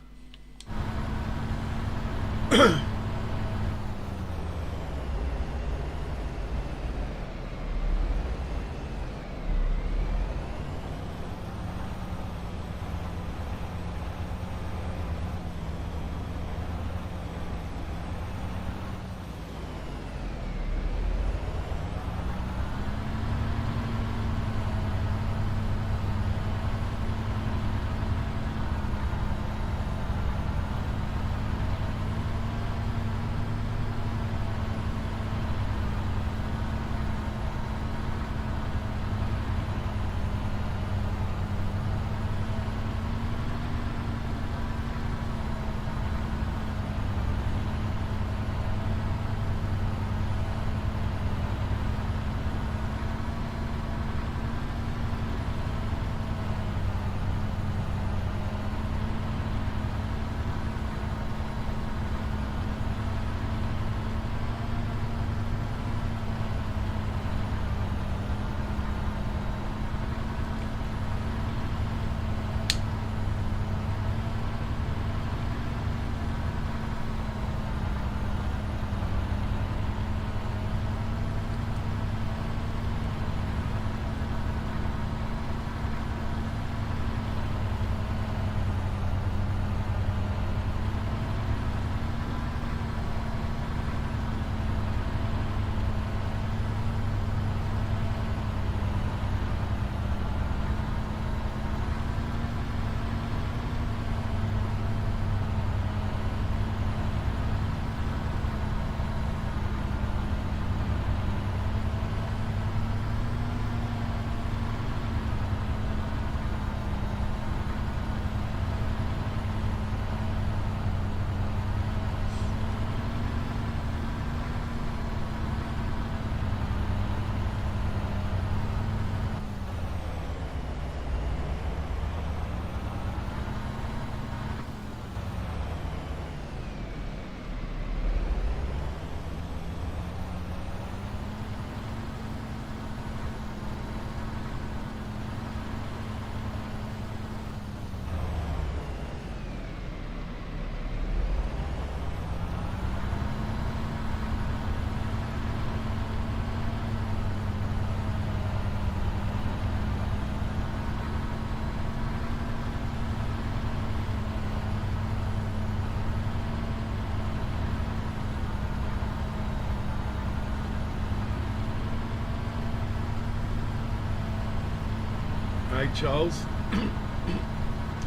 Hey Charles,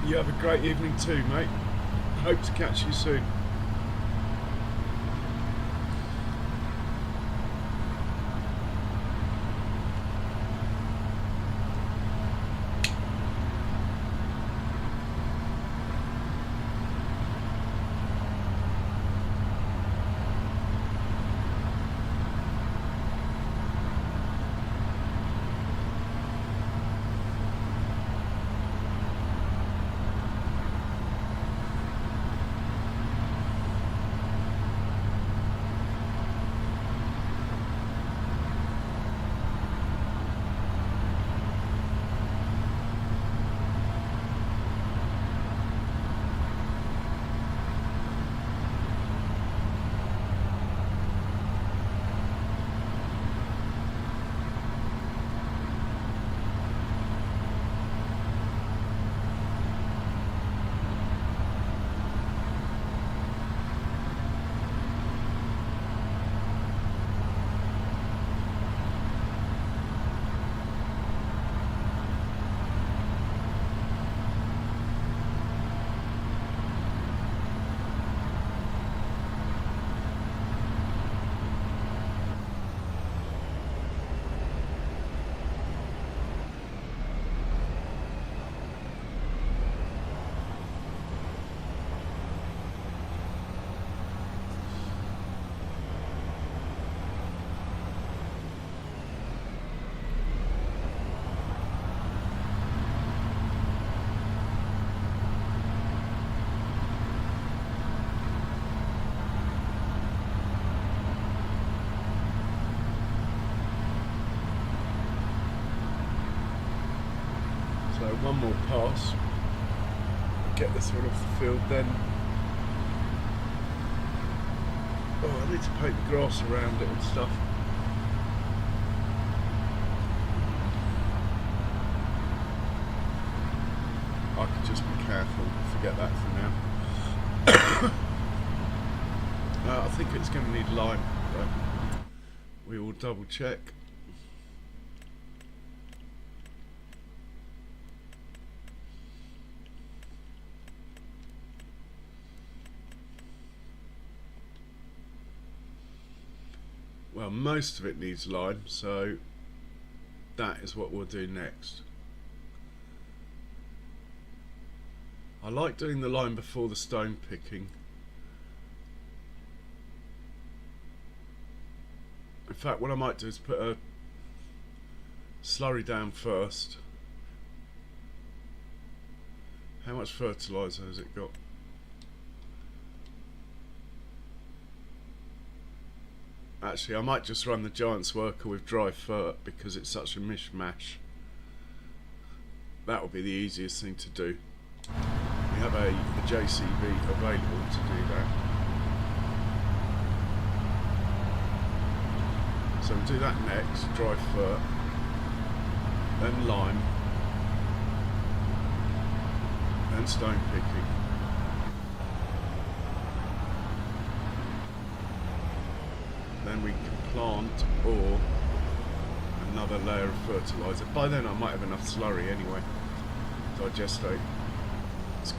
you have a great evening too, mate. Hope to catch you soon. So one more pass, get this one off the field then. Oh, I need to paint the grass around it and stuff. I could just be careful, forget that for now. I think it's going to need lime, but we will double check. Well, most of it needs lime, so that is what we'll do next. I like doing the lime before the stone picking. In fact, what I might do is put a slurry down first. How much fertiliser has it got? Actually, I might just run the Giant's Worker with dry fert because it's such a mishmash. That will be the easiest thing to do. We have a JCB available to do that. So we'll do that next, dry fert, then lime, then stone picking. Then we can plant or another layer of fertiliser. By then I might have enough slurry anyway, digestate. It's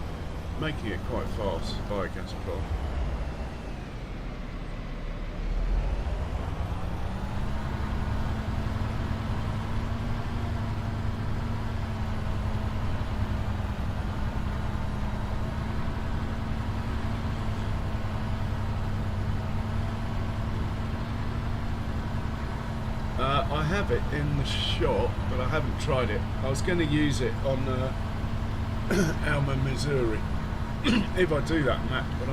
making it quite fast, biogas plant. I have it in the shop, but I haven't tried it. I was going to use it on Alma, Missouri, if I do that map, but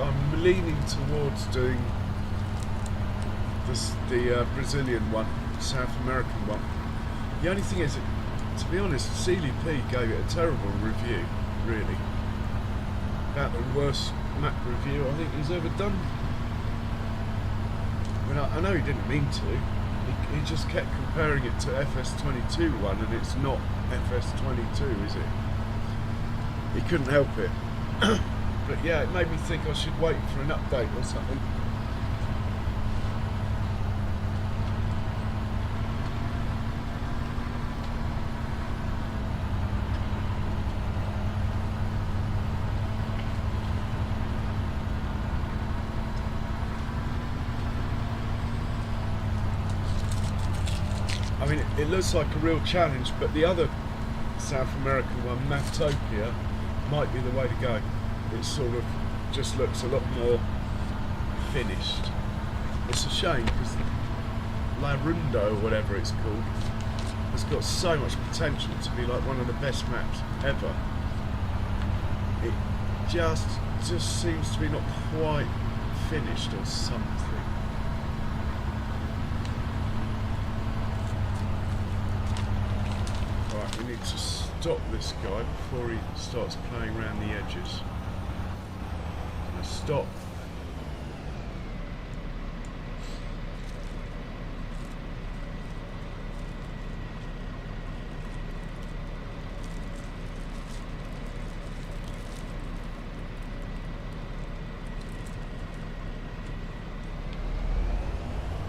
I'm leaning towards doing the Brazilian one, South American one. The only thing is, to be honest, CLP gave it a terrible review, really. About the worst map review I think he's ever done. I mean, I know he didn't mean to. He just kept comparing it to FS22 one, and it's not FS22, is it? He couldn't help it. But yeah, it made me think I should wait for an update or something. it looks like a real challenge, but the other South American one, Matopia, might be the way to go. It sort of just looks a lot more finished. It's a shame because Larundo, or whatever it's called, has got so much potential to be like one of the best maps ever. It just seems to be not quite finished or something. Right, we need to stop this guy before he starts playing around the edges. Now stop.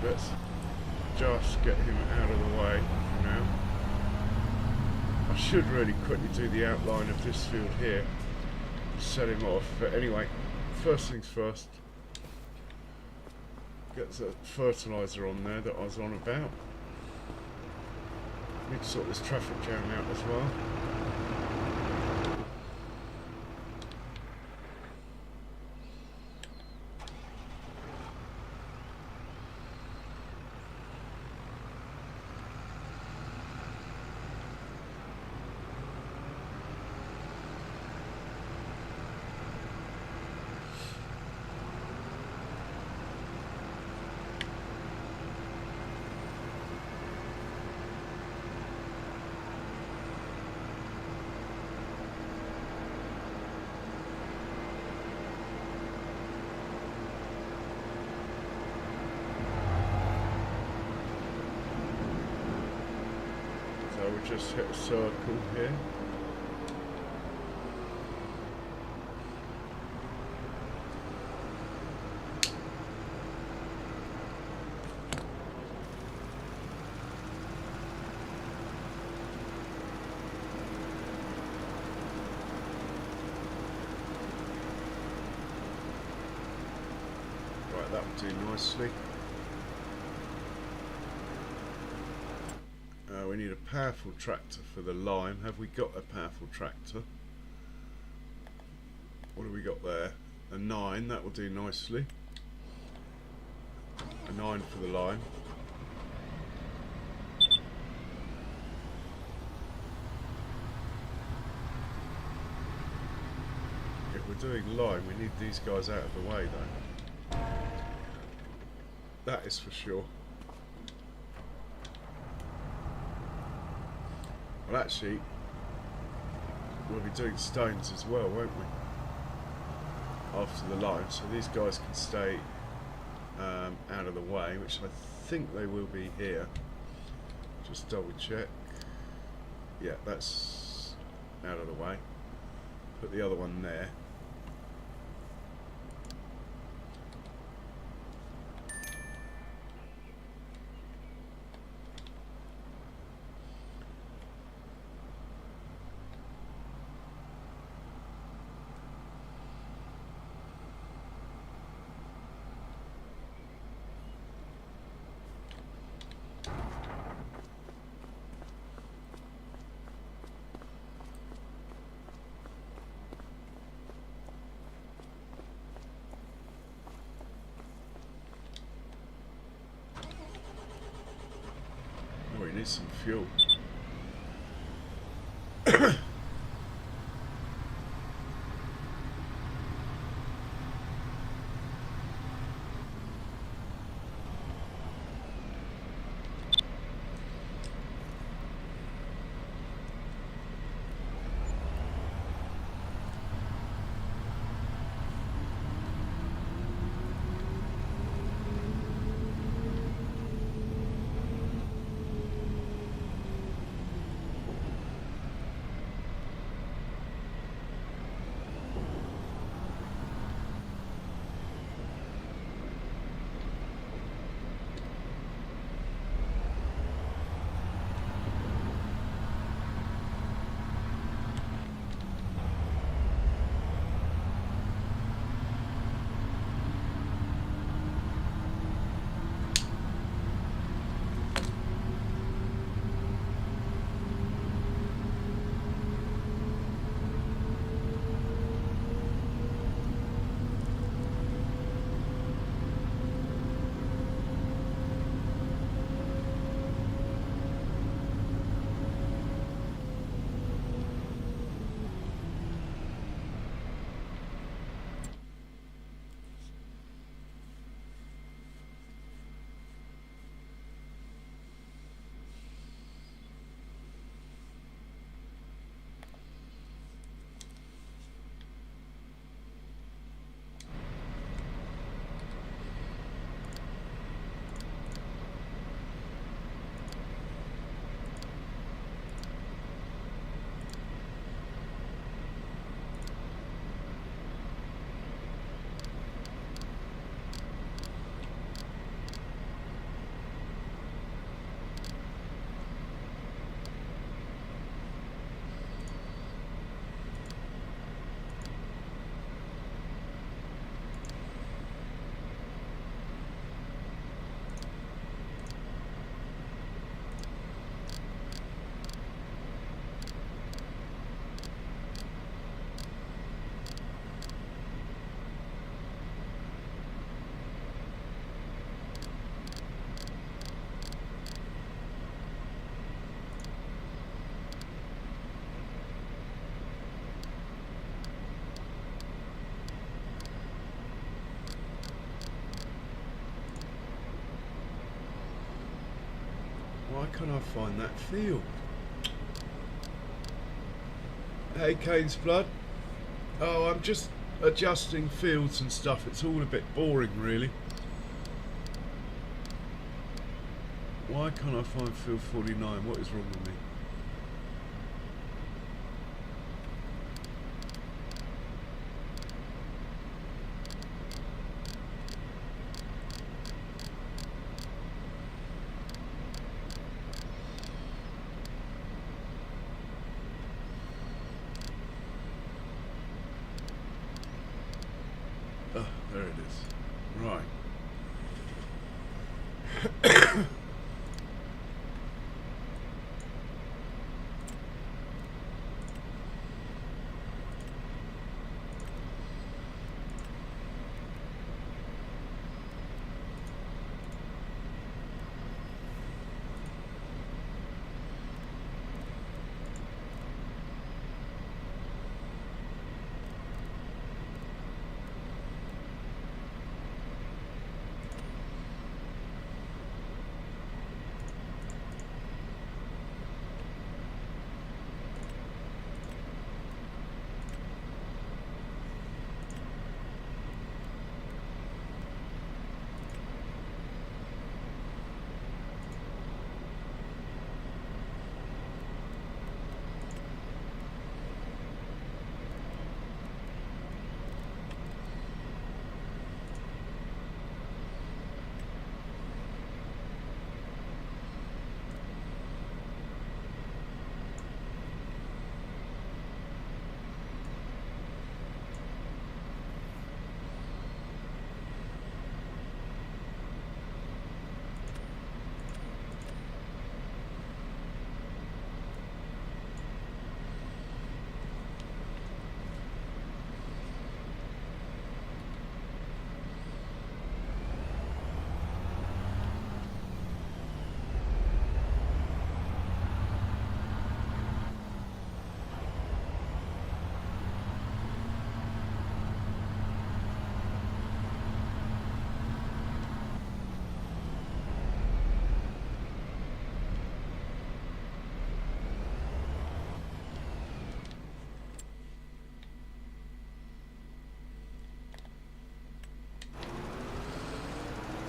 Let's just get him out of the way for now. I should really quickly do the outline of this field here, set him off, but anyway, first things first, get the fertiliser on there that I was on about. Need to sort this traffic jam out as well. We'll just hit a circle here. Right, that will do nicely. We need a powerful tractor for the lime. Have we got a powerful tractor? What have we got there? A 9, that will do nicely. A 9 for the lime. If we're doing lime, we need these guys out of the way though. That is for sure. Well, actually, we'll be doing stones as well, won't we? After the lime, so these guys can stay out of the way, which I think they will be here. Just double check. Yeah, that's out of the way. Put the other one there. Oh, we need some fuel. Why can't I find that field? Hey, Kane's Blood. Oh, I'm just adjusting fields and stuff. It's all a bit boring, really. Why can't I find field 49? What is wrong with me? Oh, there it is. Right.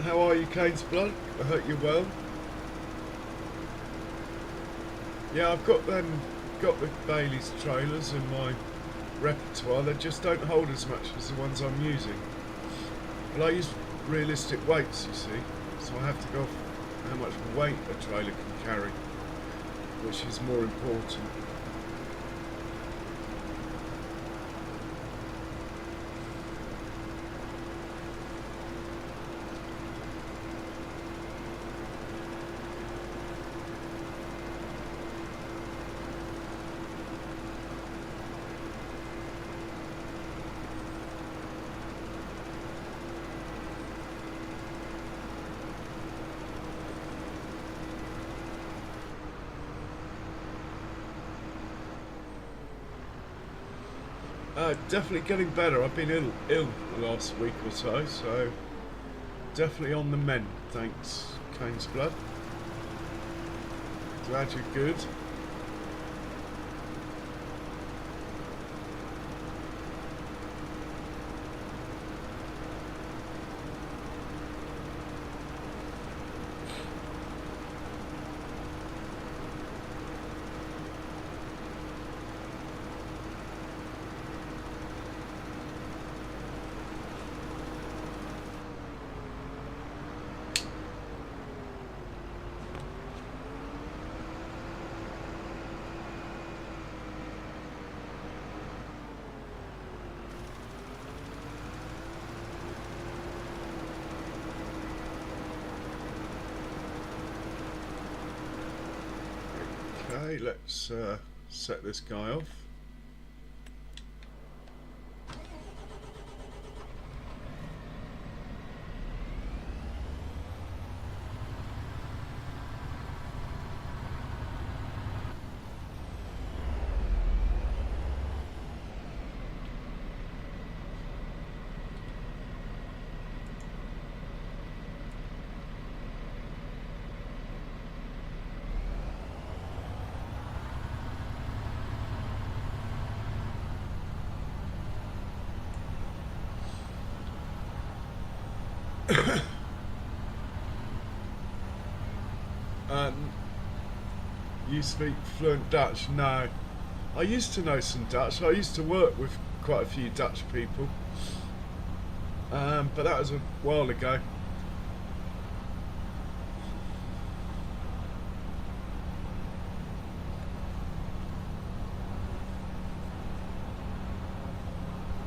How are you, Kane's Blood? I hope you're well. Yeah, I've got the Bailey's trailers in my repertoire. They just don't hold as much as the ones I'm using. But I use realistic weights, you see, so I have to go off how much weight a trailer can carry, which is more important. Definitely getting better. I've been ill the last week or so definitely on the mend. Thanks, Kane's Blood. Glad you're good. Okay, let's set this guy off. You speak fluent Dutch? No. I used to know some Dutch. I used to work with quite a few Dutch people. But that was a while ago.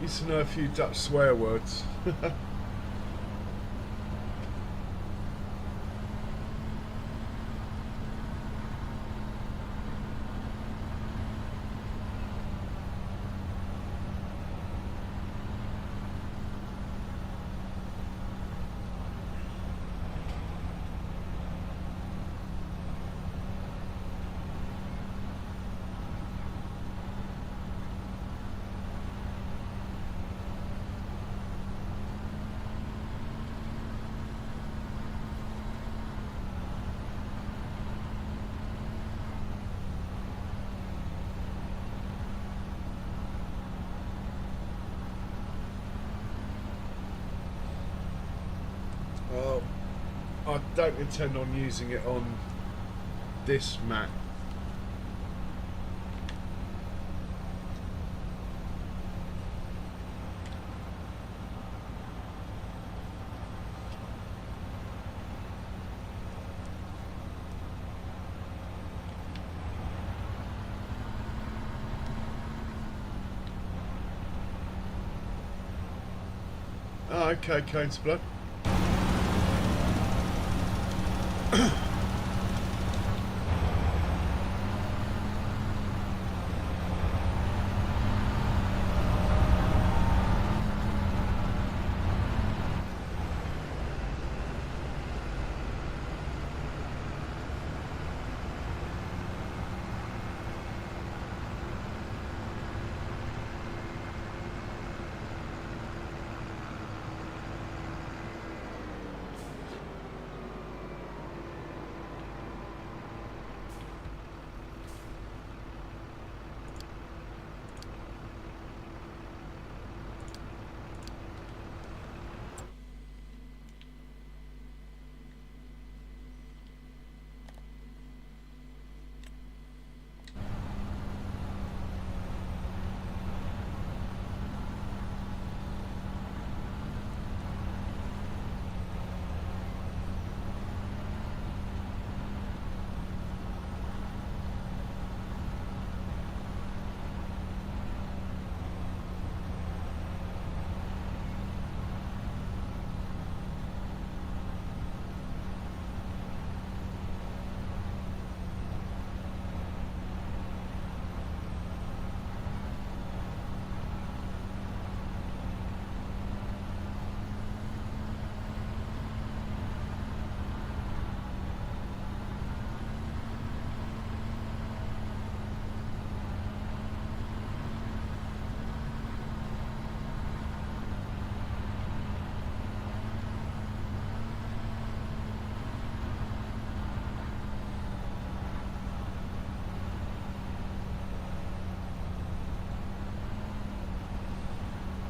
Used to know a few Dutch swear words. Well, I don't intend on using it on this Mac. Oh, okay, Cane's Blood.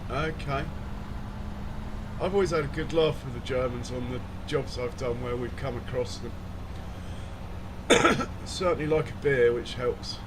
Okay. I've always had a good laugh with the Germans on the jobs I've done where we've come across them. Certainly like a beer, which helps.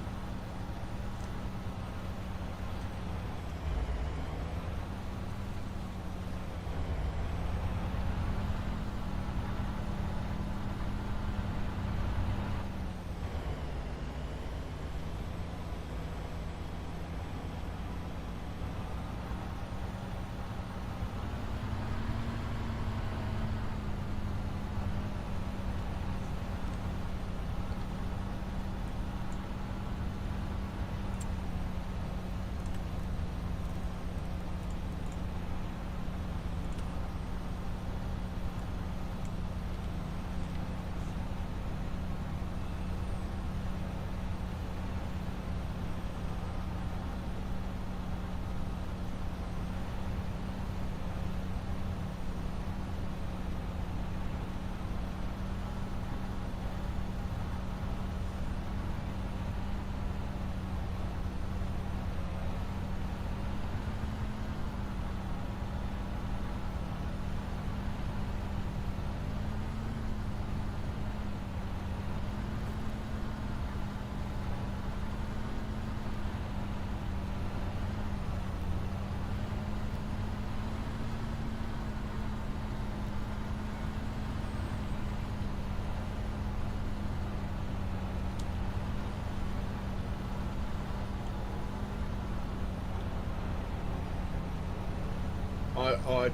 I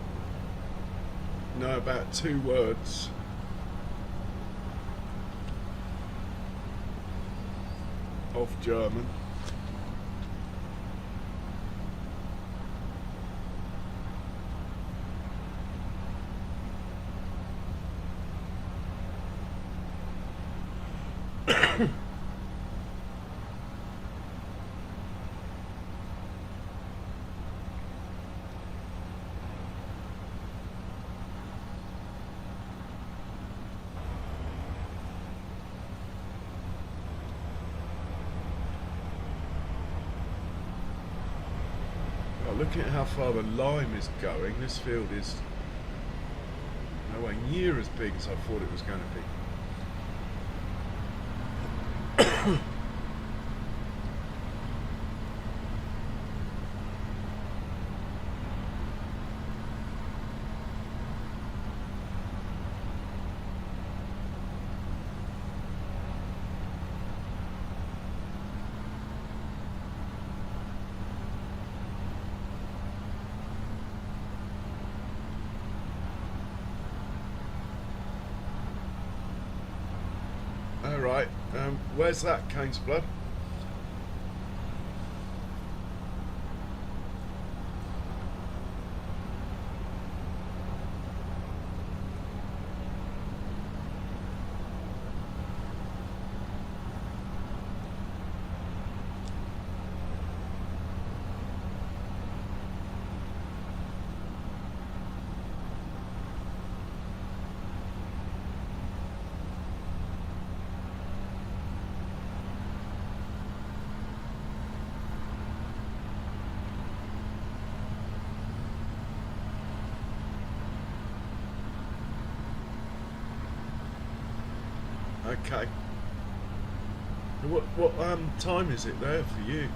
know about 2 words. Of German. Looking at how far the lime is going, this field is nowhere near as big as I thought it was going to be. Alright, where's that, Cane's Blood? Okay. What time is it there for you?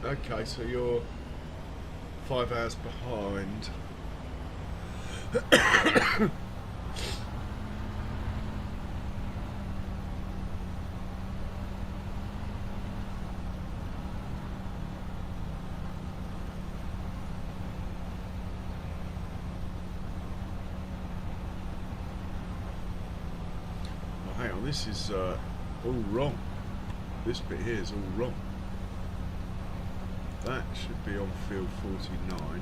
Okay, so you're 5 hours behind. Oh, hang on, this is all wrong. This bit here is all wrong. That should be on field 49.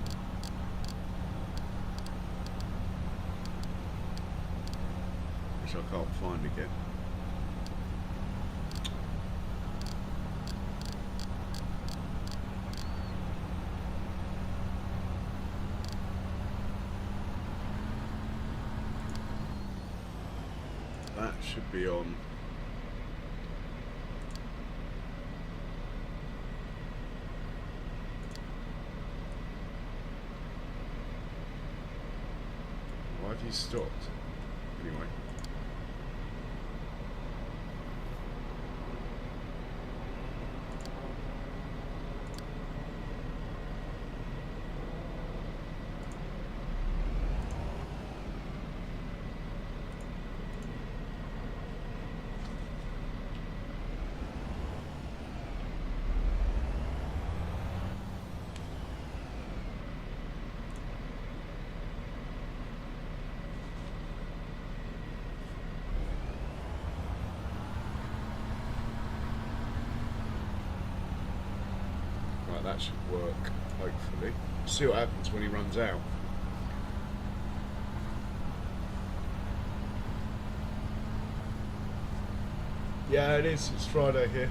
Which I can't find again. That should be on. Why have you stopped? Anyway. That should work, hopefully. See what happens when he runs out. Yeah, it is. It's Friday here.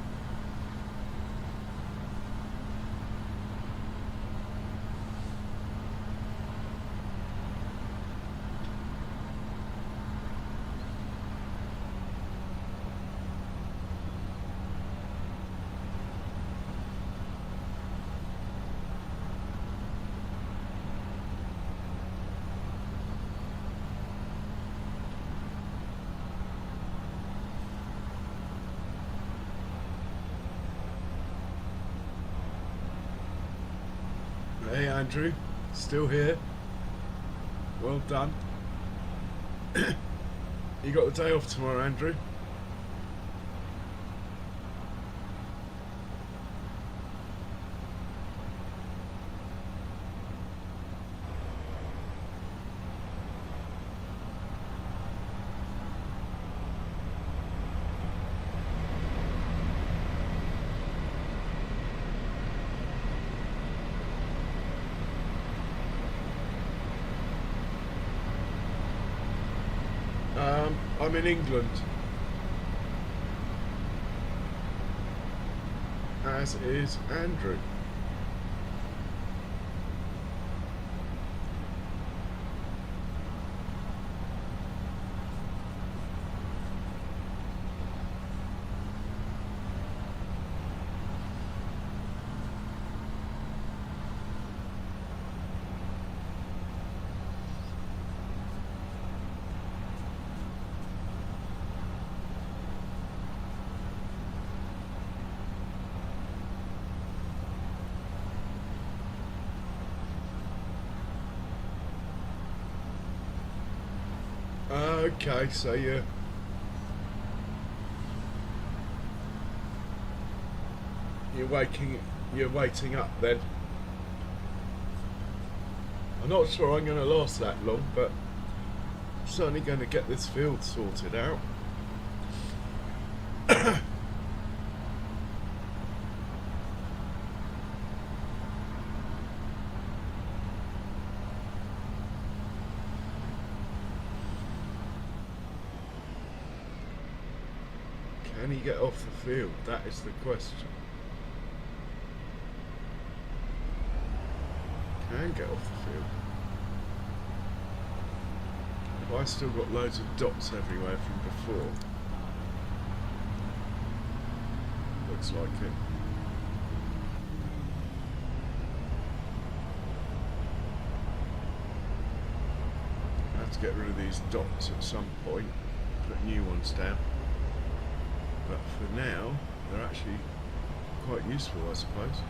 Andrew, still here. Well done. You got the day off tomorrow, Andrew? I'm in England, as is Andrew. Okay, so you're waiting up then. I'm not sure I'm going to last that long, but I'm certainly going to get this field sorted out. Can he get off the field? That is the question. Can get off the field. Have I still got loads of dots everywhere from before? Looks like it. I have to get rid of these dots at some point, put new ones down. But for now, they're actually quite useful, I suppose.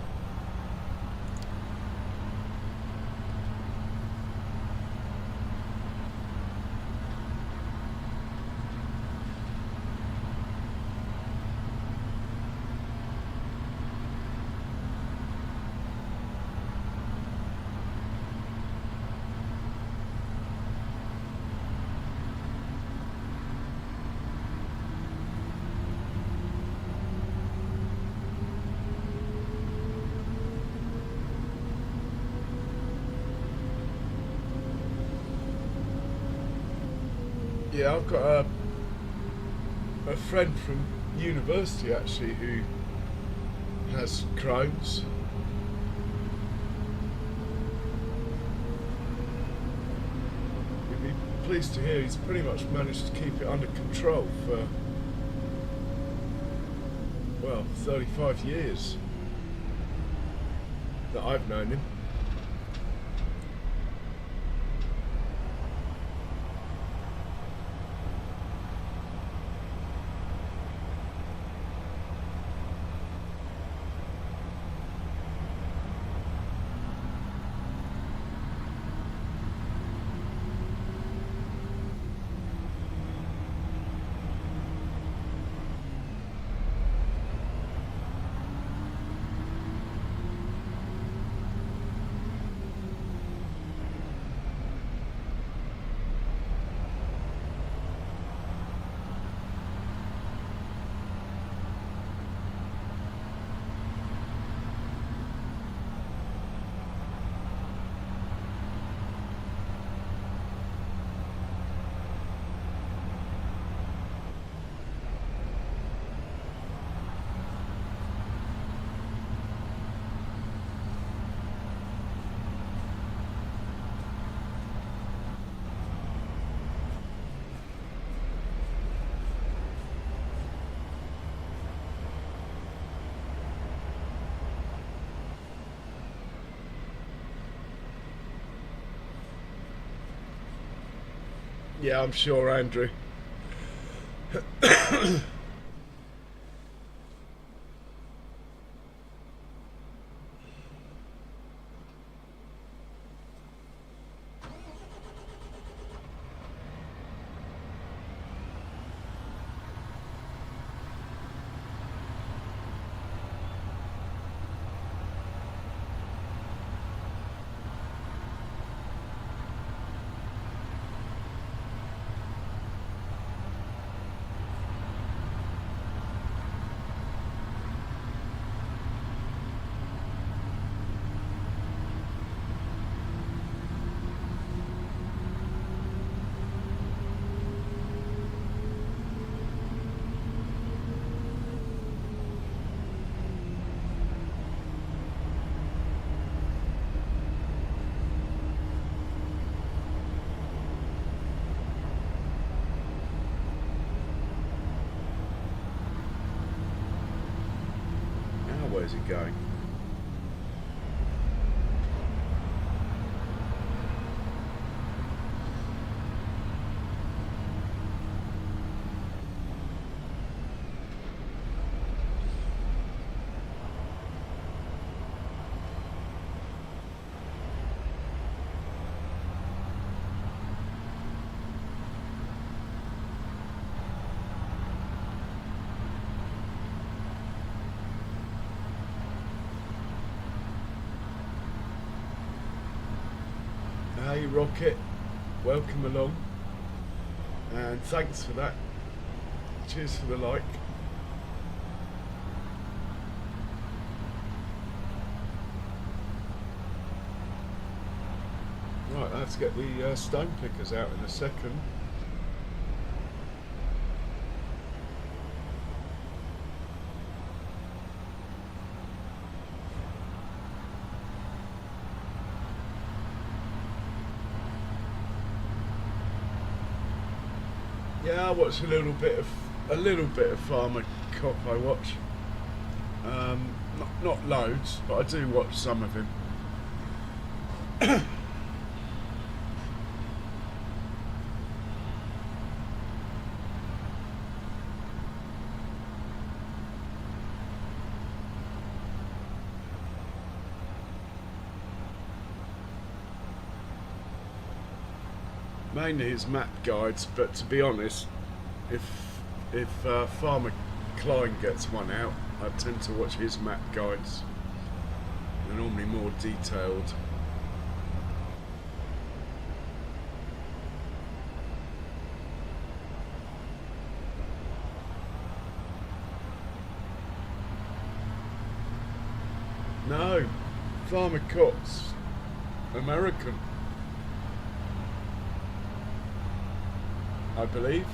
Yeah, I've got a friend from university actually who has Crohn's. You'd be pleased to hear he's pretty much managed to keep it under control for, well, 35 years that I've known him. Yeah, I'm sure, Andrew. Where's it going? Hey Rocket, welcome along, and thanks for that. Cheers for the like. Right, let's get the stone pickers out in a second. Yeah, I watch a little bit of Farmer Cop. I watch, not loads, but I do watch some of him. Mainly his map guides, but to be honest, if Farmer Klein gets one out, I tend to watch his map guides. They're normally more detailed. No, Farmer Cop's American, I believe.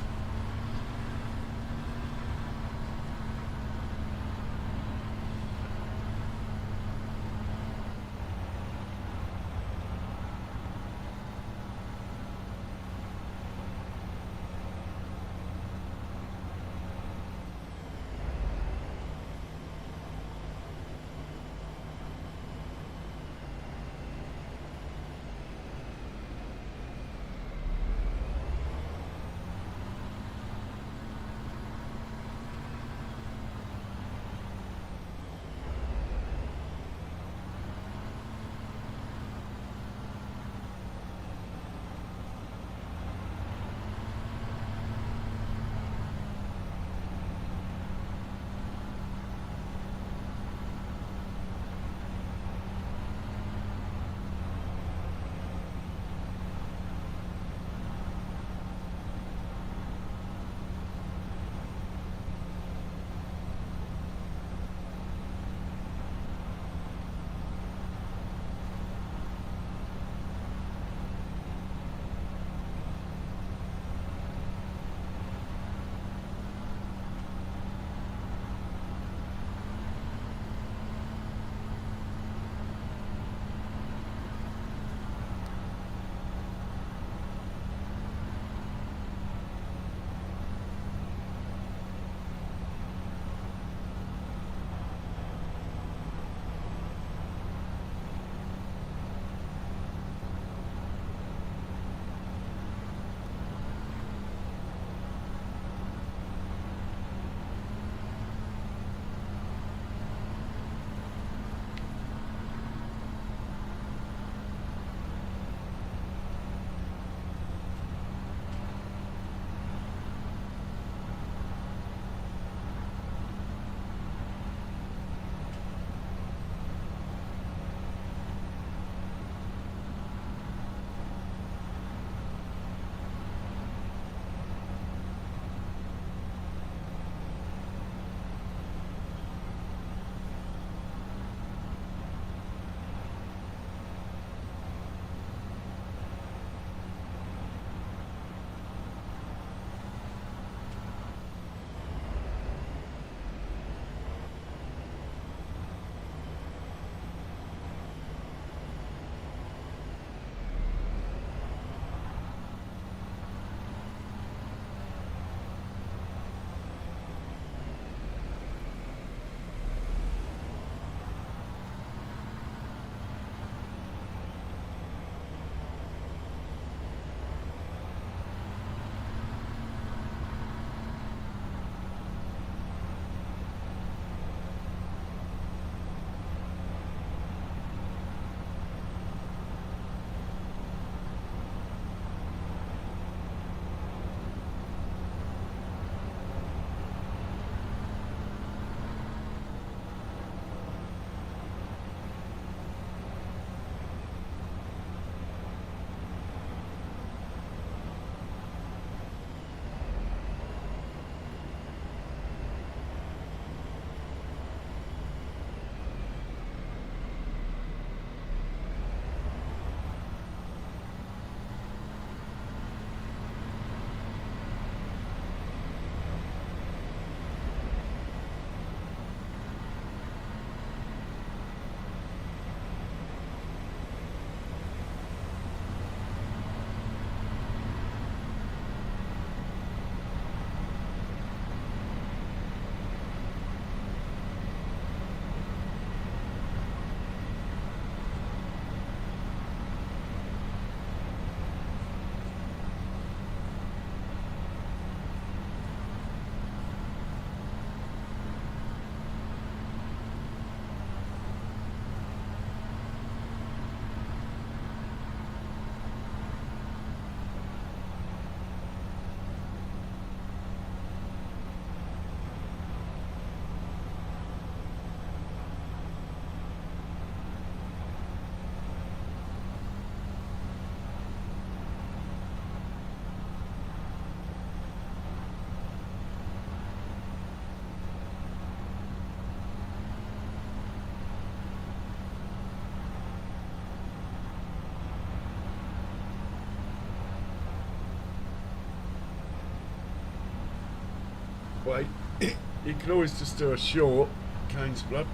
way. You can always just do a short cane's blood.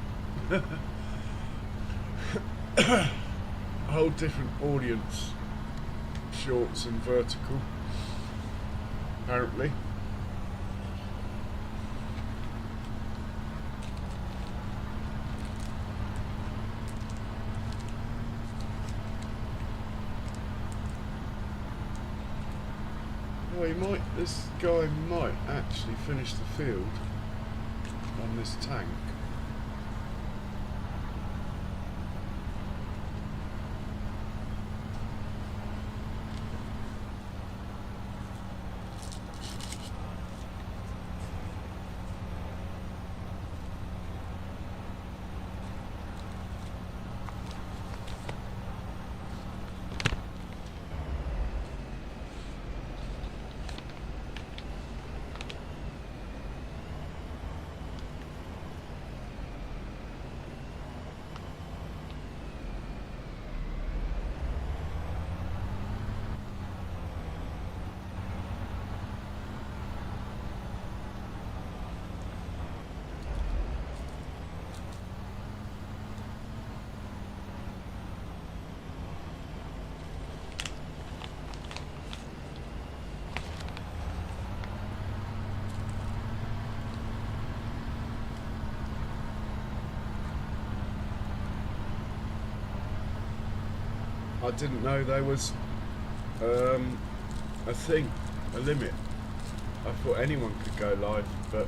A whole different audience, shorts and vertical, apparently. Well, this guy might actually finish the field on this tank. I didn't know there was a thing, a limit. I thought anyone could go live, but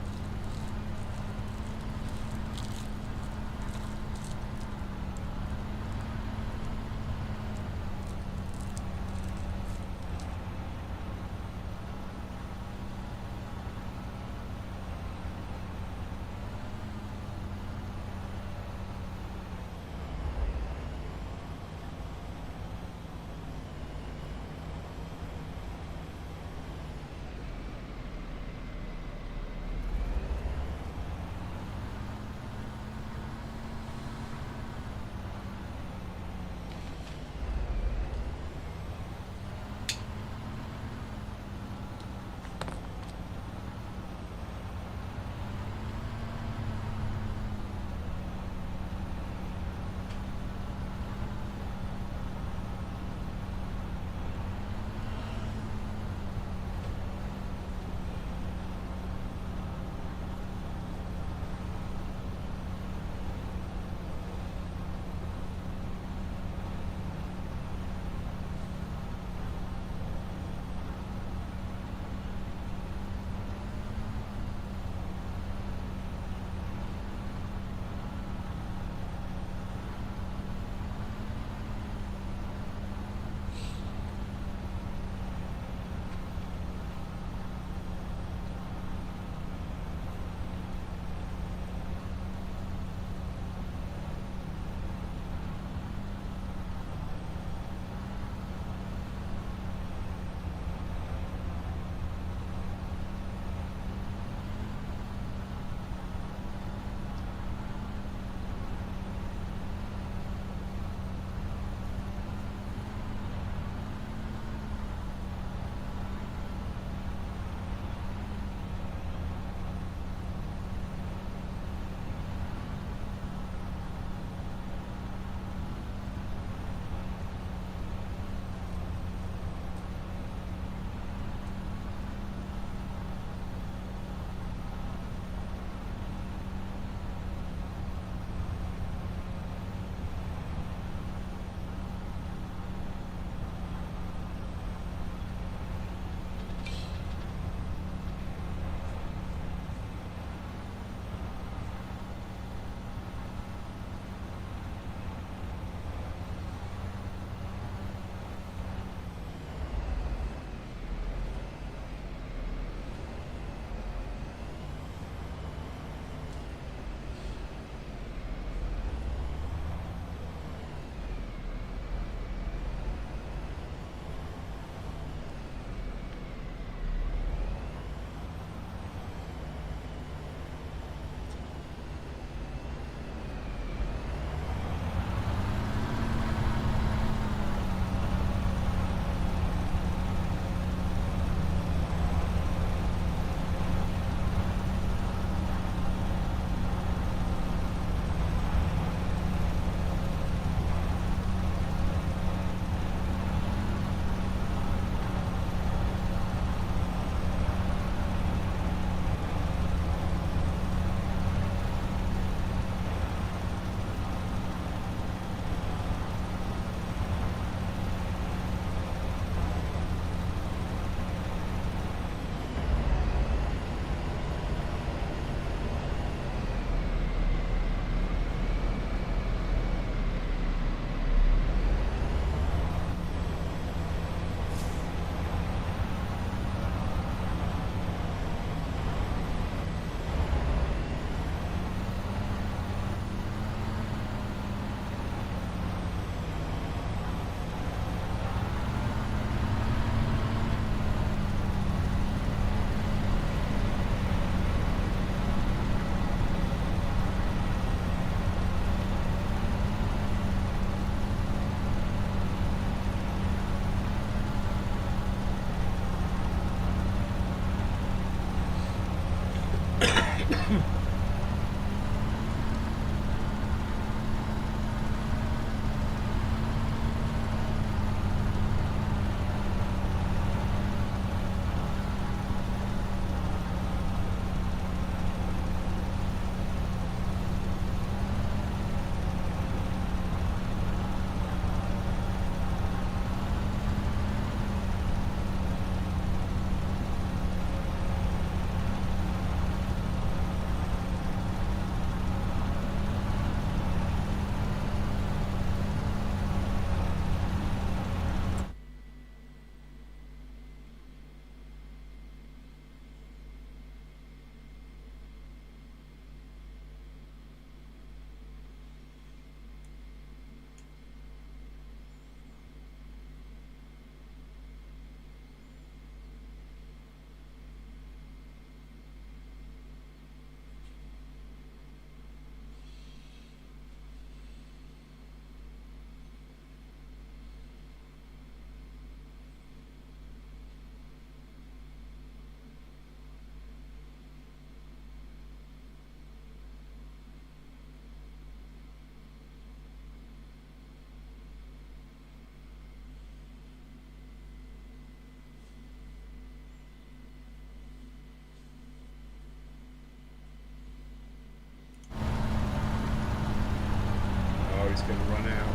Oh, he's going to run out.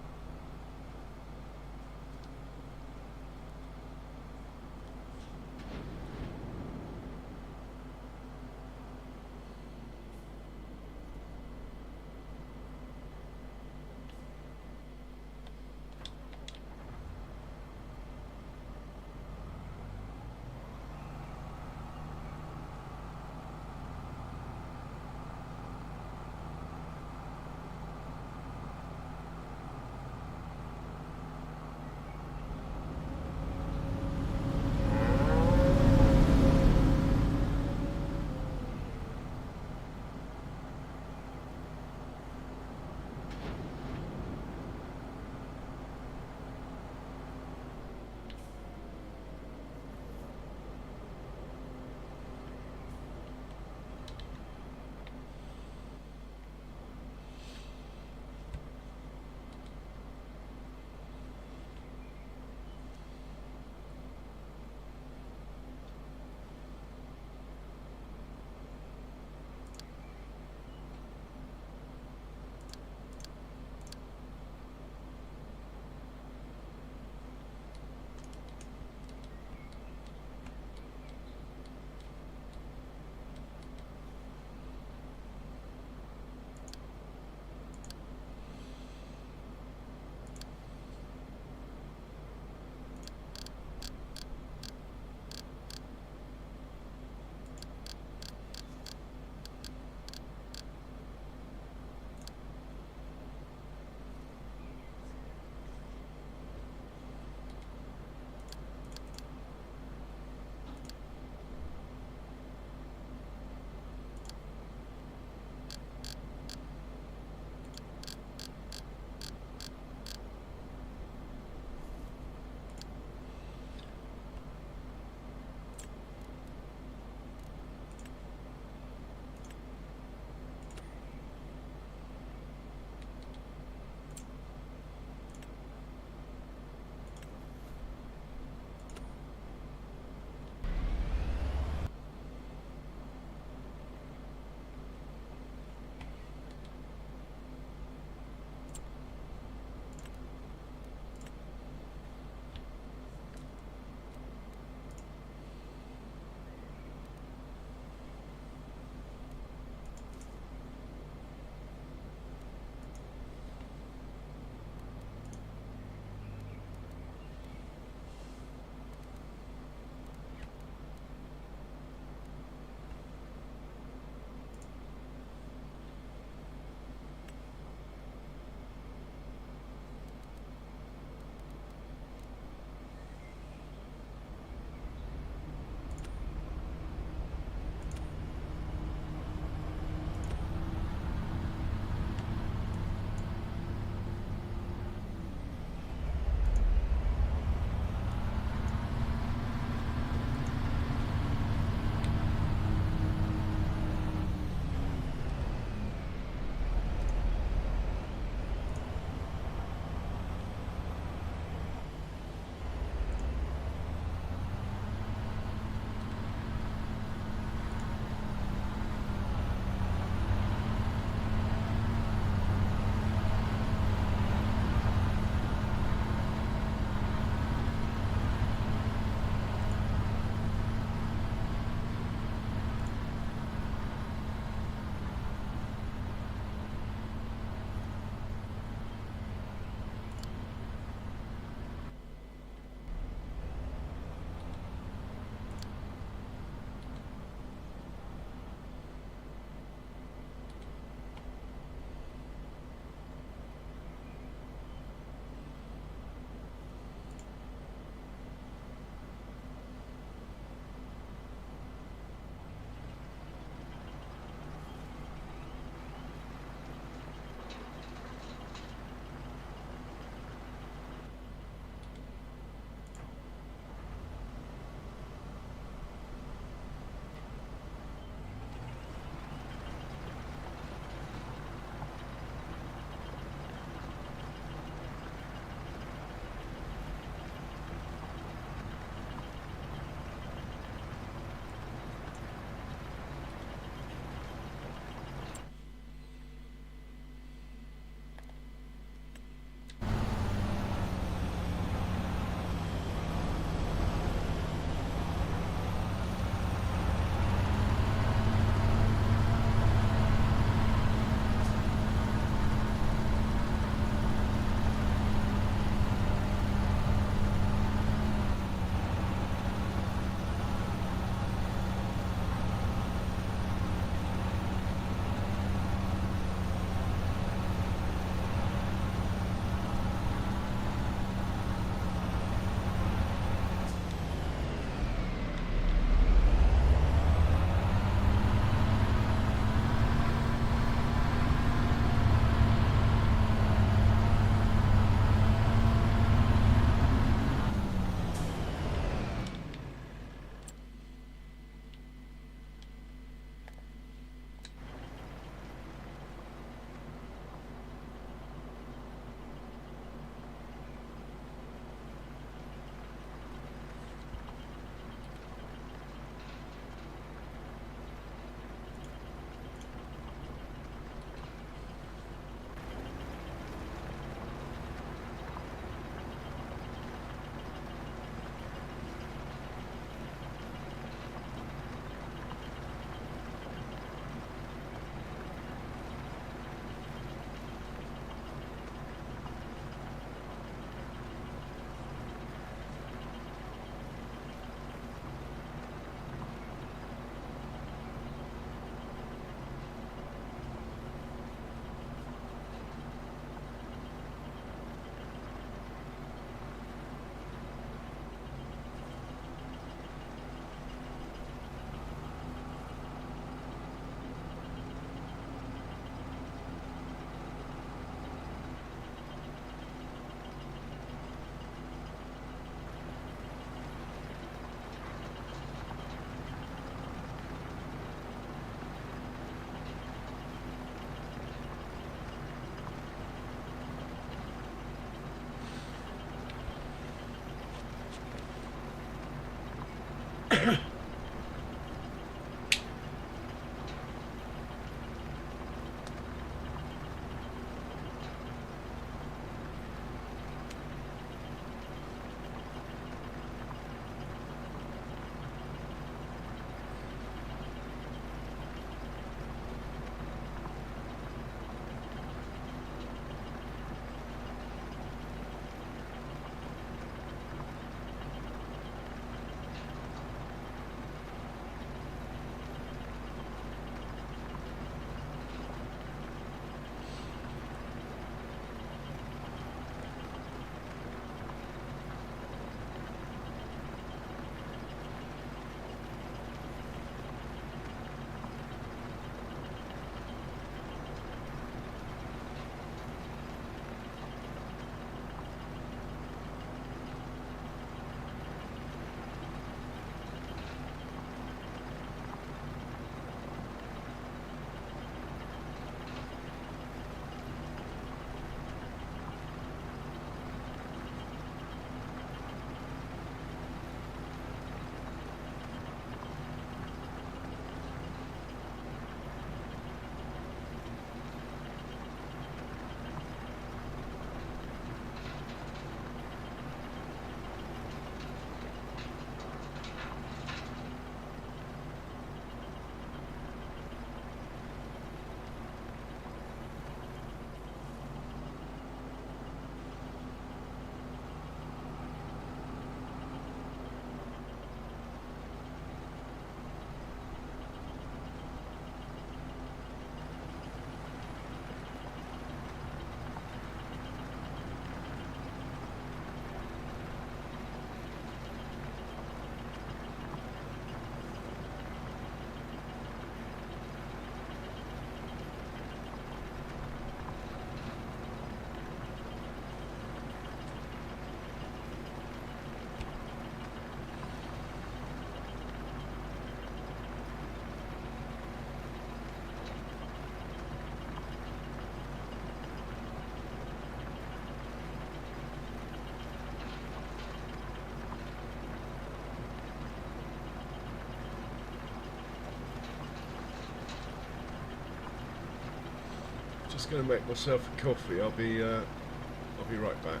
Just going to make myself a coffee. I'll be right back.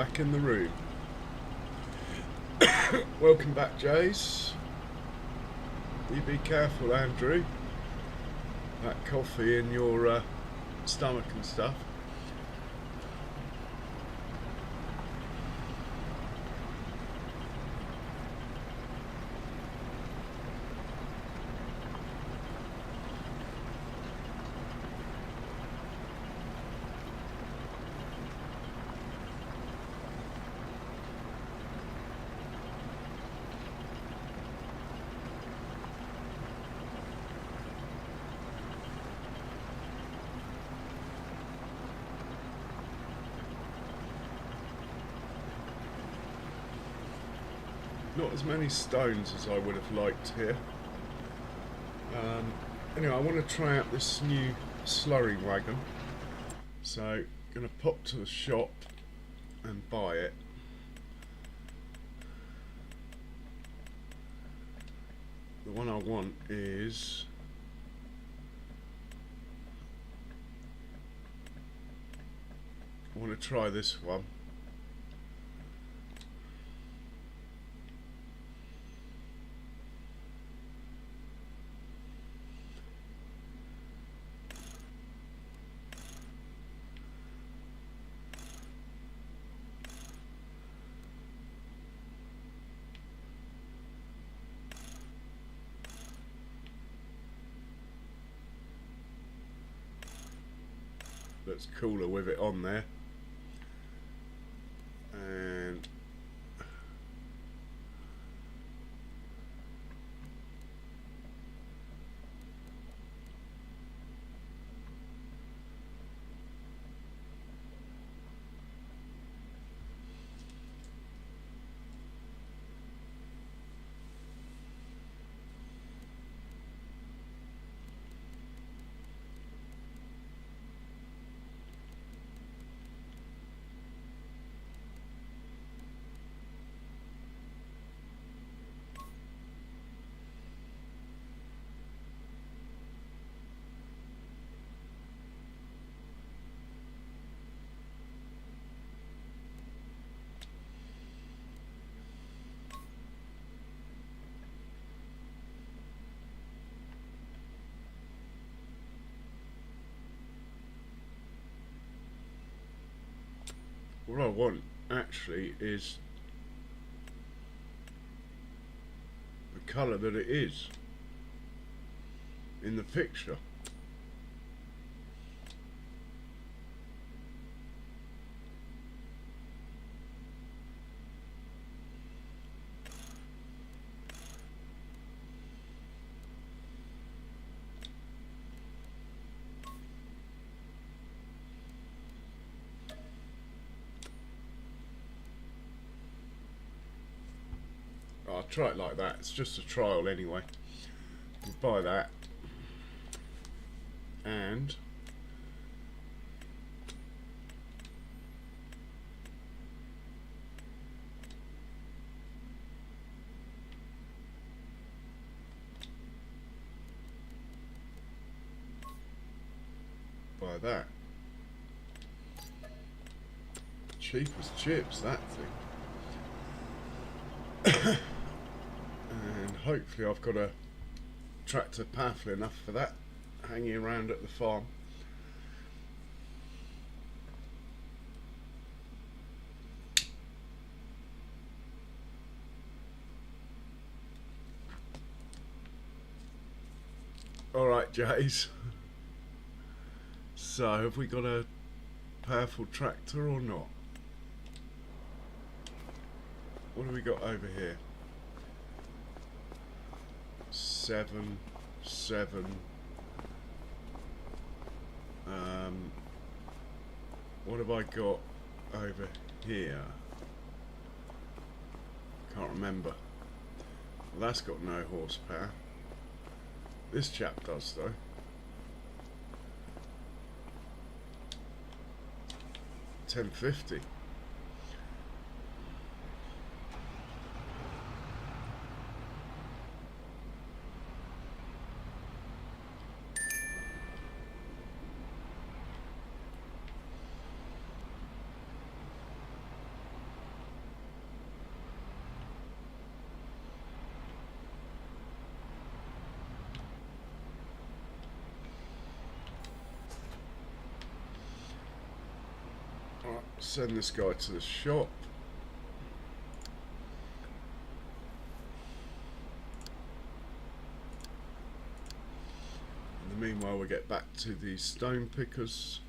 back in the room. Welcome back, Jace. You be careful, Andrew. That coffee in your stomach and stuff. Not as many stones as I would have liked here. Anyway, I want to try out this new slurry wagon. So, going to pop to the shop and buy it. The one I want is I want to try this one. Looks cooler with it on there. And what I want actually is the colour that it is in the picture. I'll try it like that. It's just a trial anyway. You buy that and buy that. Cheap as chips, that thing. And hopefully I've got a tractor powerful enough for that hanging around at the farm. Alright, Jays. So have we got a powerful tractor or not? What have we got over here? 7, 7. What have I got over here? Can't remember. Well, that's got no horsepower. This chap does though. $10.50. send this guy to the shop. In the meanwhile, we get back to the stone pickers.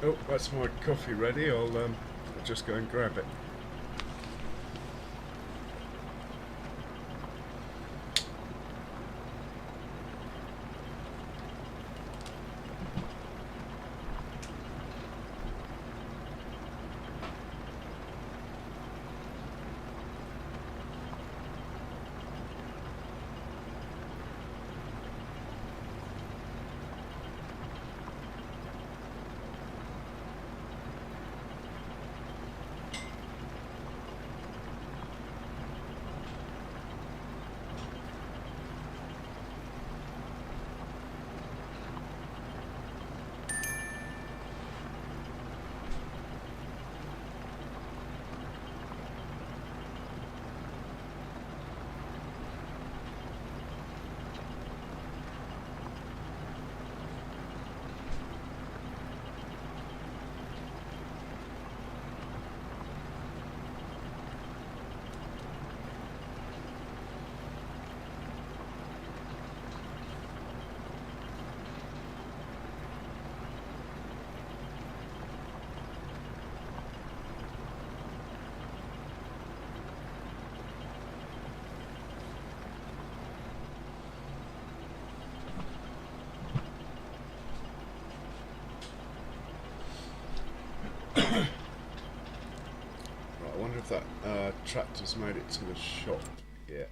Oh, that's my coffee ready. I'll just go and grab it. Right, I wonder if that tractor's made it to the shop yet.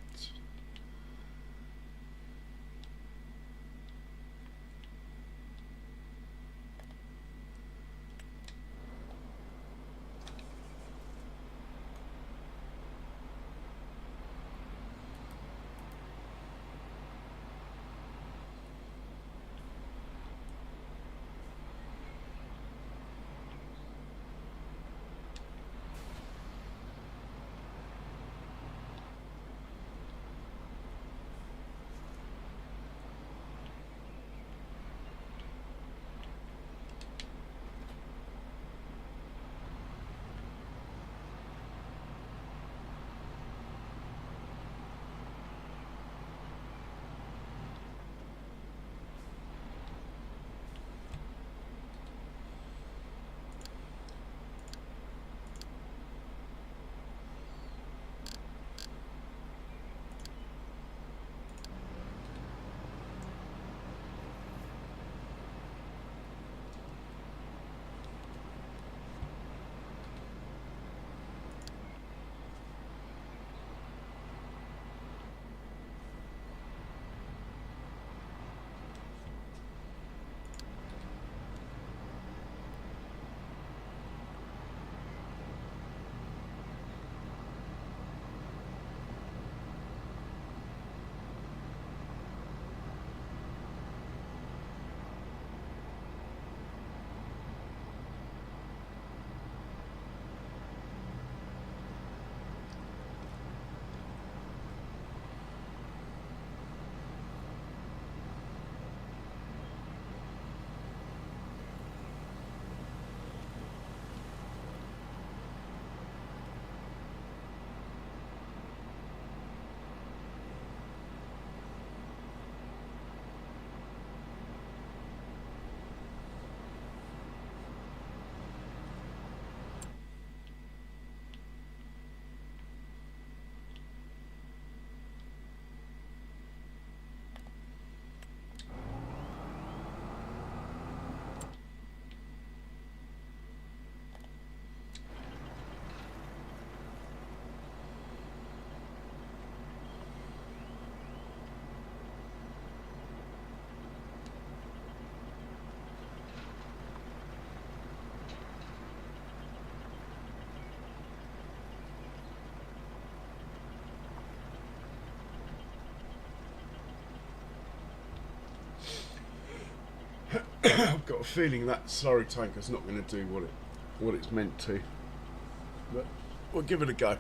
I've got a feeling that slurry tanker's not going to do what it's meant to, but we'll give it a go.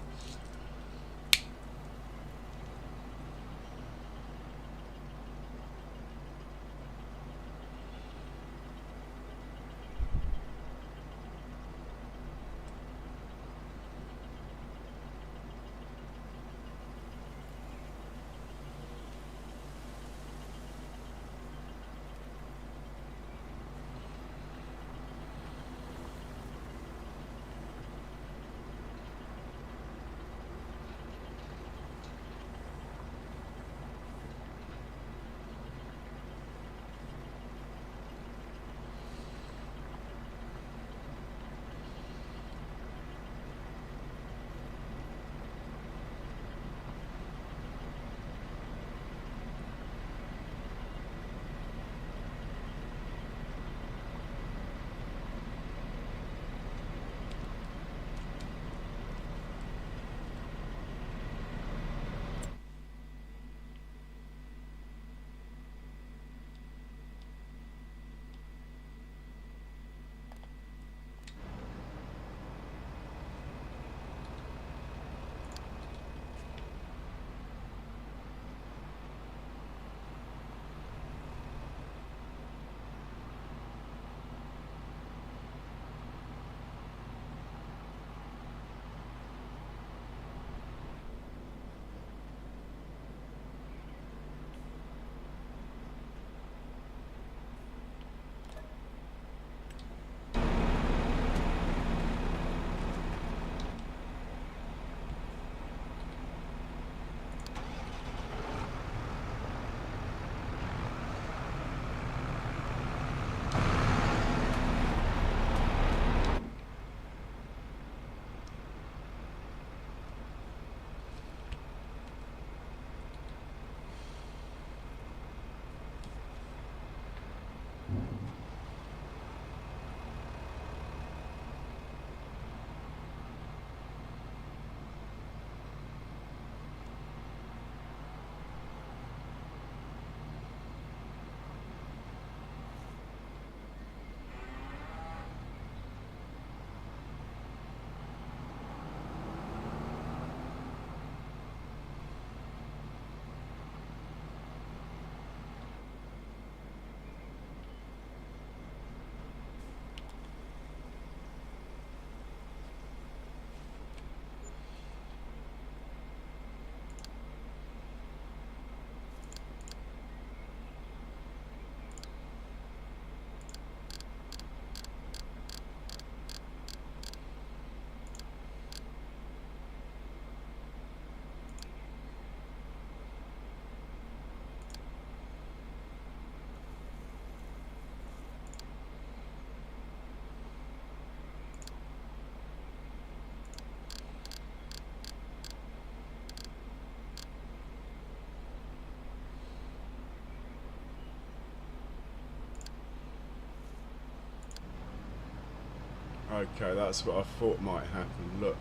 Okay, that's what I thought might happen. Look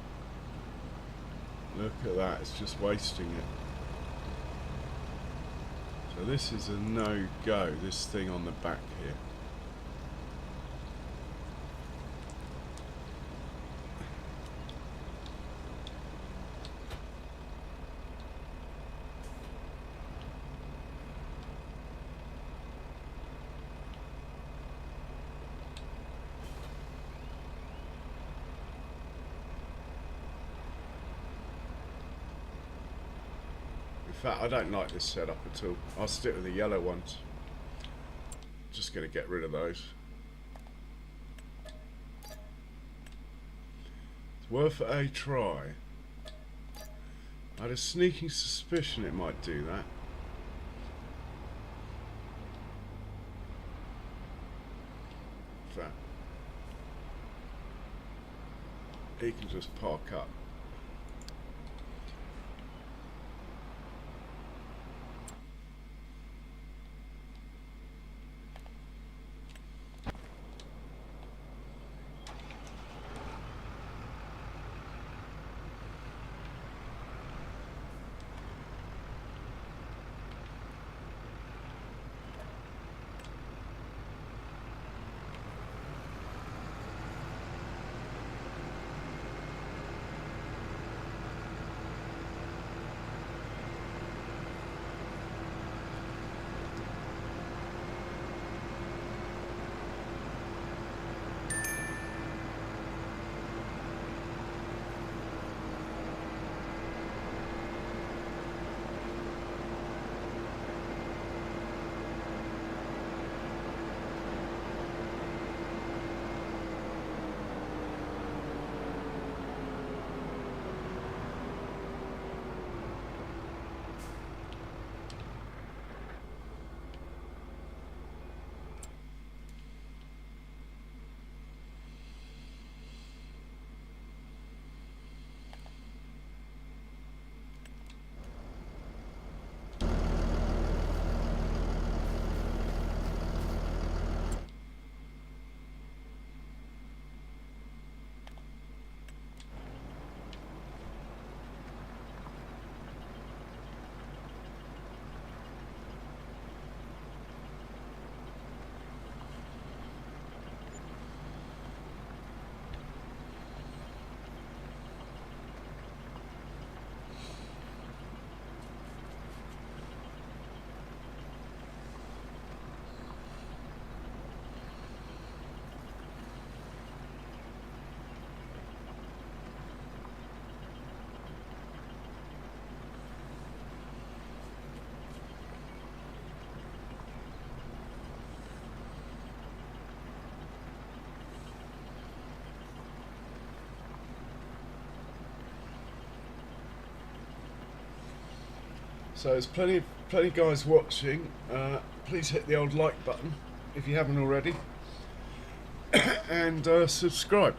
at that, it's just wasting it. So this is a no-go, this thing on the back here. In fact, I don't like this setup at all. I'll stick with the yellow ones. Just going to get rid of those. It's worth a try. I had a sneaking suspicion it might do that. In fact, he can just park up. So there's plenty guys watching. Please hit the old like button if you haven't already, and subscribe.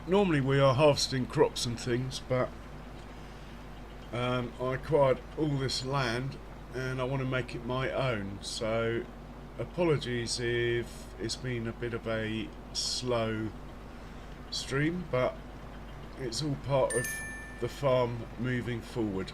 Normally we are harvesting crops and things, but I acquired all this land and I want to make it my own. So apologies if it's been a bit of a slow stream, but it's all part of the farm moving forward.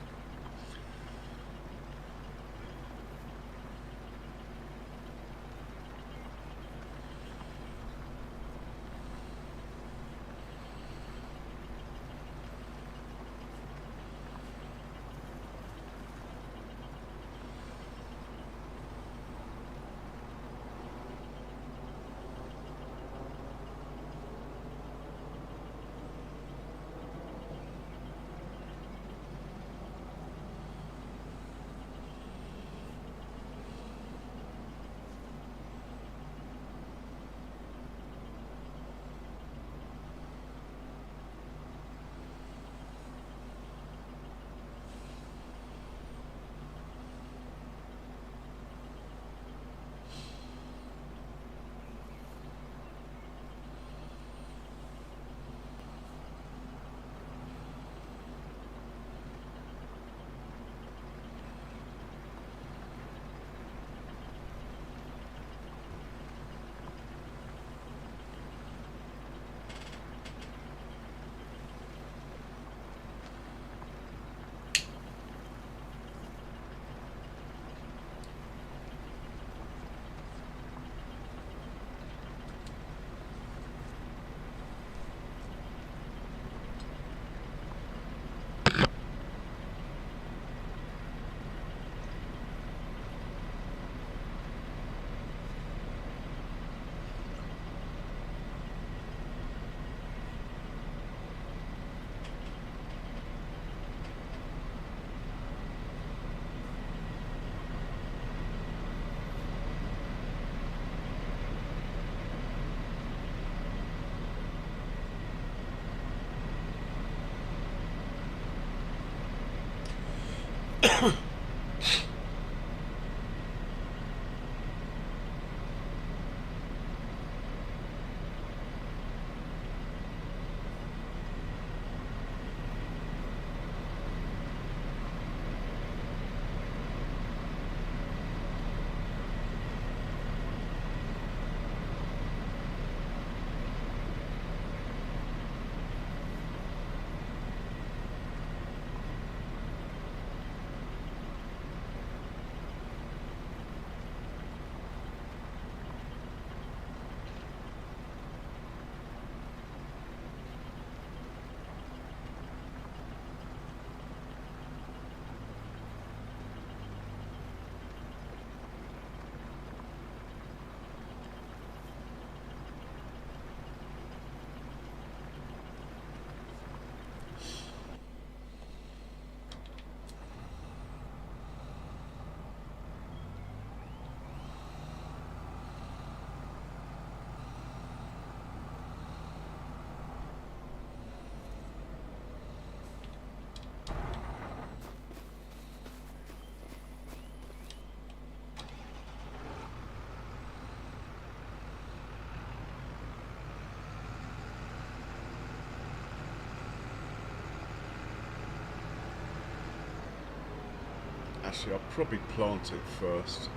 Actually, I'll probably plant it first,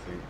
I think.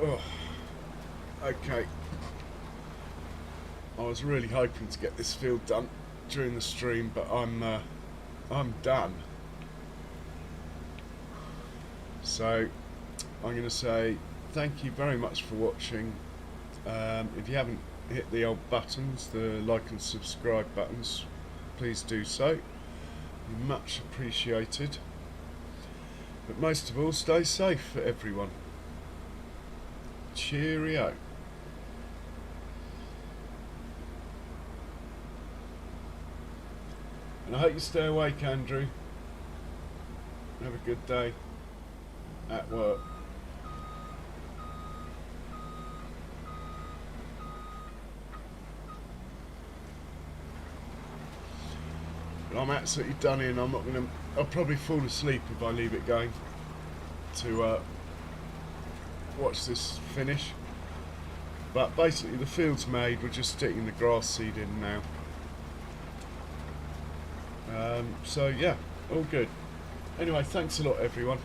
Oh, okay. I was really hoping to get this field done during the stream, but I'm done. So I'm going to say thank you very much for watching. If you haven't hit the old buttons, the like and subscribe buttons, please do so. Much appreciated. But most of all, stay safe for everyone. Cheerio. And I hope you stay awake, Andrew. Have a good day at work. But I'm absolutely done in. I'm not gonna. I'll probably fall asleep if I leave it going to watch this finish. But basically, the field's made. We're just sticking the grass seed in now. So yeah, all good. Anyway, thanks a lot, everyone.